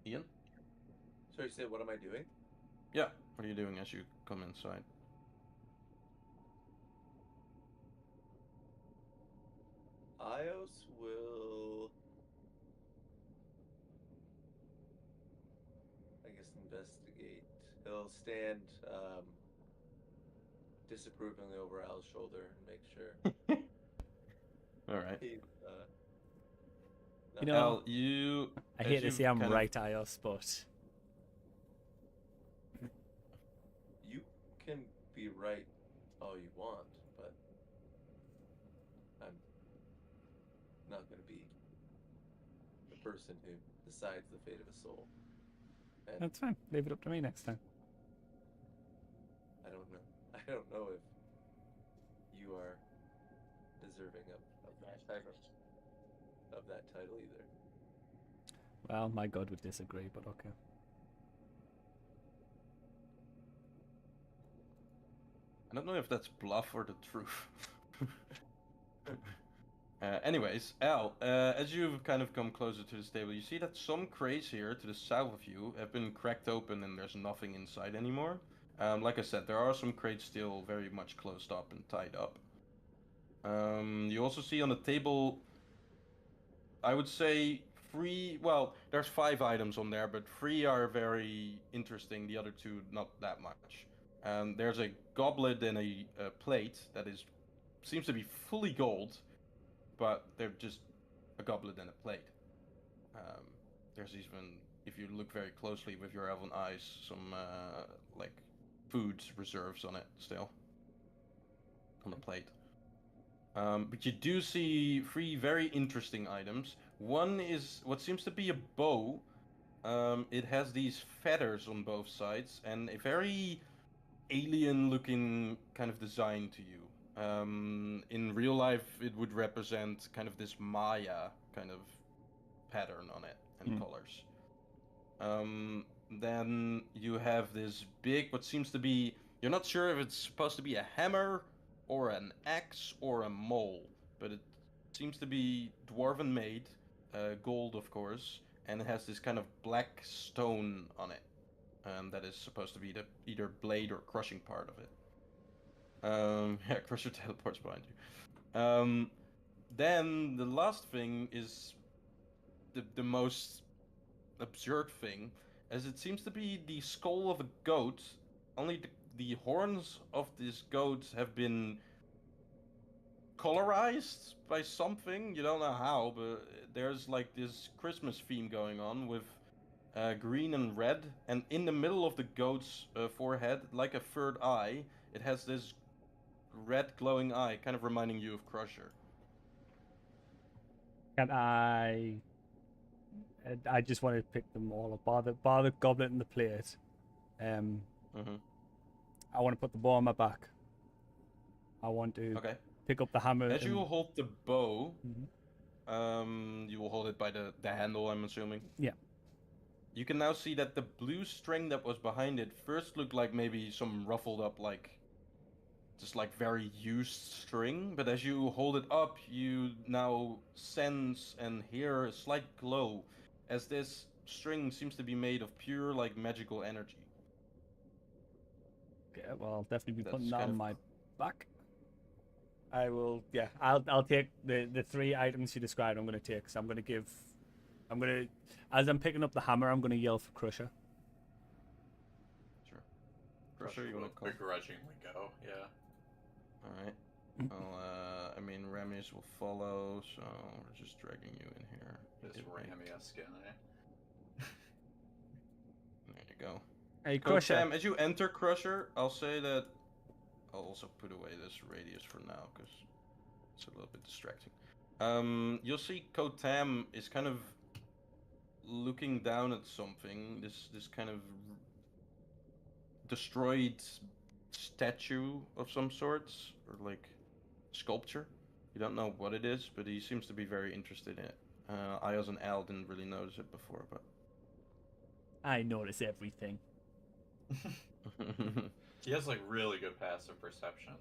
Ian? So you said, what am I doing? Yeah. What are you doing as you come inside? Ios will, I guess, investigate. He'll stand disapprovingly over Al's shoulder and make sure All right. he's You know, Al, you. I as hate to you've say I'm kind of- right, Ios, but You can be right all you want, but I'm not going to be the person who decides the fate of a soul. And that's fine. Leave it up to me next time. I don't know. I don't know if you are deserving of that title either. Well, my god would disagree, but okay. I don't know if that's bluff or the truth. Anyways, Al, as you've kind of come closer to this table, you see that some crates here to the south of you have been cracked open and there's nothing inside anymore. Like I said, there are some crates still very much closed up and tied up. You also see on the table, I would say well, there's 5 items on there, but 3 are very interesting, the other 2 not that much. There's a goblet and a plate that seems to be fully gold, but they're just a goblet and a plate. There's even, if you look very closely with your elven eyes, some like food reserves on it still. on the plate. But you do see 3 very interesting items. One is what seems to be a bow. It has these feathers on both sides and a very alien-looking kind of design to you. In real life, it would represent kind of this Maya kind of pattern on it and colors. Then you have this big, what seems to be, you're not sure if it's supposed to be a hammer or an axe or a mole, but it seems to be dwarven made, gold of course, and it has this kind of black stone on it. That is supposed to be the either blade or crushing part of it. Yeah, Crusher teleports behind you. Then the last thing is the most absurd thing, as it seems to be the skull of a goat. Only the horns of this goat have been colorized by something. You don't know how, but there's like this Christmas theme going on with green and red, and in the middle of the goat's forehead, like a third eye, it has this red glowing eye, kind of reminding you of Crusher. Can I just want to pick them all up, bar the goblet and the plate. I want to put the bow on my back. I want to pick up the hammer. As you hold the bow, you will hold it by the handle, I'm assuming. Yeah. You can now see that the blue string that was behind it first looked like maybe some ruffled up, like, just like very used string, but as you hold it up, you now sense and hear a slight glow, as this string seems to be made of pure, like, magical energy. Yeah, well, I'll definitely be putting that on my back. I will, yeah, I'll take the 3 items you described. I'm going to take, so as I'm picking up the hammer, I'm going to yell for Crusher. Sure. Crusher, you want to begrudgingly go, yeah. Alright. Well, I mean, Ramius will follow, so we're just dragging you in here. Just Ramius again, eh? There you go. Hey, So, Crusher. Sam, as you enter Crusher, I'll say that I'll also put away this radius for now, because it's a little bit distracting. You'll see Kotam is kind of looking down at something, this kind of destroyed statue of some sorts, or like sculpture. You don't know what it is, but he seems to be very interested in it. Ios and Al didn't really notice it before, but I notice everything. He has like really good passive perception.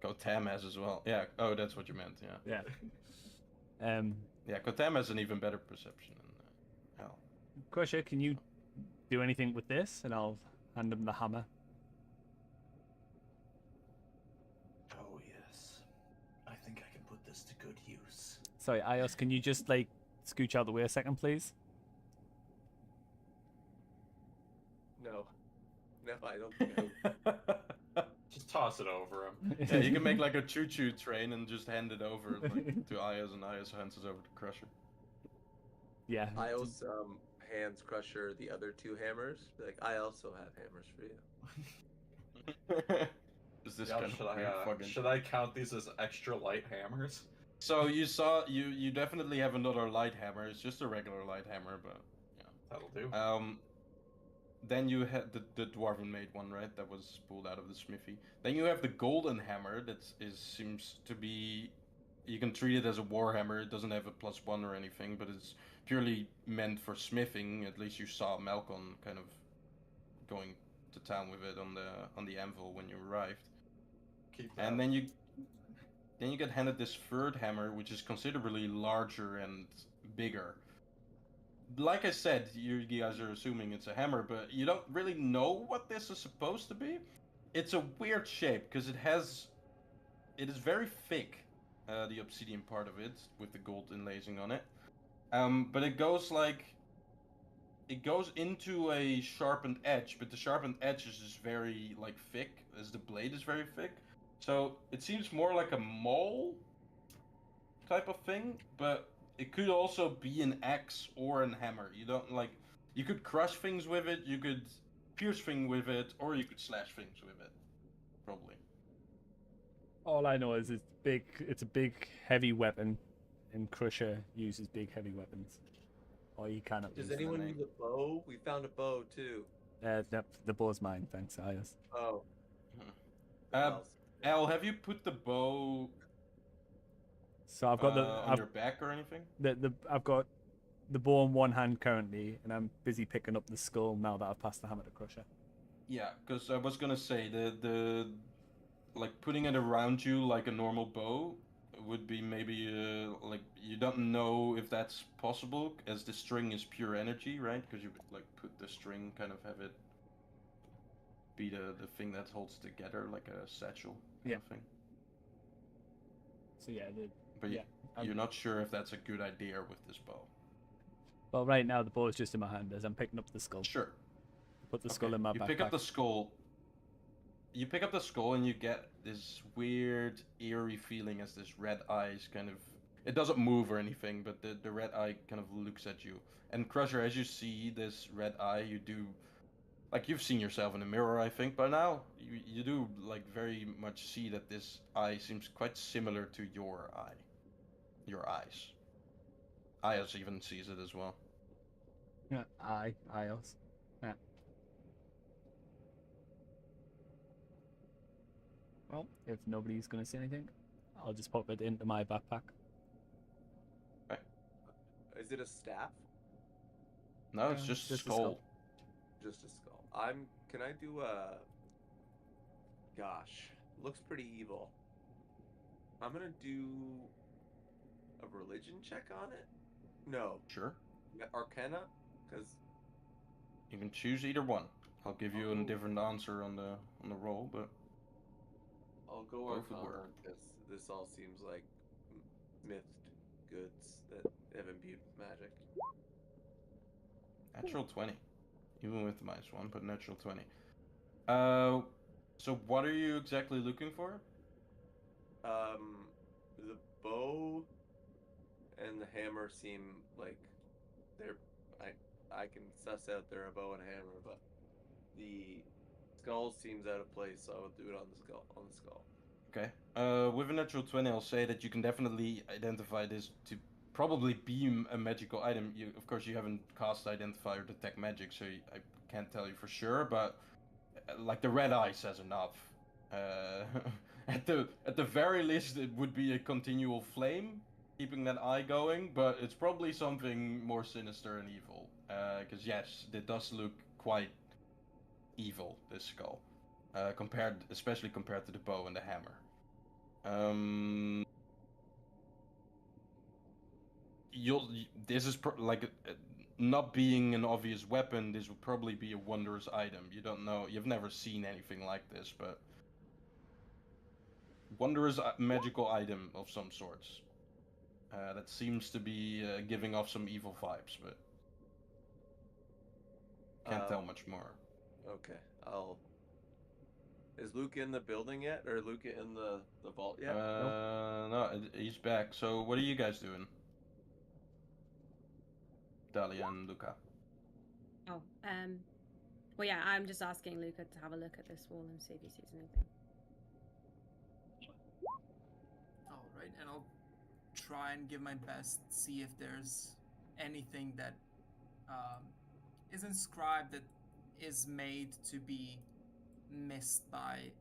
Kotam has as well. Yeah. Oh, that's what you meant. Yeah. Yeah. Yeah. Kotam has an even better perception than Al. Crusher, can you do anything with this? And I'll hand him the hammer. Oh yes, I think I can put this to good use. Sorry, Ios, can you just like scooch out the way a second, please? No, I don't think I Just toss it over him. Yeah, you can make like a choo-choo train and just hand it over like, to Ios, and Ios hands it over to Crusher. Yeah. Ios hands Crusher the other 2 hammers. Like, I also have hammers for you. Is this Yeah, kind of weird fucking... should I count these as extra light hammers? So you definitely have another light hammer. It's just a regular light hammer, but yeah, that'll do. Then you had the dwarven made one, right? That was pulled out of the smithy. Then you have the golden hammer that seems to be, you can treat it as a war hammer. It doesn't have a +1 or anything, but it's purely meant for smithing. At least you saw Malcolm kind of going to town with it on the anvil when you arrived. Keep that. And then you get handed this third hammer, which is considerably larger and bigger. Like I said, you guys are assuming it's a hammer, but you don't really know what this is supposed to be. It's a weird shape because it is very thick, the obsidian part of it, with the gold inlacing on it. But it goes into a sharpened edge, but the sharpened edge is just very like thick, as the blade is very thick. So it seems more like a maul type of thing, but it could also be an axe or a hammer. You could crush things with it, you could pierce things with it, or you could slash things with it. Probably. All I know is it's big. It's a big, heavy weapon, and Crusher uses big, heavy weapons. Or you cannot Does use them. anyone use a bow? We found a bow too. The bow's mine, thanks, Ayos. Oh. Uh, Al, have you put the bow So I've got on your back or anything? I've got the bow in one hand currently, and I'm busy picking up the skull now that I've passed the hammer to Crusher. Yeah, because I was gonna say the like putting it around you like a normal bow would be maybe like you don't know if that's possible as the string is pure energy, right? Because you would like put the string, kind of have it be the thing that holds together like a satchel kind of thing. So yeah, But you're not sure if that's a good idea with this bow. Well, right now the bow is just in my hand as I'm picking up the skull. Sure. Put the skull in my backpack. You pick up the skull. You pick up the skull and you get this weird, eerie feeling as this red eyes kind of... It doesn't move or anything, but the red eye kind of looks at you. And Crusher, as you see this red eye, you do... Like, you've seen yourself in the mirror, I think, by now. You do, like, very much see that this eye seems quite similar to your eye. Your eyes. Ayos even sees it as well. Yeah, Ayos. Yeah. Well, if nobody's going to say anything, I'll just pop it into my backpack. Okay. Is it a staff? No, it's just a skull. Just a skull. Can I do a... Gosh, looks pretty evil. I'm gonna do a religion check on it? No. Sure. Arcana? Because... You can choose either one. I'll give you a different answer on the roll, but... I'll go Arcana, because this all seems like mythed goods that have imbued with magic. Natural 20. Even with the -1, but natural 20. So what are you exactly looking for? The bow and the hammer seem like they're... I can suss out they're a bow and a hammer, but the skull seems out of place, so I will do it on the skull. Okay. With a natural 20, I'll say that you can definitely identify this to probably be a magical item. Of course, you haven't cast Identify or Detect Magic, so I can't tell you for sure, but like the red eye says enough. At the very least, it would be a continual flame, keeping that eye going, but it's probably something more sinister and evil. Because yes, it does look quite evil, this skull. Especially compared to the bow and the hammer. This is not being an obvious weapon. This would probably be a wondrous item. You don't know. You've never seen anything like this, but wondrous magical item of some sorts. That seems to be giving off some evil vibes, but can't tell much more. Okay, Is Luke in the building yet, or Luke in the vault yet? No, he's back. So what are you guys doing? Dahlia and Luca. Oh, well, yeah, I'm just asking Luca to have a look at this wall and see if he sees anything. All right, and I'll try and give my best, see if there's anything that is inscribed that is made to be missed by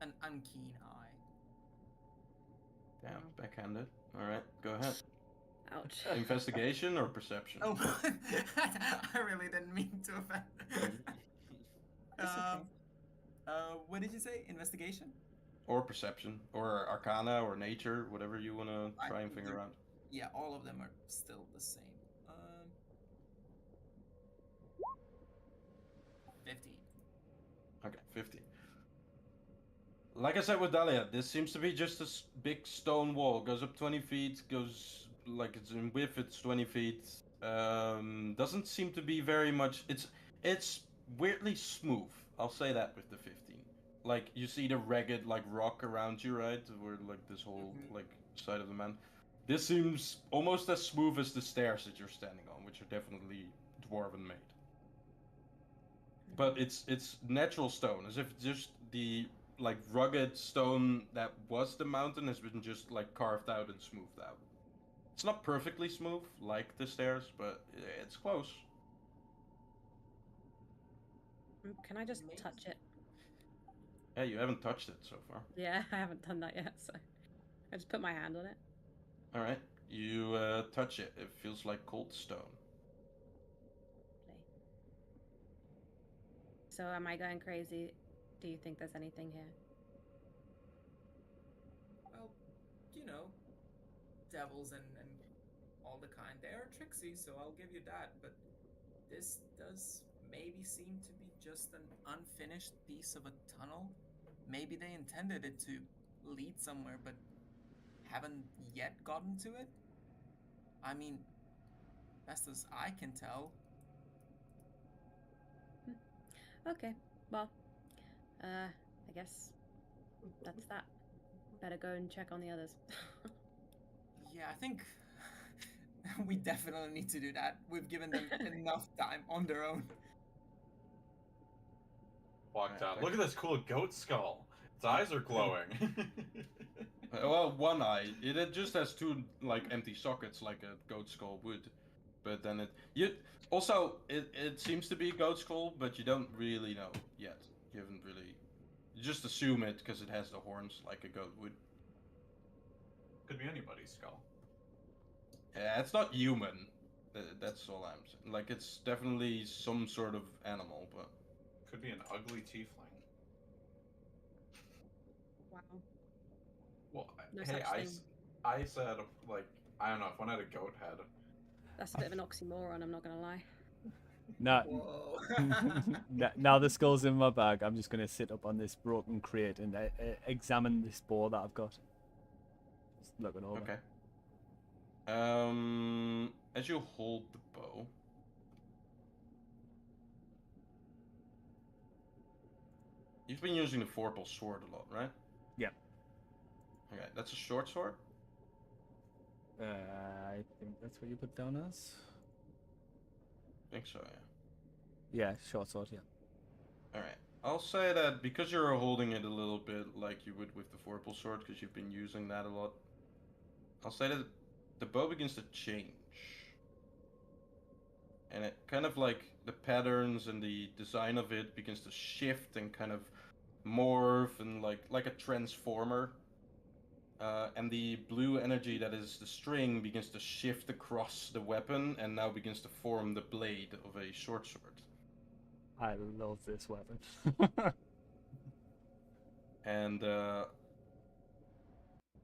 an unkeen eye. Damn, backhanded. All right, go ahead. Ouch. Investigation or perception? Oh, I really didn't mean to offend. What did you say? Investigation? Or perception, or arcana, or nature, whatever you want to try and figure out. Yeah, all of them are still the same. 15. Okay, 15. Like I said with Dahlia, this seems to be just a big stone wall. Goes up 20 feet, goes like it's in width, it's 20 feet. Doesn't seem to be very much. It's weirdly smooth. I'll say that with the 15. Like you see the ragged like rock around you, right? Where like this whole like side of the man. This seems almost as smooth as the stairs that you're standing on, which are definitely dwarven made. But it's natural stone, as if just the like rugged stone that was the mountain has been just like carved out and smoothed out. It's not perfectly smooth like the stairs, but it's close. Can I just Maybe. touch it? Yeah, you haven't touched it so far. Yeah, I haven't done that yet, so I just put my hand on it. All right, you touch it. It feels like cold stone. Lovely. So am I going crazy? Do you think there's anything here? Well, you know, devils and all the kind, they are tricksy, so I'll give you that. But this does maybe seem to be just an unfinished piece of a tunnel. Maybe they intended it to lead somewhere, but haven't yet gotten to it. I mean, best as I can tell. Okay, well, I guess that's that. Better go and check on the others. Yeah, I think we definitely need to do that. We've given them enough time on their own. Walked out. Look at this cool goat skull. Its eyes are glowing. Well, one eye. It just has two like empty sockets, like a goat skull would. But then it seems to be goat skull, but you don't really know yet. You haven't really. You just assume it because it has the horns like a goat would. Could be anybody's skull. Yeah, it's not human. That's all I'm saying. Like it's definitely some sort of animal, but Could be an ugly tiefling. Wow. Well, No hey, such thing. I said, like, I don't know, if one had a goat head. That's a bit of an oxymoron, I'm not gonna lie. Now, Whoa. now the skull's in my bag. I'm just gonna sit up on this broken crate and examine this bow that I've got. Just looking over. okay. As you hold the bow, you've been using the vorpal sword a lot, right? Yeah. Okay, that's a short sword. I think that's what you put down as. I think so, yeah. Yeah, short sword. Yeah. Alright. I'll say that because you're holding it a little bit like you would with the vorpal sword, because you've been using that a lot, I'll say that the bow begins to change. And it kind of like the patterns and the design of it begins to shift and kind of morph and like a transformer. And the blue energy that is the string begins to shift across the weapon and now begins to form the blade of a short sword. I love this weapon. And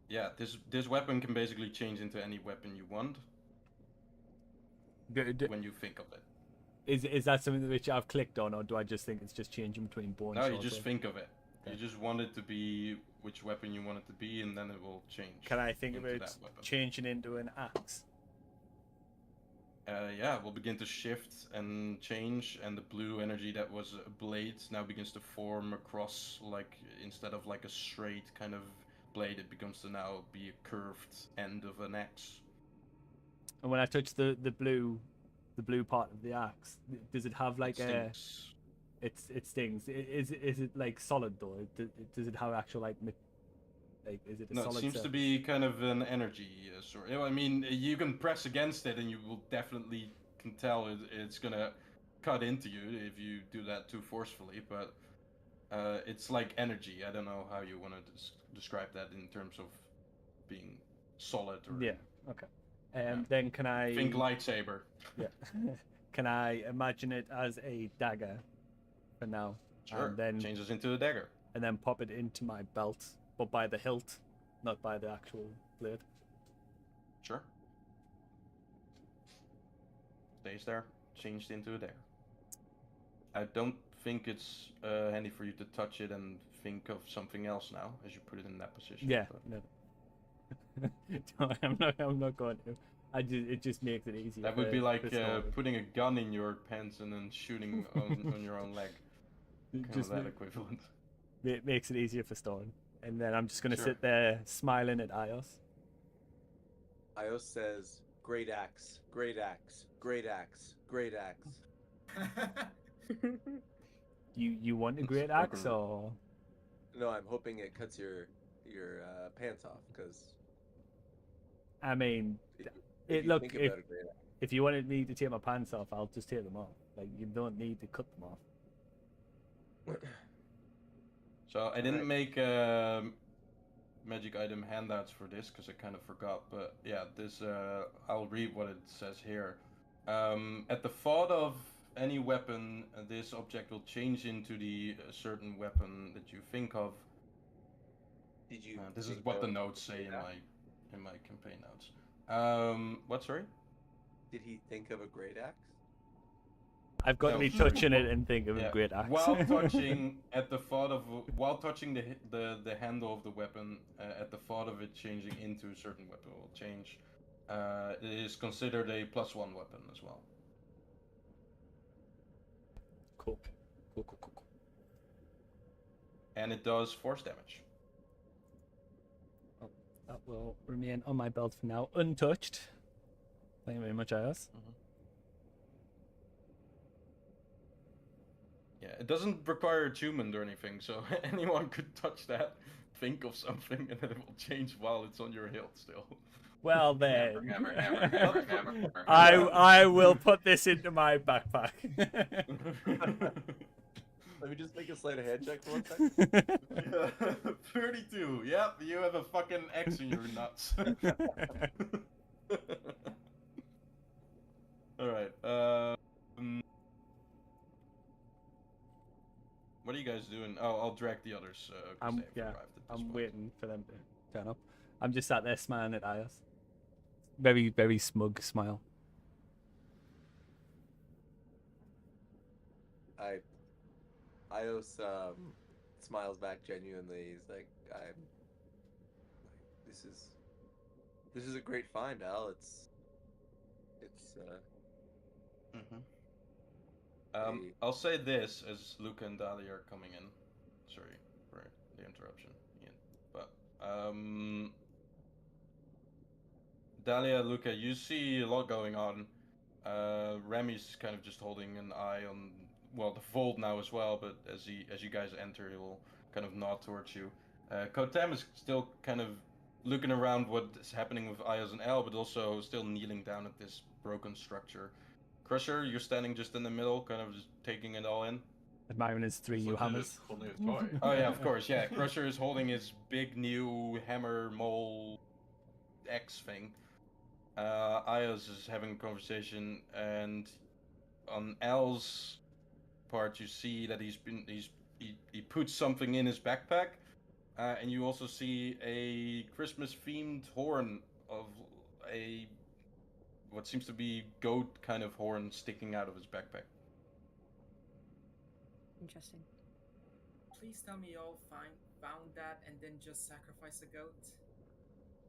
yeah, this weapon can basically change into any weapon you want when you think of it. Is that something which I've clicked on, or do I just think it's just changing between bow and No, short you just sword? think of it. Okay. You just want it to be which weapon you want it to be, and then it will change. Can I think into about that weapon. changing into an axe? Yeah, it will begin to shift and change, and the blue energy that was a blade now begins to form across, like, instead of like a straight kind of blade, it becomes to now be a curved end of an axe. And when I touch the blue part of the axe, does it have like it stings. It stings. Is it like solid though? Does it have actual like is it a No, solid? it seems surface? to be kind of an energy sort. I mean, you can press against it, and you will definitely can tell it's gonna cut into you if you do that too forcefully. But it's like energy. I don't know how you want to describe that in terms of being solid or. Yeah. Okay. Then can I think lightsaber? Yeah. Can I imagine it as a dagger for now? Sure. And then changes into a dagger. And then pop it into my belt, but by the hilt, not by the actual blade. Sure. Stays there. Changed into a dagger. I don't think it's handy for you to touch it and think of something else now, as you put it in that position. Yeah. But... No, I'm not going to. It just makes it easier. That would be like putting a gun in your pants and then shooting on your own leg. Kind of that equivalent. It makes it easier for Storm. And then I'm just going to Sure. sit there smiling at Ios. Ios says, "Great axe, great axe, great axe, great axe." You want a great axe or? No, I'm hoping it cuts your pants off because I mean, if you look, think about a great axe. if you wanted me to take my pants off, I'll just take them off. Like, you don't need to cut them off. So I didn't Alright. make magic item handouts for this because I kind of forgot. But yeah, this I'll read what it says here. At the thought of any weapon, this object will change into the certain weapon that you think of. Did you? This is think what the of notes a say great axe? in my campaign notes. What? Sorry. Did he think of a great axe? I've got to No, be sorry. touching it and think of a Yeah. great axe. While touching while touching the handle of the weapon, at the thought of it changing into a certain weapon will change. It is considered a +1 weapon as well. Cool. Cool. And it does force damage. That will remain on my belt for now, untouched. Thank you very much, Ios. Yeah, it doesn't require attunement or anything, so anyone could touch that, think of something, and then it will change while it's on your hilt still. Well then, Hammer. I will put this into my backpack. Let me just make a sleight of hand check for 1 second. 32. Yep, you have a fucking X in your nuts. Alright, what are you guys doing? Oh, I'll drag the others. 'Cause they've arrived at this I'm point. waiting for them to turn up. I'm just sat there smiling at Ios. Very, very smug smile. Ios smiles back genuinely. He's like, this is a great find, Al. It's I'll say this as Luca and Dahlia are coming in. Sorry for the interruption, Ian. But Dahlia, Luca, you see a lot going on. Remy's kind of just holding an eye on, well, the vault now as well. But as you guys enter, he will kind of nod towards you. Kotem is still kind of looking around what is happening with Ios and El, but also still kneeling down at this broken structure. Crusher, you're standing just in the middle, kind of just taking it all in. Admiring his 3 new hammers. Toy. Oh yeah, of course, yeah. Crusher is holding his big new hammer mole X thing. Ios is having a conversation, and on Al's part, you see that he puts something in his backpack, and you also see a Christmas-themed horn of what seems to be goat kind of horn sticking out of his backpack. Interesting. Please tell me you all found that and then just sacrifice a goat.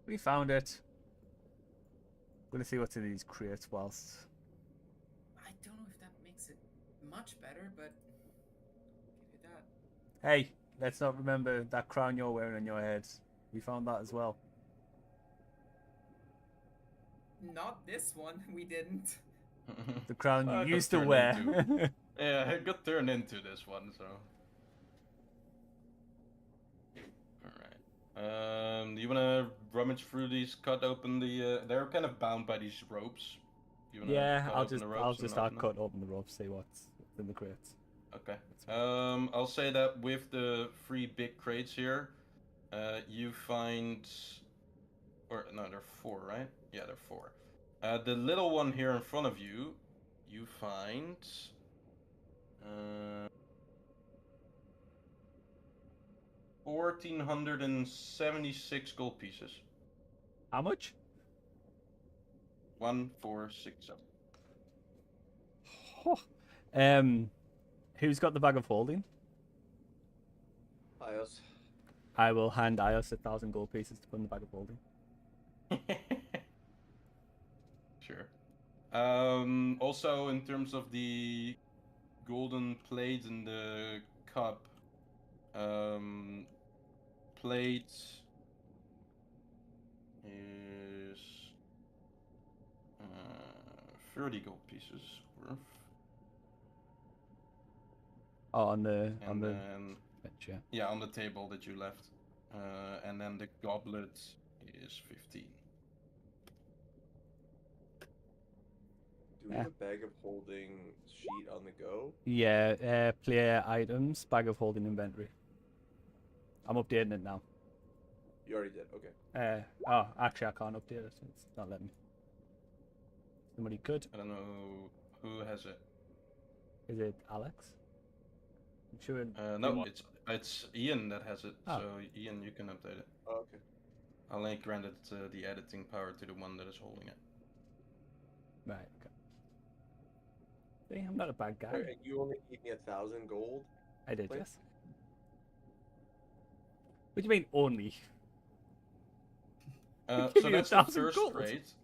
We found it. I'm gonna see what's in these crates whilst. I don't know if that makes it much better, but give you that. Hey, let's not remember that crown you're wearing on your head. We found that as well. Not this one. We didn't. The crown Well, it you got used to turned wear. into- Yeah, it got turned into this one, so. Alright. Do you wanna rummage through these, cut open the they're kind of bound by these ropes. You wanna Yeah, cut I'll open just the ropes I'll and just open start them? cut open the ropes, see what's in the crates. Okay. I'll say that with the 3 big crates here, you find, or no, there are 4, right? Yeah, there are 4. The little one here in front of you, you find 1,476 gold pieces. How much? 1,467. Who's got the bag of holding? Ios. I will hand Ios 1,000 gold pieces to put in the bag of holding. Sure. Also, in terms of the golden plate and the cup, plate is 30 gold pieces worth. Oh, on the And then Bench, yeah. Yeah, on the table that you left. And then the goblet is 15. Do we have a bag of holding sheet on the go? Yeah, player items, bag of holding inventory. I'm updating it now. You already did. Okay. Oh, actually, I can't update it. It's not letting me. Somebody could. I don't know who has it. Is it Alex? I'm sure. No, it's Ian that has it. Oh. So Ian, you can update it. Oh, okay. I'll like granted the editing power to the one that is holding it. Right. Okay. See, I'm not a bad guy. Sorry, you only gave me 1,000 gold. I did, Like- yes. What do you mean only? So me that's the 1,000 first gold. crate.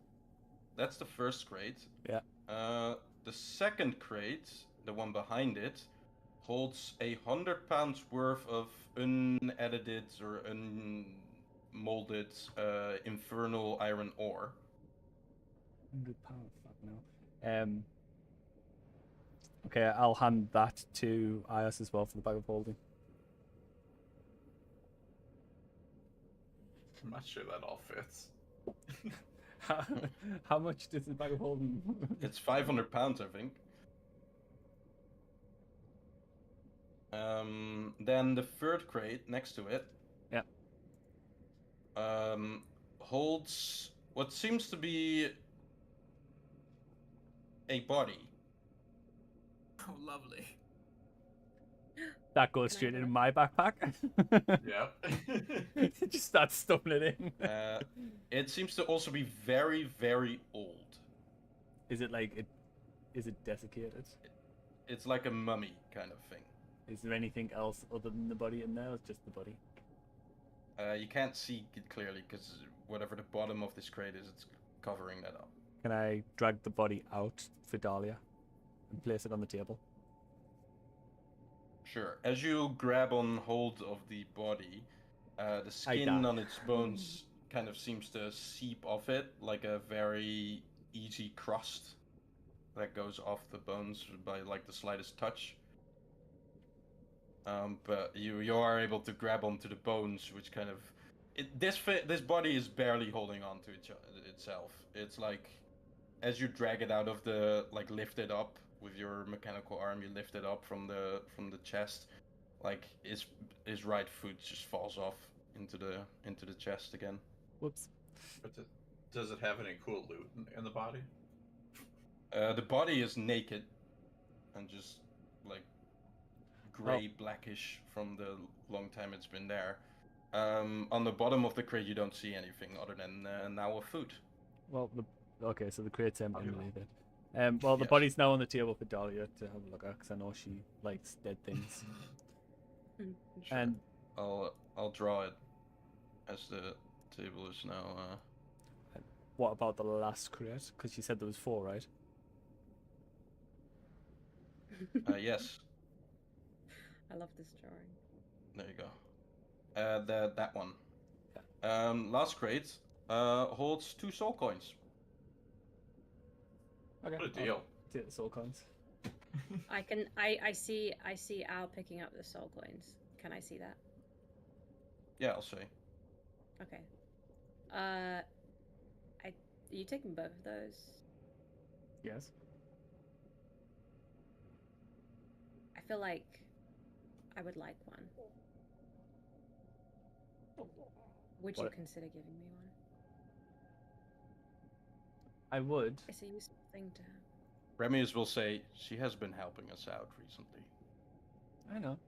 That's the first crate. Yeah. The second crate, the one behind it, holds 100 pounds worth of unedited or unmolded infernal iron ore. £100. Fuck no. Okay, I'll hand that to Ios as well for the bag of holding. I'm not sure that all fits. How much does the bag of holding? It's 500 pounds, I think. Then the third crate next to it. Yeah. Holds what seems to be a body. Oh, lovely. That goes Can I straight do into it? my backpack. Yep. Just start stuffing it in. It seems to also be very, very old. Is it like it? Is it desiccated? It's like a mummy kind of thing. Is there anything else other than the body in there? Or just the body? You can't see it clearly because whatever the bottom of this crate is, it's covering that up. Can I drag the body out for Dahlia and place it on the table? Sure. As you grab on hold of the body, the skin die. on its bones kind of seems to seep off it like a very easy crust that goes off the bones by like the slightest touch. But you are able to grab onto the bones, which kind of this body is barely holding on to itself. It's like as you drag it out of the lift it up with your mechanical arm, you lift it up from the chest, like his right foot just falls off into the chest again. Whoops. But does it have any cool loot in the body? The body is naked and just like gray blackish from the long time it's been there. On the bottom of the crate you don't see anything other than now a food. Well, okay, so the crate's empty underneath it. Well, the Yes. body's now on the table for Dahlia to have a look at because I know she likes dead things. Sure. And I'll draw it as the table is now. what about the last crate? Because you said there was 4, right? Yes, I love this drawing. there you go. That one. Last crate holds 2 soul coins. Okay. What a deal. Take the soul coins. I see Al picking up the soul coins. Can I see that? Yeah, I'll say. Okay. Are you taking both of those? Yes. I feel like I would like one. Would you What? consider giving me one? I would. It's a useful thing to have. Remius will say she has been helping us out recently. I know.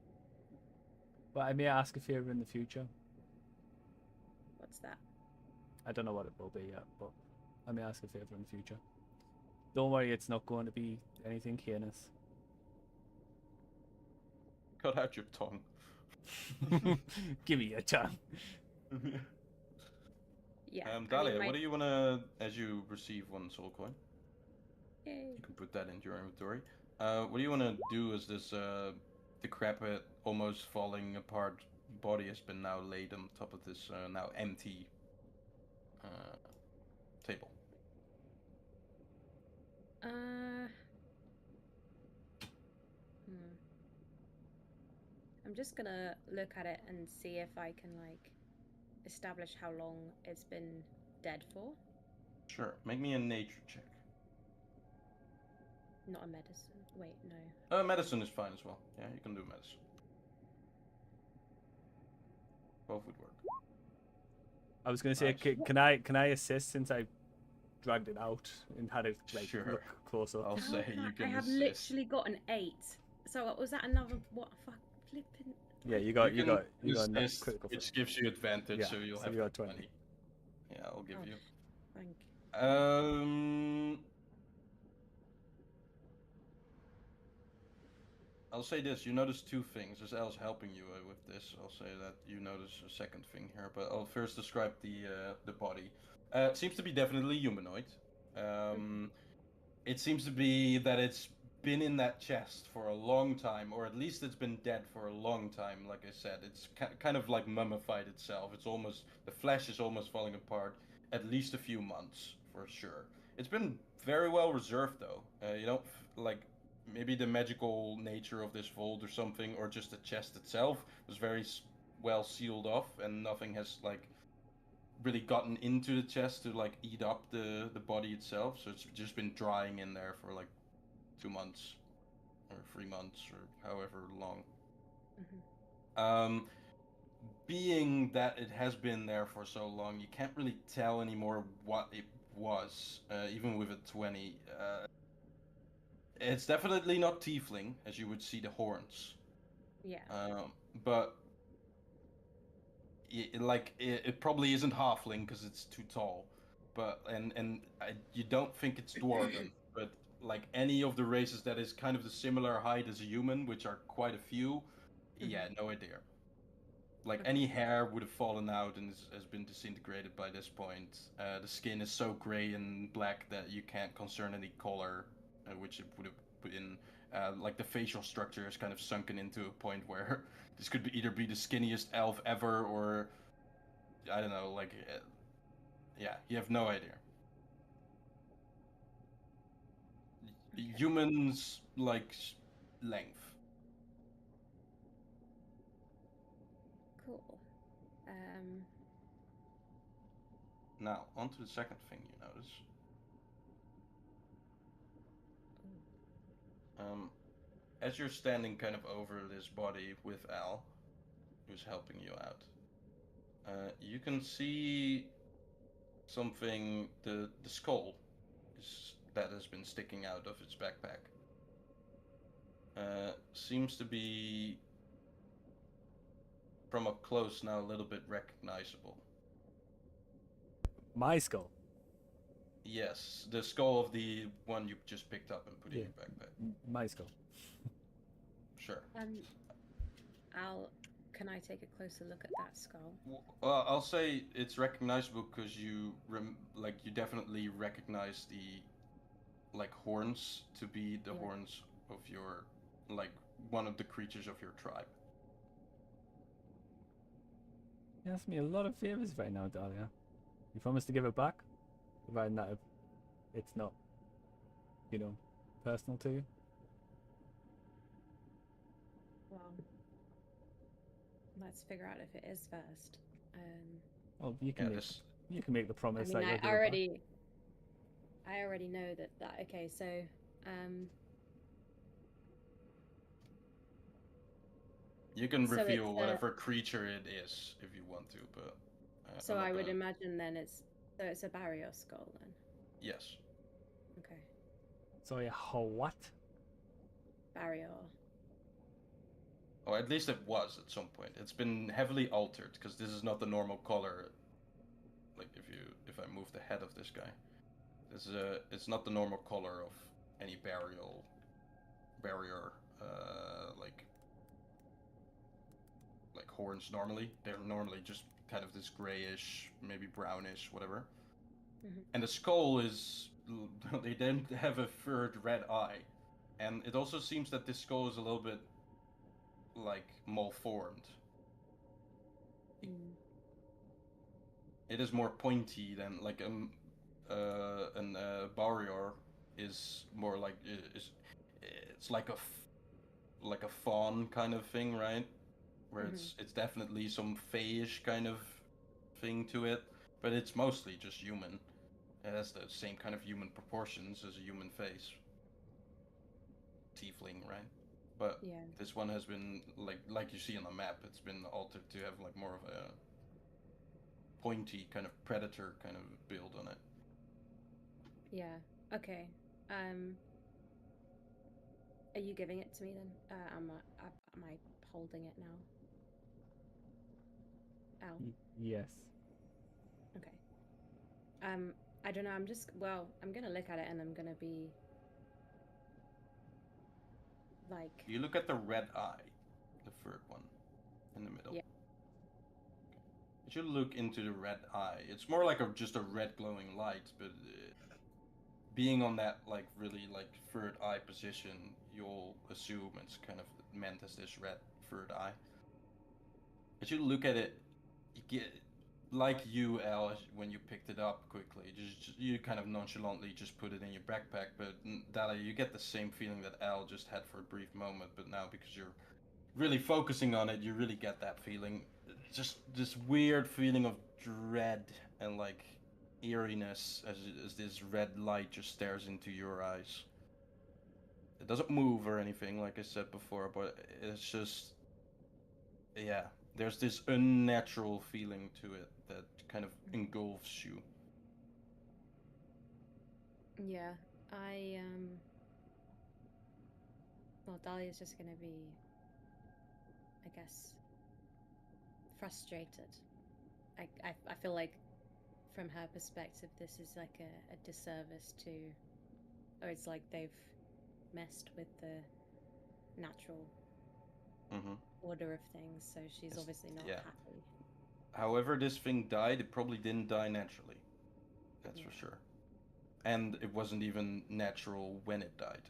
But I may ask a favor in the future. What's that? I don't know what it will be yet, but I may ask a favor in the future. Don't worry, it's not going to be anything heinous. Cut out your tongue. Give me your tongue. Yeah. I mean, Dahlia, what do you want to, as you receive 1 soul coin, Yay. you can put that into your inventory. What do you want to do as this decrepit, almost falling apart body has been now laid on top of this now empty table? I'm I'm just gonna look at it and see if I can like establish how long it's been dead for. Sure. Make me a nature check. Not a medicine. Wait, no. Medicine is fine as well. Yeah, you can do medicine. Both would work. I was going to say, Nice. can I assist since I dragged it out and had it like Sure. look closer? I'll say you can I have assist. literally got an 8. So was that another what? Fuck, flipping. Yeah, you got a assist, critical. which gives you advantage, Yeah, so you'll so have you got 20. 20. Yeah, I'll give Oh, you. Thank you. I'll say this: you notice two things. As El's helping you with this, I'll say that you notice a second thing here. But I'll first describe the body. It seems to be definitely humanoid. It seems to be that it's been in that chest for a long time, or at least it's been dead for a long time. Like I said, it's kind of like mummified itself. It's almost the flesh is almost falling apart. At least a few months for sure. It's been very well reserved though. You don't like maybe the magical nature of this vault or something, or just the chest itself was very well sealed off, and nothing has like really gotten into the chest to like eat up the body itself. So it's just been drying in there for like 2 months or 3 months or however long. Being that it has been there for so long, you can't really tell anymore what it was, even with a 20. It's definitely not tiefling, as you would see the horns. Yeah. But it probably isn't halfling because it's too tall. But you don't think it's dwarven, but like any of the races that is kind of the similar height as a human, which are quite a few, yeah, no idea. Like any hair would have fallen out and has been disintegrated by this point. The skin is so gray and black that you can't concern any color, which it would have put in. Like the facial structure is kind of sunken into a point where this could either be the skinniest elf ever, or I don't know. Like, yeah, you have no idea. Humans like length. Cool. Now, on to the second thing you notice. As you're standing kind of over this body with Al, who's helping you out, you can see something. The skull that has been sticking out of its backpack. Seems to be, from up close now, a little bit recognizable. My skull. Yes, the skull of the one you just picked up and put in your backpack. My skull. Sure. Al, can I take a closer look at that skull? Well, I'll say it's recognizable because you you definitely recognize the like horns to be the horns of your like one of the creatures of your tribe. You asked me a lot of favors right now, Dahlia. You promised to give it back, providing that it's not, personal to you. Well, let's figure out if it is first. Well, you can make the promise. I mean, that I already know that. Okay, so you can so reveal whatever creature it is if you want to, but so I would imagine then it's a barrier skull then. Yes. Okay. Sorry, what? Barrier. Or at least it was at some point. It's been heavily altered because this is not the normal color. Like if I move the head of this guy, it's not the normal color of any barrier, like horns normally. They're normally just kind of this grayish, maybe brownish, whatever. And the skull is they then have a third red eye, and it also seems that this skull is a little bit like malformed. It is more pointy than like barrier is more like it's like a fawn kind of thing, right? where Mhm. it's definitely some fey-ish kind of thing to it, but it's mostly just human. It has the same kind of human proportions as a human face. Tiefling, right? But Yeah. this one has been like you see on the map. It's been altered to have like more of a pointy kind of predator kind of build on it. Yeah. Okay. Are you giving it to me then? Am I holding it now? Ow. Yes. Okay. I don't know. I'm gonna look at it and I'm gonna be like, You look at the red eye, the third one in the middle. Yeah. As you look into the red eye, it's more like just a red glowing light, but being on that like really like third eye position, you'll assume it's kind of meant as this red third eye. As you look at it, you get like you, Al, when you picked it up quickly. You kind of nonchalantly just put it in your backpack, but Dali, you get the same feeling that Al just had for a brief moment, but now because you're really focusing on it, you really get that feeling. Just this weird feeling of dread and like eeriness as this red light just stares into your eyes. It doesn't move or anything, like I said before, but it's just, yeah, there's this unnatural feeling to it that kind of engulfs you. yeah. I Well, Dahlia's just gonna be, I guess, frustrated. I feel like, from her perspective, this is like a disservice to, or it's like they've messed with the natural Mm-hmm. order of things, so she's obviously not Yeah. happy. However, this thing died, it probably didn't die naturally. That's for Yeah. sure. And it wasn't even natural when it died.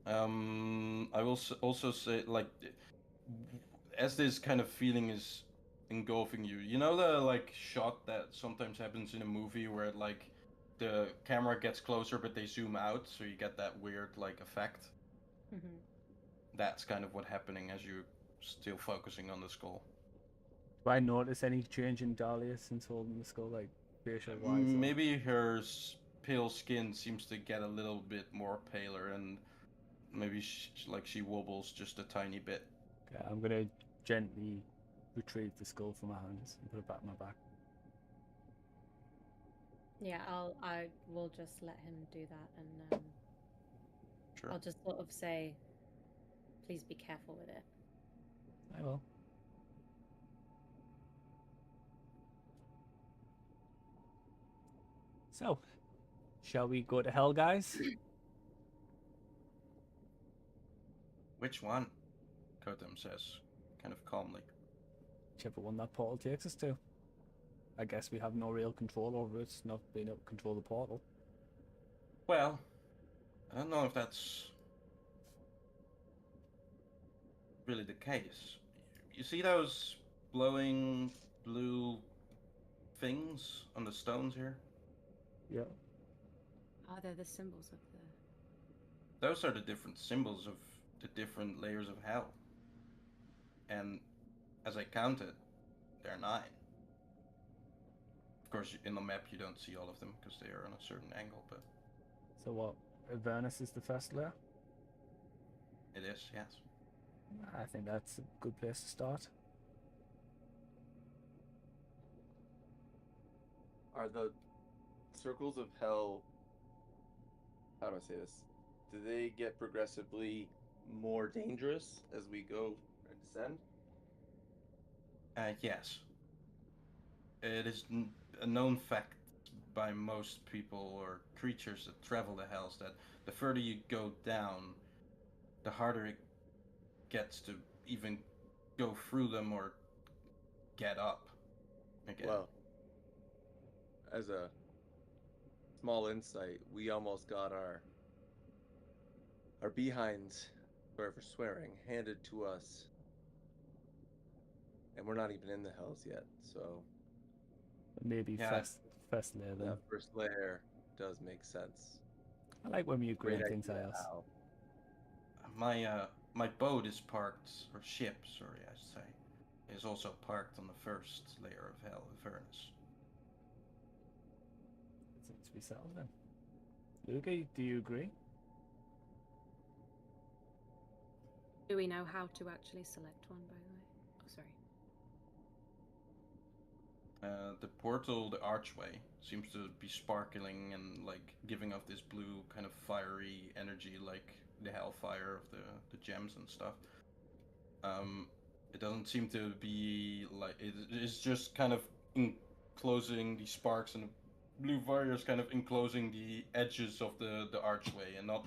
I will also say, like, as this kind of feeling is engulfing you, you know the like shot that sometimes happens in a movie where like the camera gets closer but they zoom out, so you get that weird like effect. Mm-hmm. That's kind of what's happening as you're still focusing on the skull. Do I notice any change in Dahlia since holding the skull, like facial wise? Maybe her pale skin seems to get a little bit more paler, and maybe she wobbles just a tiny bit. Okay, I'm gonna gently retrieve the skull from my hands and put it back in my back. Yeah, I will just let him do that, and Sure. I'll just sort of say, please be careful with it. I will. So, shall we go to hell, guys? Which one? Kotem says, kind of calmly. Whichever one that portal takes us to. I guess we have no real control over it, not being able to control the portal. Well, I don't know if that's really the case. You see those glowing blue things on the stones here? Yeah. Are there the symbols of the... Those are the different symbols of the different layers of hell. And as I counted, there are 9. Of course, in the map you don't see all of them because they are on a certain angle, but... So what? Avernus is the first layer? It is, yes. I think that's a good place to start. Are the circles of hell, how do I say this? Do they get progressively more dangerous as we go and descend? Yes. It is a known fact by most people or creatures that travel the hells that the further you go down, the harder it gets to even go through them or get up again. Well, as a small insight, we almost got our behinds, forever swearing, handed to us, and we're not even in the hells yet. So Maybe Yeah. first layer then. that first layer does make sense. I like when we agree Great on things, idea, Ayos. Al. my boat is parked, or ship, sorry, I should say, is also parked on the first layer of hell, the furnace. It seems to be settled then. Luca, do you agree? Do we know how to actually select one, by the way? Oh, sorry. The portal, the archway, seems to be sparkling and like giving off this blue kind of fiery energy, like the hellfire of the gems and stuff. It doesn't seem to be like it's just kind of enclosing the sparks, and the blue fire is kind of enclosing the edges of the archway and not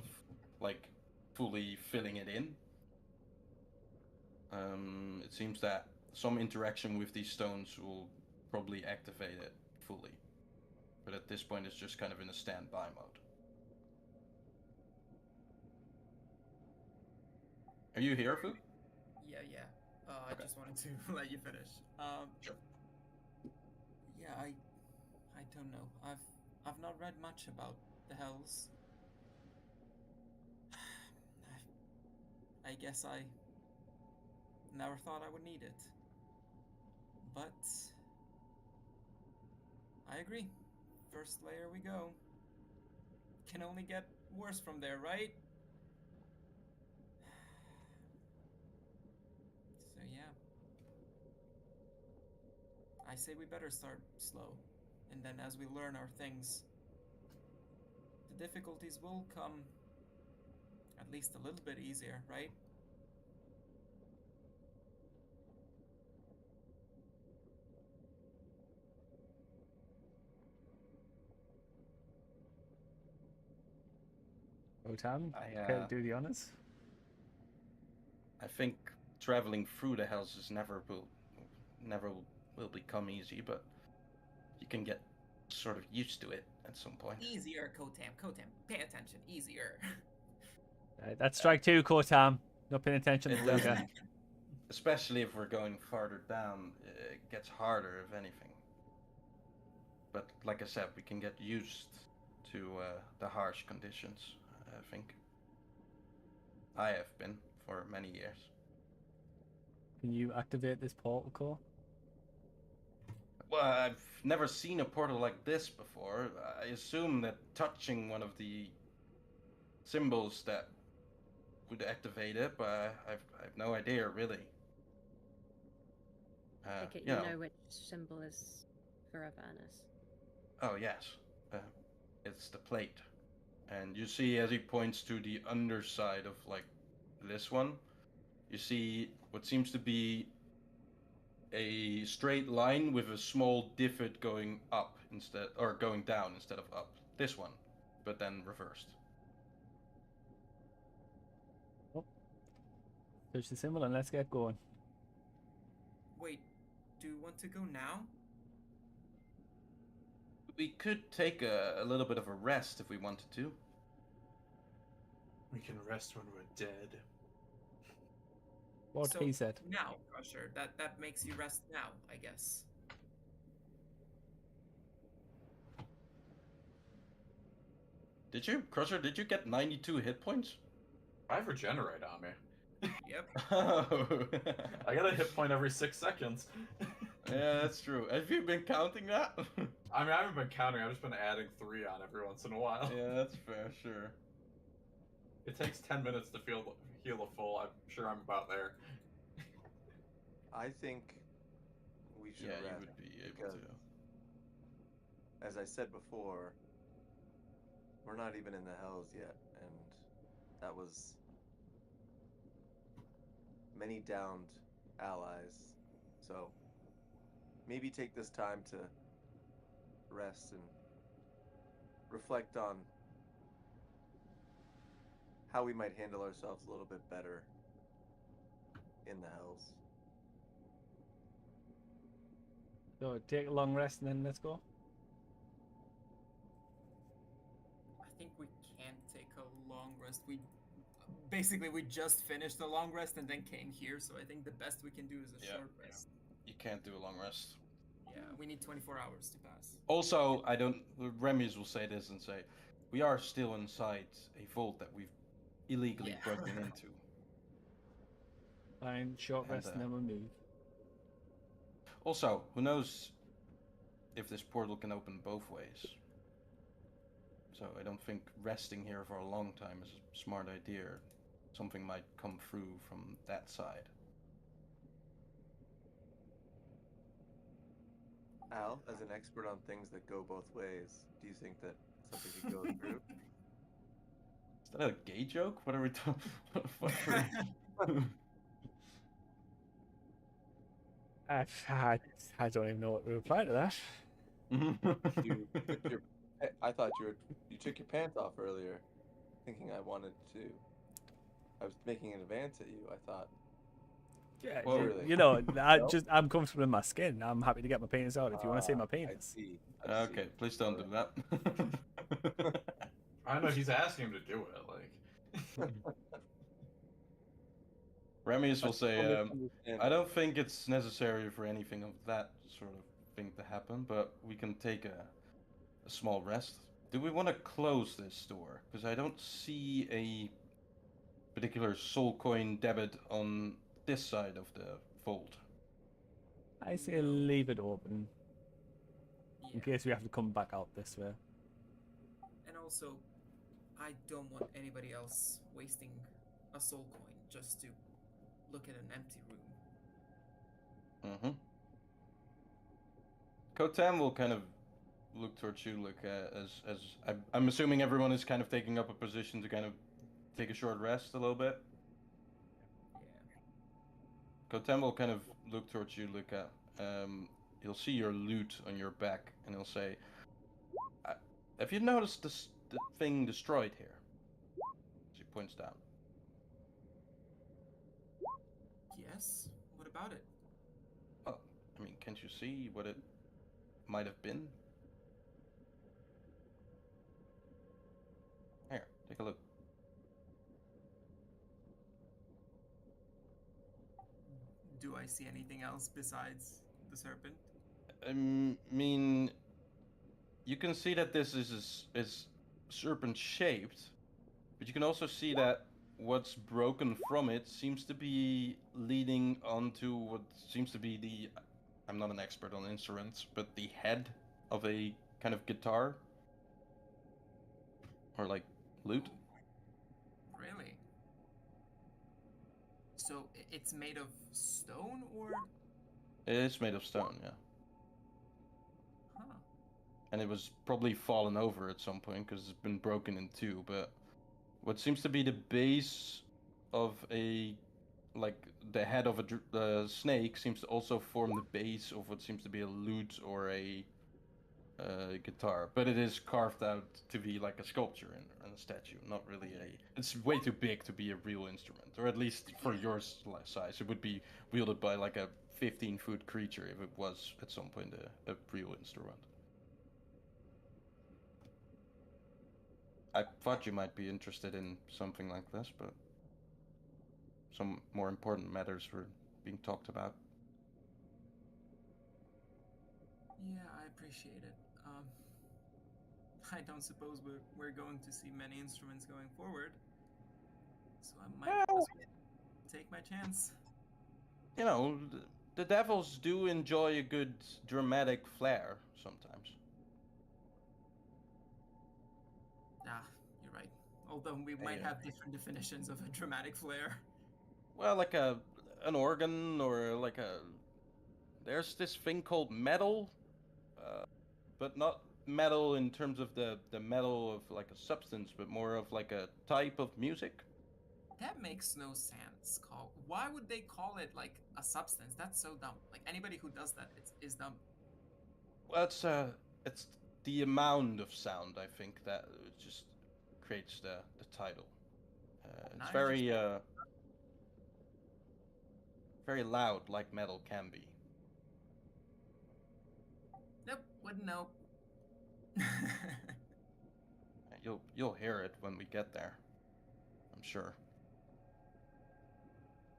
like fully filling it in. It seems that some interaction with these stones will probably activate it fully. But at this point, it's just kind of in a standby mode. Are you here, Fu? Yeah. I Okay. just wanted to let you finish. Sure. Yeah, I don't know. I've not read much about the hells. I guess I never thought I would need it. But I agree. First layer we go. Can only get worse from there, right? So yeah. I say we better start slow. And then as we learn our things, the difficulties will come at least a little bit easier, right? Otam, I, care to do the honors? I think traveling through the hells is never will become easy, but you can get sort of used to it at some point. Easier, Kotam, pay attention, easier. That's strike two, Kotam. Not paying attention to It will Luca. be. Especially if we're going farther down, it gets harder, if anything. But like I said, we can get used to the harsh conditions, I think. I have been for many years. Can you activate this portal core? Well, I've never seen a portal like this before. I assume that touching one of the symbols that would activate it, but I've no idea, really. Take it you you know. know which symbol is for Avernus. Oh, yes. It's the plate. And you see as he points to the underside of, like, this one, you see what seems to be a straight line with a small divot going up instead, or going down instead of up. This one, but then reversed. Oh. Search the symbol and let's get going. Wait, do you want to go now? We could take a little bit of a rest if we wanted to. We can rest when we're dead. What So, he said. now, Crusher. That makes you rest now, I guess. Did you, Crusher? Did you get 92 hit points? I have regenerate on me. Yep. Oh. I got a hit point every 6 seconds. Yeah, that's true. Have you been counting that? I mean, I haven't been counting. I've just been adding 3 on every once in a while. Yeah, that's fair, sure. It takes 10 minutes to heal a full. I'm sure I'm about there. I think we should Yeah, you rest would be able because, to. as I said before, we're not even in the hells yet, and that was many downed allies. So maybe take this time to rest and reflect on how we might handle ourselves a little bit better in the hells. So take a long rest and then let's go. I think we can't take a long rest. We just finished a long rest and then came here, so I think the best we can do is a Yeah. short rest. You can't do a long rest. Yeah, we need 24 hours to pass. Also, Remy's will say this and say, we are still inside a vault that we've illegally Yeah. broken into. Fine, short And, rest and then we'll move. Also, who knows if this portal can open both ways. So I don't think resting here for a long time is a smart idea. Something might come through from that side. Al, as an expert on things that go both ways, do you think that something could go through? Is that a gay joke? What are we talking? I don't even know what to reply to that. You took your. I thought you took your pants off earlier, thinking I wanted to. I was making an advance at you. I thought. Yeah, Well, Surely. you know, No? I'm comfortable in my skin. I'm happy to get my penis out if you want to see my I penis. see. Okay, please don't do that. I don't know. He's asking him to do it. Like, Remius will say, Misunderstanding. I don't think it's necessary for anything of that sort of thing to happen, but we can take a small rest. Do we want to close this door? Because I don't see a particular soul coin debit on this side of the vault. I say leave it open in Yeah. case we have to come back out this way. And also, I don't want anybody else wasting a soul coin just to look at an empty room. Mm-hmm. Kotam will kind of look towards you, like as I'm assuming everyone is kind of taking up a position to kind of take a short rest a little bit. Yeah. Kotem will kind of look towards you, look at. He'll see your loot on your back, and he'll say, "Have you noticed the thing destroyed here?" As he points down. Yes. What about it? Well, I mean, can't you see what it might have been? Here, take a look. Do I see anything else besides the serpent? I mean, you can see that this is serpent shaped, but you can also see that what's broken from it seems to be leading onto what seems to be the. I'm not an expert on instruments, but the head of a kind of guitar or like lute. Really? So it's made of stone or? It's made of stone, yeah. Huh. And it was probably fallen over at some point because it's been broken in two. But what seems to be the base of a, like the head of a snake seems to also form the base of what seems to be a lute or a guitar. But it is carved out to be like a sculpture and a statue, not really a. It's way too big to be a real instrument, or at least for your size, it would be wielded by like a 15-foot creature if it was at some point a real instrument. I thought you might be interested in something like this, but some more important matters were being talked about. Yeah, I appreciate it. I don't suppose we're going to see many instruments going forward, so I might as well take my chance. You know, the devils do enjoy a good dramatic flair sometimes. Ah, you're right. Although we might have different definitions of a dramatic flair. Well, like an organ or like a. There's this thing called metal, but not metal in terms of the metal of like a substance, but more of like a type of music. That makes no sense. Why would they call it like a substance? That's so dumb. Like anybody who does that is dumb. Well, it's the amount of sound I think that just creates the title. It's Now very very loud, like metal can be. Nope, wouldn't know. You'll hear it when we get there, I'm sure.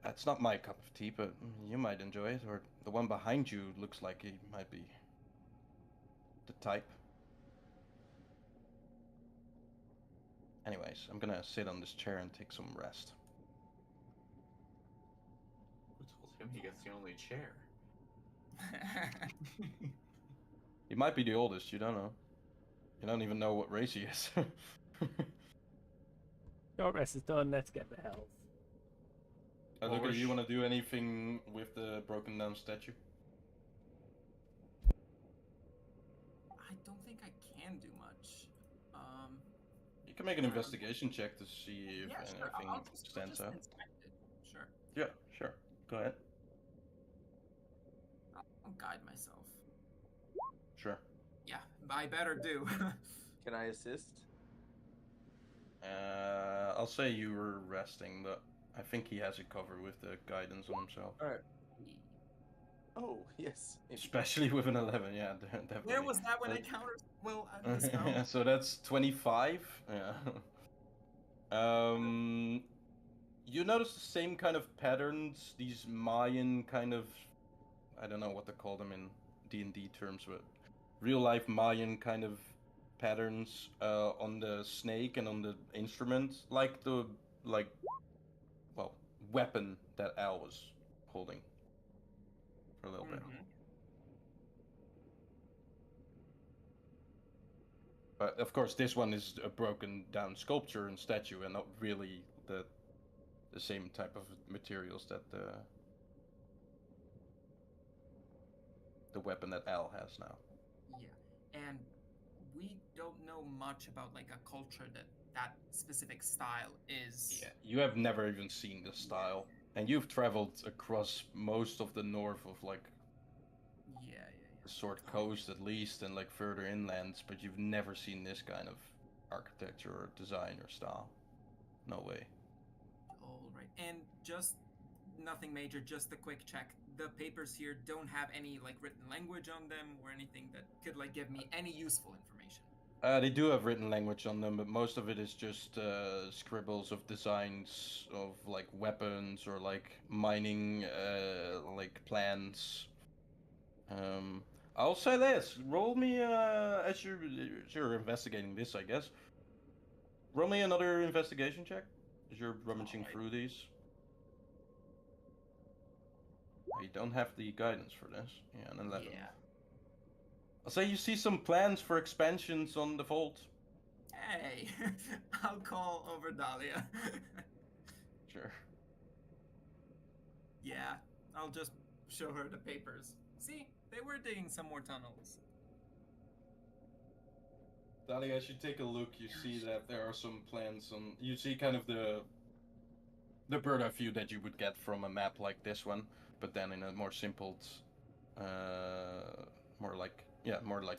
That's not my cup of tea, but you might enjoy it. Or the one behind you looks like he might be the type. Anyways, I'm gonna sit on this chair and take some rest. him, he gets the only chair. He might be the oldest, you don't know. You don't even know what race he is. Short rest is done. Let's get the health. Well, Luca, we're do you sh- want to do anything with the broken down statue? I don't think I can do much. You can make an investigation check to see if Yeah, sure. anything I'll stands just out. inspect it. Sure. Yeah, sure. Go ahead. I'll guide myself. Sure. Yeah, I better do. Can I assist? I'll say you were resting, but I think he has it covered with the guidance on himself. All right. Oh yes. Especially with an 11, yeah, definitely. Where was that when I countered? Well, I miscounted. So that's 25. Yeah. You notice the same kind of patterns, these Mayan kind of, I don't know what to call them in D&D terms, but real life Mayan kind of patterns on the snake and on the instrument, like the weapon that Al was holding for a little bit. Mhm. But of course, this one is a broken down sculpture and statue, and not really the same type of materials that the weapon that Al has now. Yeah, and we don't know much about like a culture that specific style is. Yeah, you have never even seen this style, and you've traveled across most of the north of like Yeah. the Sword Coast at least, and like further inland, but you've never seen this kind of architecture or design or style. No way. All right, and just nothing major, just a quick check. The papers here don't have any like written language on them or anything that could like give me any useful information. They do have written language on them, but most of it is just scribbles of designs of like weapons or like mining like plans. I'll say this: roll me as you're investigating this, I guess. Roll me another investigation check as you're rummaging Alright. through these. You don't have the guidance for this. Yeah, an 11. Yeah. I'll say you see some plans for expansions on the vault. Hey, I'll call over Dahlia. Sure. Yeah, I'll just show her the papers. See, they were digging some more tunnels. Dahlia, as you take a look, you see that there are some plans on. You see kind of the bird eye view that you would get from a map like this one, but then in a more simple, more like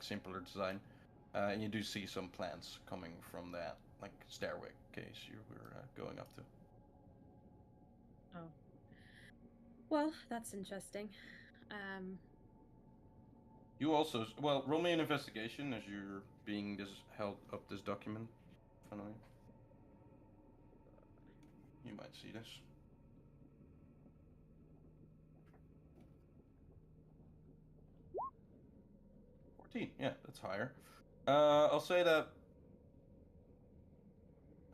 simpler design. And you do see some plans coming from that, like stairway case you were going up to. Oh. Well, that's interesting. You also, well, roll me an investigation as you're being held up this document in front of you. You might see this. 14, yeah, that's higher. I'll say that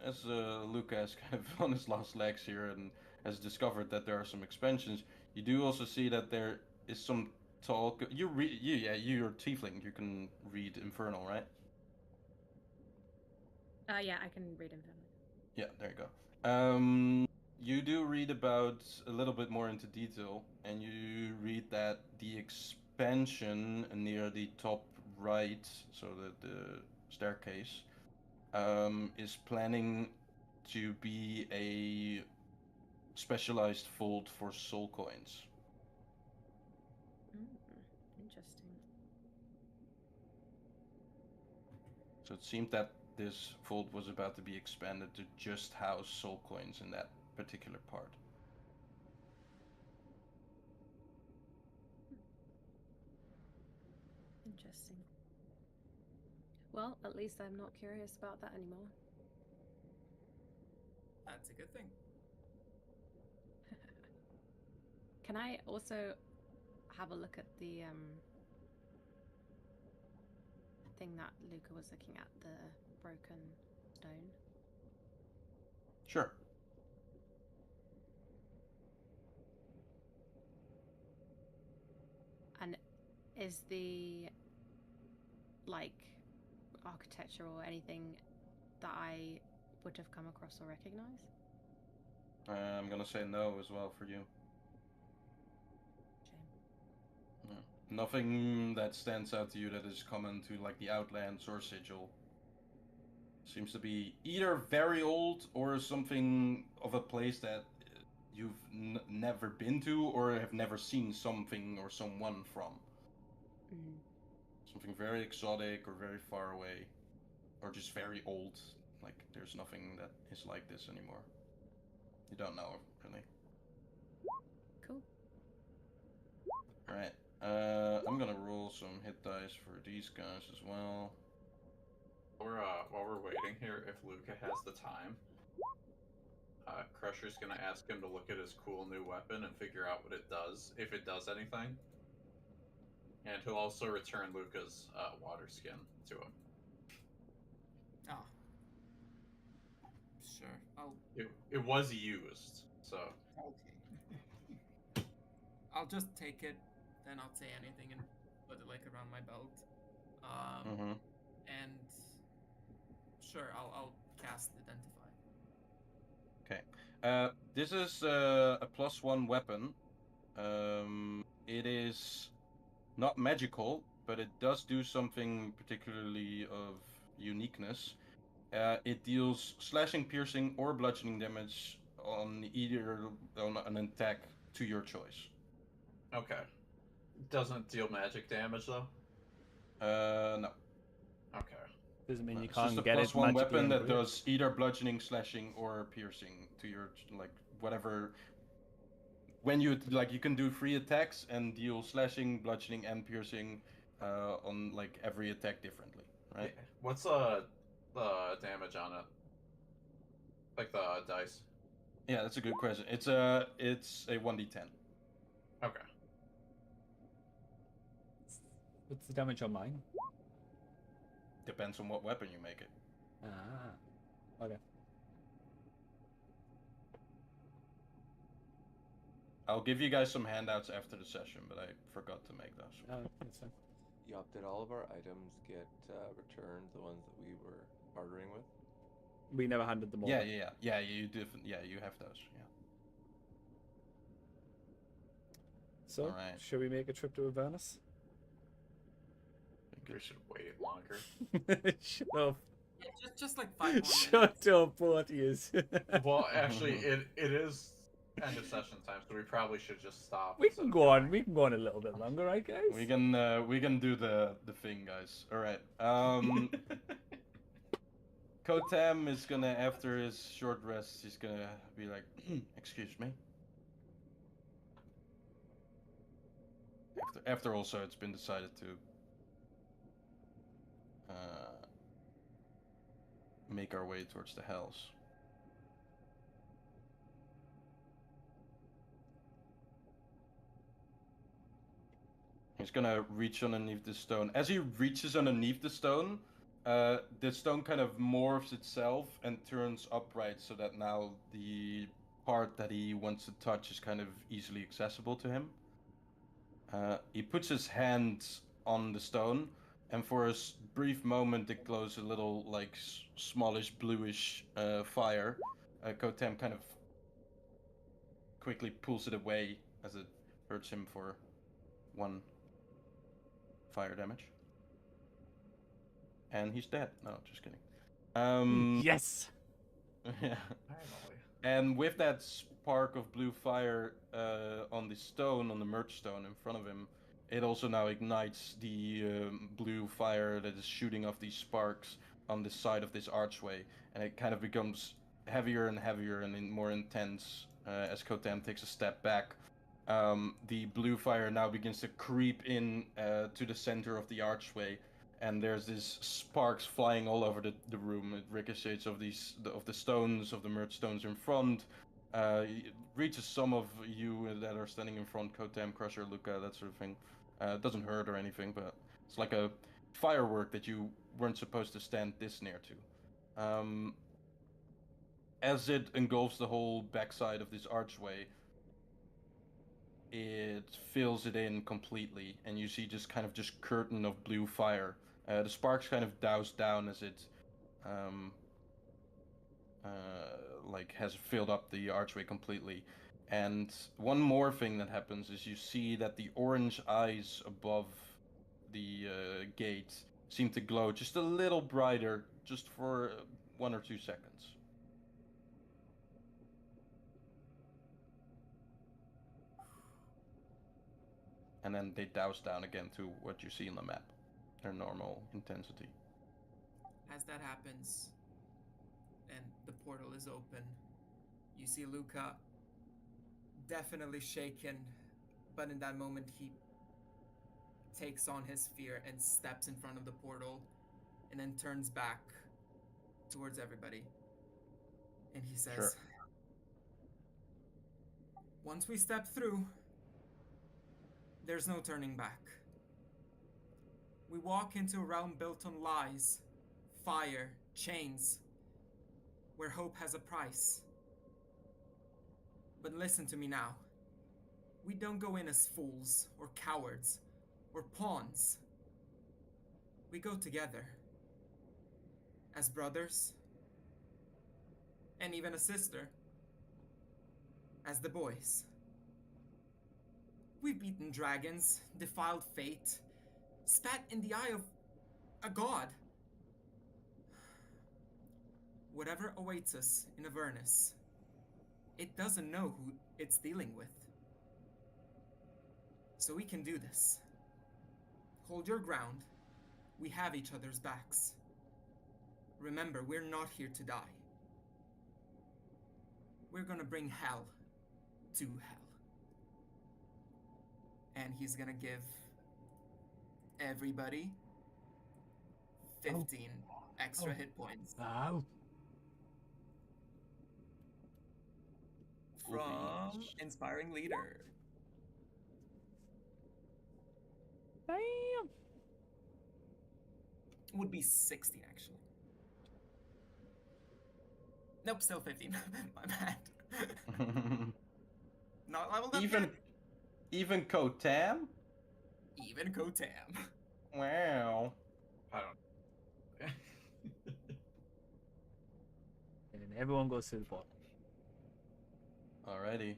as Luca is kind of on his last legs here and has discovered that there are some expansions, you do also see that there is some talk. You're tiefling. You can read Infernal, right? Yeah, I can read Infernal. Yeah, there you go. You do read about a little bit more into detail, and you read that the expansion near the top right, so the staircase, is planning to be a specialized vault for soul coins. Interesting. So it seemed that this vault was about to be expanded to just house soul coins in that particular part. Interesting. Well, at least I'm not curious about that anymore. That's a good thing. Can I also have a look at the thing that Luca was looking at, the broken stone? Sure. Is the like architecture or anything that I would have come across or recognize? I'm gonna say no as well for you. Shame. Yeah. Nothing that stands out to you that is common to like the Outlands or Sigil. Seems to be either very old or something of a place that you've never been to or have never seen something or someone from. Mm. Something very exotic or very far away, or just very old. Like there's nothing that is like this anymore. You don't know really. Cool. Right. I'm gonna roll some hit dice for these guys as well. While we're waiting here, if Luca has the time, Crusher's gonna ask him to look at his cool new weapon and figure out what it does, if it does anything. And he'll also return Luca's water skin to him. Ah. Sure. I'll. It was used, so. Okay. I'll just take it, then not say anything and put it like around my belt. And sure, I'll cast Identify. Okay. This is a +1 weapon. It is not magical, but it does do something particularly of uniqueness. It deals slashing, piercing, or bludgeoning damage on an attack to your choice. Okay. Doesn't deal magic damage though? No. Okay. Doesn't mean you It's just can't a get it +1 magically weapon that engraved. does either bludgeoning, slashing, or piercing to your like whatever. When you like, you can do 3 attacks and deal slashing, bludgeoning, and piercing on like every attack differently, right? Yeah. What's the damage on it? Like the dice. Yeah, that's a good question. It's a 1d10. Okay. What's the damage on mine? Depends on what weapon you make it. Ah. Okay. I'll give you guys some handouts after the session, but I forgot to make those. Oh, that's fine. Yup, did all of our items get returned, the ones that we were bartering with? We never handed them over. Yeah. You you have those. Yeah. So, All right. should we make a trip to Avernus? I think we should wait longer. Shut up. Yeah, just like 5 more Shut up, both of yous. Well, actually, it is end of session time, so we probably should just stop. We can go on. We can go on a little bit longer, right, guys? We can do the thing, guys. All right. Kotam is gonna, after his short rest, he's gonna be like, "Excuse me." After also, it's been decided to make our way towards the Hells. He's gonna reach underneath the stone. As he reaches underneath the stone kind of morphs itself and turns upright so that now the part that he wants to touch is kind of easily accessible to him. He puts his hand on the stone, and for a brief moment it glows a little like smallish bluish fire. Kotem kind of quickly pulls it away as it hurts him for 1 fire damage. And he's dead. No, just kidding. Yes! Yeah. And with that spark of blue fire on the stone, on the merge stone in front of him, it also now ignites the blue fire that is shooting off these sparks on the side of this archway. And it kind of becomes heavier and heavier and more intense as Kotam takes a step back. The blue fire now begins to creep in to the center of the archway, and there's these sparks flying all over the room. It ricochets of the stones, of the merged stones in front. It reaches some of you that are standing in front, Kotam, Crusher, Luca, that sort of thing. It doesn't hurt or anything, but it's like a firework that you weren't supposed to stand this near to. As it engulfs the whole backside of this archway, it fills it in completely, and you see just kind of just curtain of blue fire. The sparks kind of douse down as it um, like has filled up the archway completely. And one more thing that happens is you see that the orange eyes above the gate seem to glow just a little brighter, just for 1 or 2 seconds. And then they douse down again to what you see on the map, their normal intensity. As that happens, and the portal is open, you see Luca definitely shaken, but in that moment he takes on his fear and steps in front of the portal and then turns back towards everybody. And he says, Sure. Once we step through, there's no turning back. We walk into a realm built on lies, fire, chains, where hope has a price. But listen to me now. We don't go in as fools or cowards or pawns. We go together as brothers and even a sister, as the boys. We've beaten dragons, defiled fate, spat in the eye of a god. Whatever awaits us in Avernus, it doesn't know who it's dealing with. So we can do this. Hold your ground. We have each other's backs. Remember, we're not here to die. We're gonna bring hell to hell. And he's gonna give everybody 15 extra hit points Wow. from Inspiring Leader. Damn. Would be 16 actually. Nope, still 15. My bad. Not leveled up Even yet. even Kotam? Even Kotam. Wow. I don't. And then everyone goes to the bottom. Alrighty.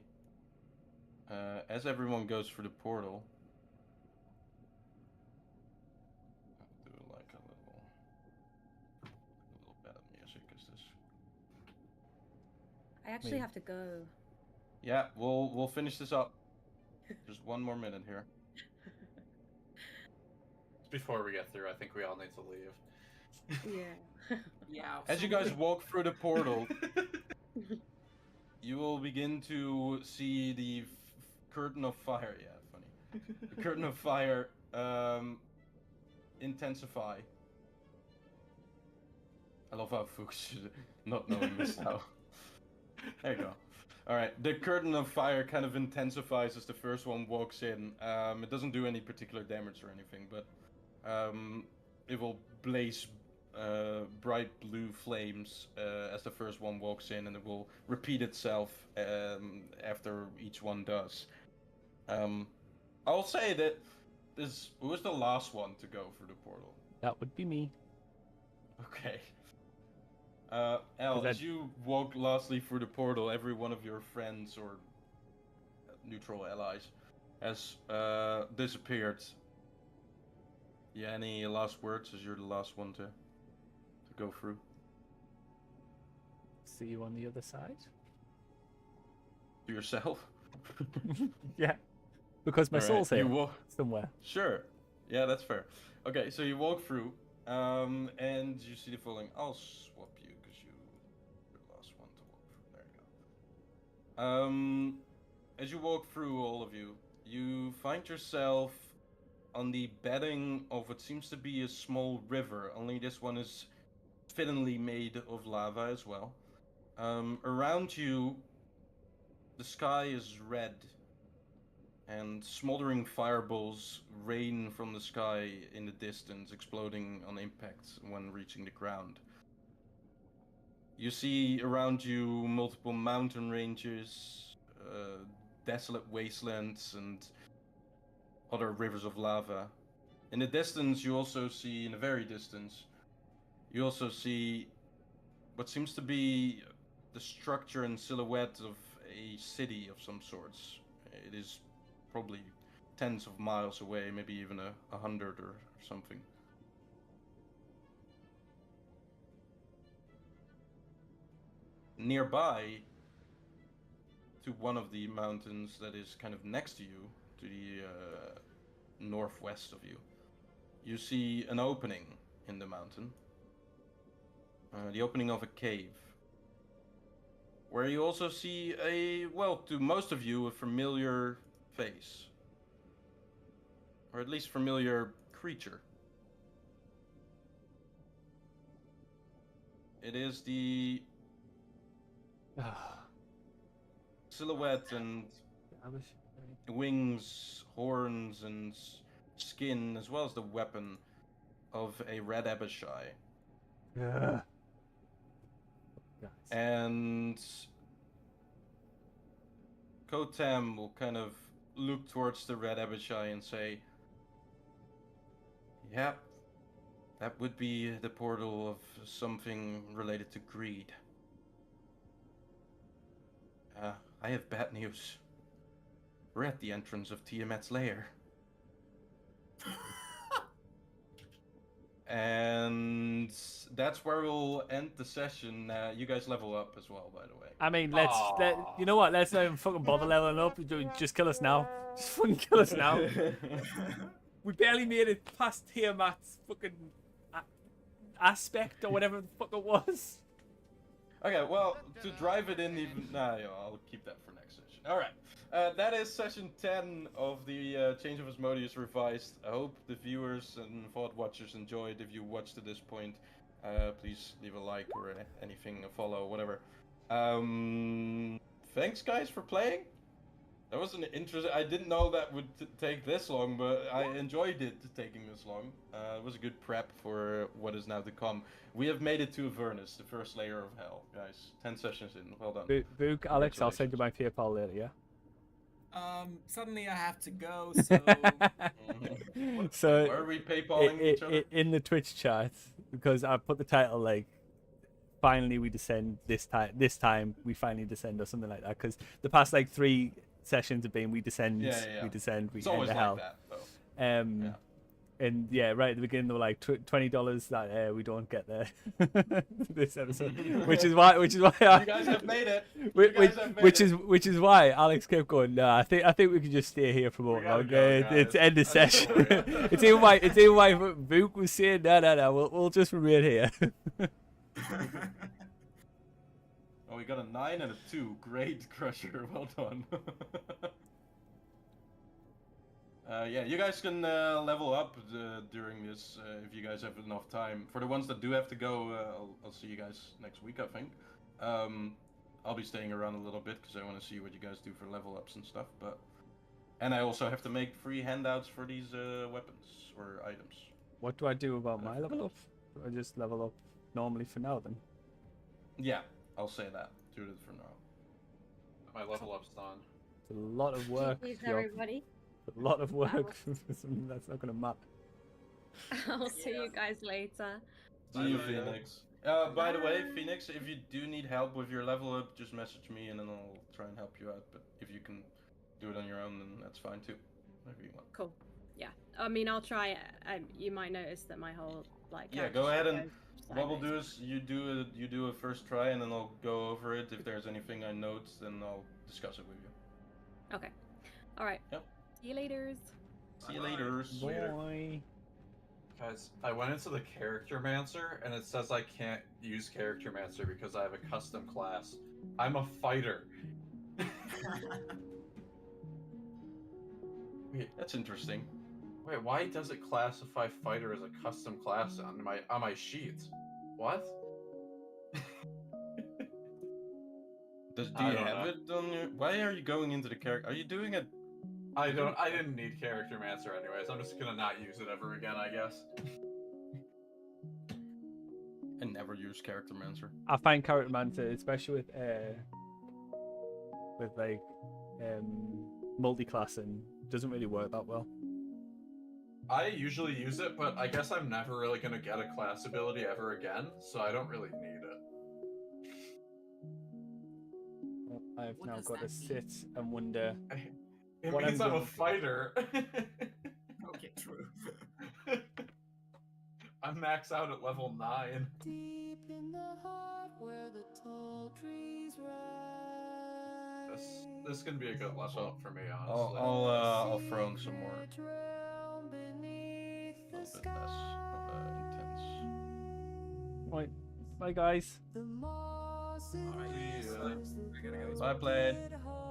As everyone goes for the portal, I'll do like a little bit of music. Is this? I actually Me. have to go. Yeah, we'll finish this up. Just 1 more minute here. Before we get through, I think we all need to leave. Yeah. Yeah. As you guys walk through the portal, you will begin to see the curtain of fire. Yeah, funny. The curtain of fire intensify. I love how Fuchs not knowing this now. There you go. All right, the curtain of fire kind of intensifies as the first one walks in. It doesn't do any particular damage or anything, but it will blaze bright blue flames as the first one walks in, and it will repeat itself after each one does. I'll say that this was the last one to go through the portal. That would be me. Okay. Al, that- as you walk lastly through the portal, every one of your friends or neutral allies has disappeared. Yeah, any last words as you're the last one to go through? See you on the other side. To yourself? Yeah. Because my Alright, soul's here you walk. somewhere. Sure. Yeah, that's fair. Okay, so you walk through, and you see the following. I'll swap you because you're the last one to walk through. There you go. As you walk through, all of you, you find yourself on the bedding of what seems to be a small river. Only this one is fittingly made of lava as well. Around you, the sky is red, and smoldering fireballs rain from the sky in the distance, exploding on impact when reaching the ground. You see around you multiple mountain ranges, desolate wastelands and other rivers of lava. In the distance, you also see, in the very distance, you also see what seems to be the structure and silhouette of a city of some sorts. It is probably tens of miles away, maybe even 100 or something. Nearby, to one of the mountains that is kind of next to you, to the northwest of you, you see an opening in the mountain. The opening of a cave. Where you also see to most of you, a familiar face. Or at least familiar creature. It is the silhouette and wings, horns, and skin, as well as the weapon of a red Abishai. Yeah. And Kotam will kind of look towards the red Abishai and say, "Yep, that would be the portal of something related to greed. I have bad news. We're at the entrance of Tiamat's lair." And that's where we'll end the session. You guys level up as well, by the way. I mean, you know what? Let's not even fucking bother leveling up. Just kill us now. Just fucking kill us now. We barely made it past Tiamat's fucking aspect or whatever the fuck it was. Okay, well, to drive it in even... Nah, I'll keep that for next session. Alright, that is session 10 of the Change of Asmodeus Revised. I hope the viewers and VOD watchers enjoyed. If you watched to this point, please leave a like or anything, a follow, whatever. Thanks, guys, for playing. That was an interesting... I didn't know that would take this long, but I enjoyed it taking this long. It was a good prep for what is now to come. We have made it to Avernus, the first layer of hell, guys. 10 sessions in. Well done. Book, Alex, I'll send you my PayPal later, yeah? Suddenly I have to go, so... So, why are we PayPaling each other? In the Twitch chat, because I put the title, like, finally we descend this time we finally descend or something like that, because the past, like, 3 sessions have been we descend, we descend, we it's end always the like hell. that, though. And yeah, right at the beginning they were like $20 that we don't get there this episode, which is why you guys have made it. Which is why Alex kept going. No, I think we can just stay here for more longer. It's end the session. It's even why Vuk was saying no. We'll just remain here. Oh, we got a 9 and a 2. Great, Crusher. Well done. Yeah, you guys can level up during this if you guys have enough time. For the ones that do have to go, I'll see you guys next week, I think. I'll be staying around a little bit because I want to see what you guys do for level ups and stuff. And I also have to make free handouts for these weapons or items. What do I do about my level up? Do I just level up normally for now then? Yeah, I'll say that. Do it for now. My level up's done. It's a lot of work. Thank you, everybody. A lot of work for something that's not going to matter. I'll see you guys later. See you, Phoenix. By the way, Phoenix, if you do need help with your level up, just message me and then I'll try and help you out. But if you can do it on your own, then that's fine too. Whatever you want. Cool. Yeah. I mean, I'll try. You might notice that my whole Yeah, go ahead and what we'll do is you do a first try and then I'll go over it. If there's anything I note, then I'll discuss it with you. Okay. All right. Yep. See you later. See you later. Boy. Guys, I went into the Character Mancer and it says I can't use Character Mancer because I have a custom class. I'm a fighter. Wait, that's interesting. Wait, why does it classify fighter as a custom class on my sheet? What? Do you have it on your... Why are you going into the character? Are you doing it? I didn't need Character Mancer anyways. I'm just gonna not use it ever again, I guess. I never use Character Mancer. I find Character Mancer, especially with like multi-classing doesn't really work that well. I usually use it, but I guess I'm never really gonna get a class ability ever again, so I don't really need it. Well, I've What now does got to that sit mean? and wonder. It What means I'm I'm a gonna do. fighter. Okay, true. I'm max out at level 9. Deep in the heart where the tall trees rise. This is gonna be a good level up for me, I'll honestly. I'll throw in some more. Secret realm beneath A the little bit less intense. Right, bye guys. The moss it Alright, See ya. whispers the I gotta go. birds Bye, Blade. it holds.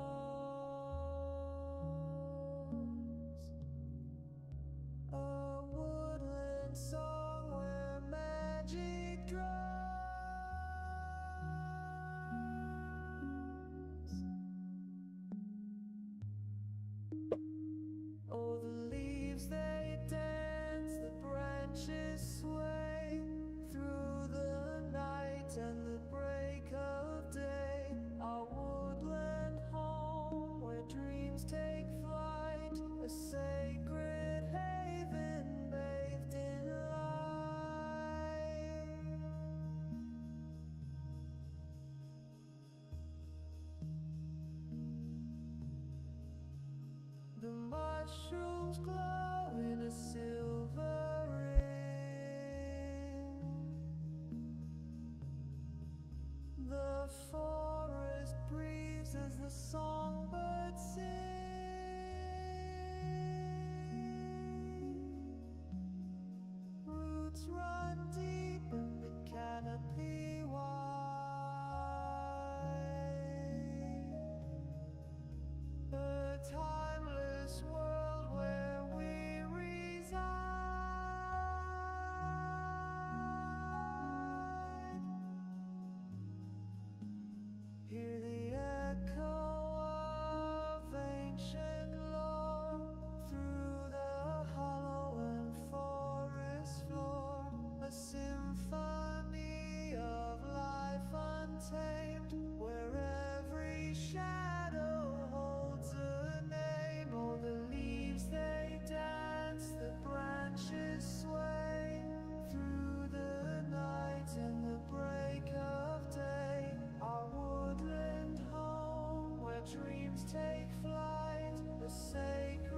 A woodland song where magic drums. Oh, the leaves they dance, the branches sway through the night and the break of day. Our woodland home where dreams take flight, a sacred haven bathed in light. The mushrooms glow in a silver ring. The forest breathes as the songbirds sing. Roots run deep and the canopy wide. A timeless world where we reside. Hear the echo of ancient lore through the hollow and forest floor. A symphony of life untamed, where every shadow holds a name. Oh, the leaves they dance, the branches sway through the night and the break of day. Our woodland home where dreams take flight, the sacred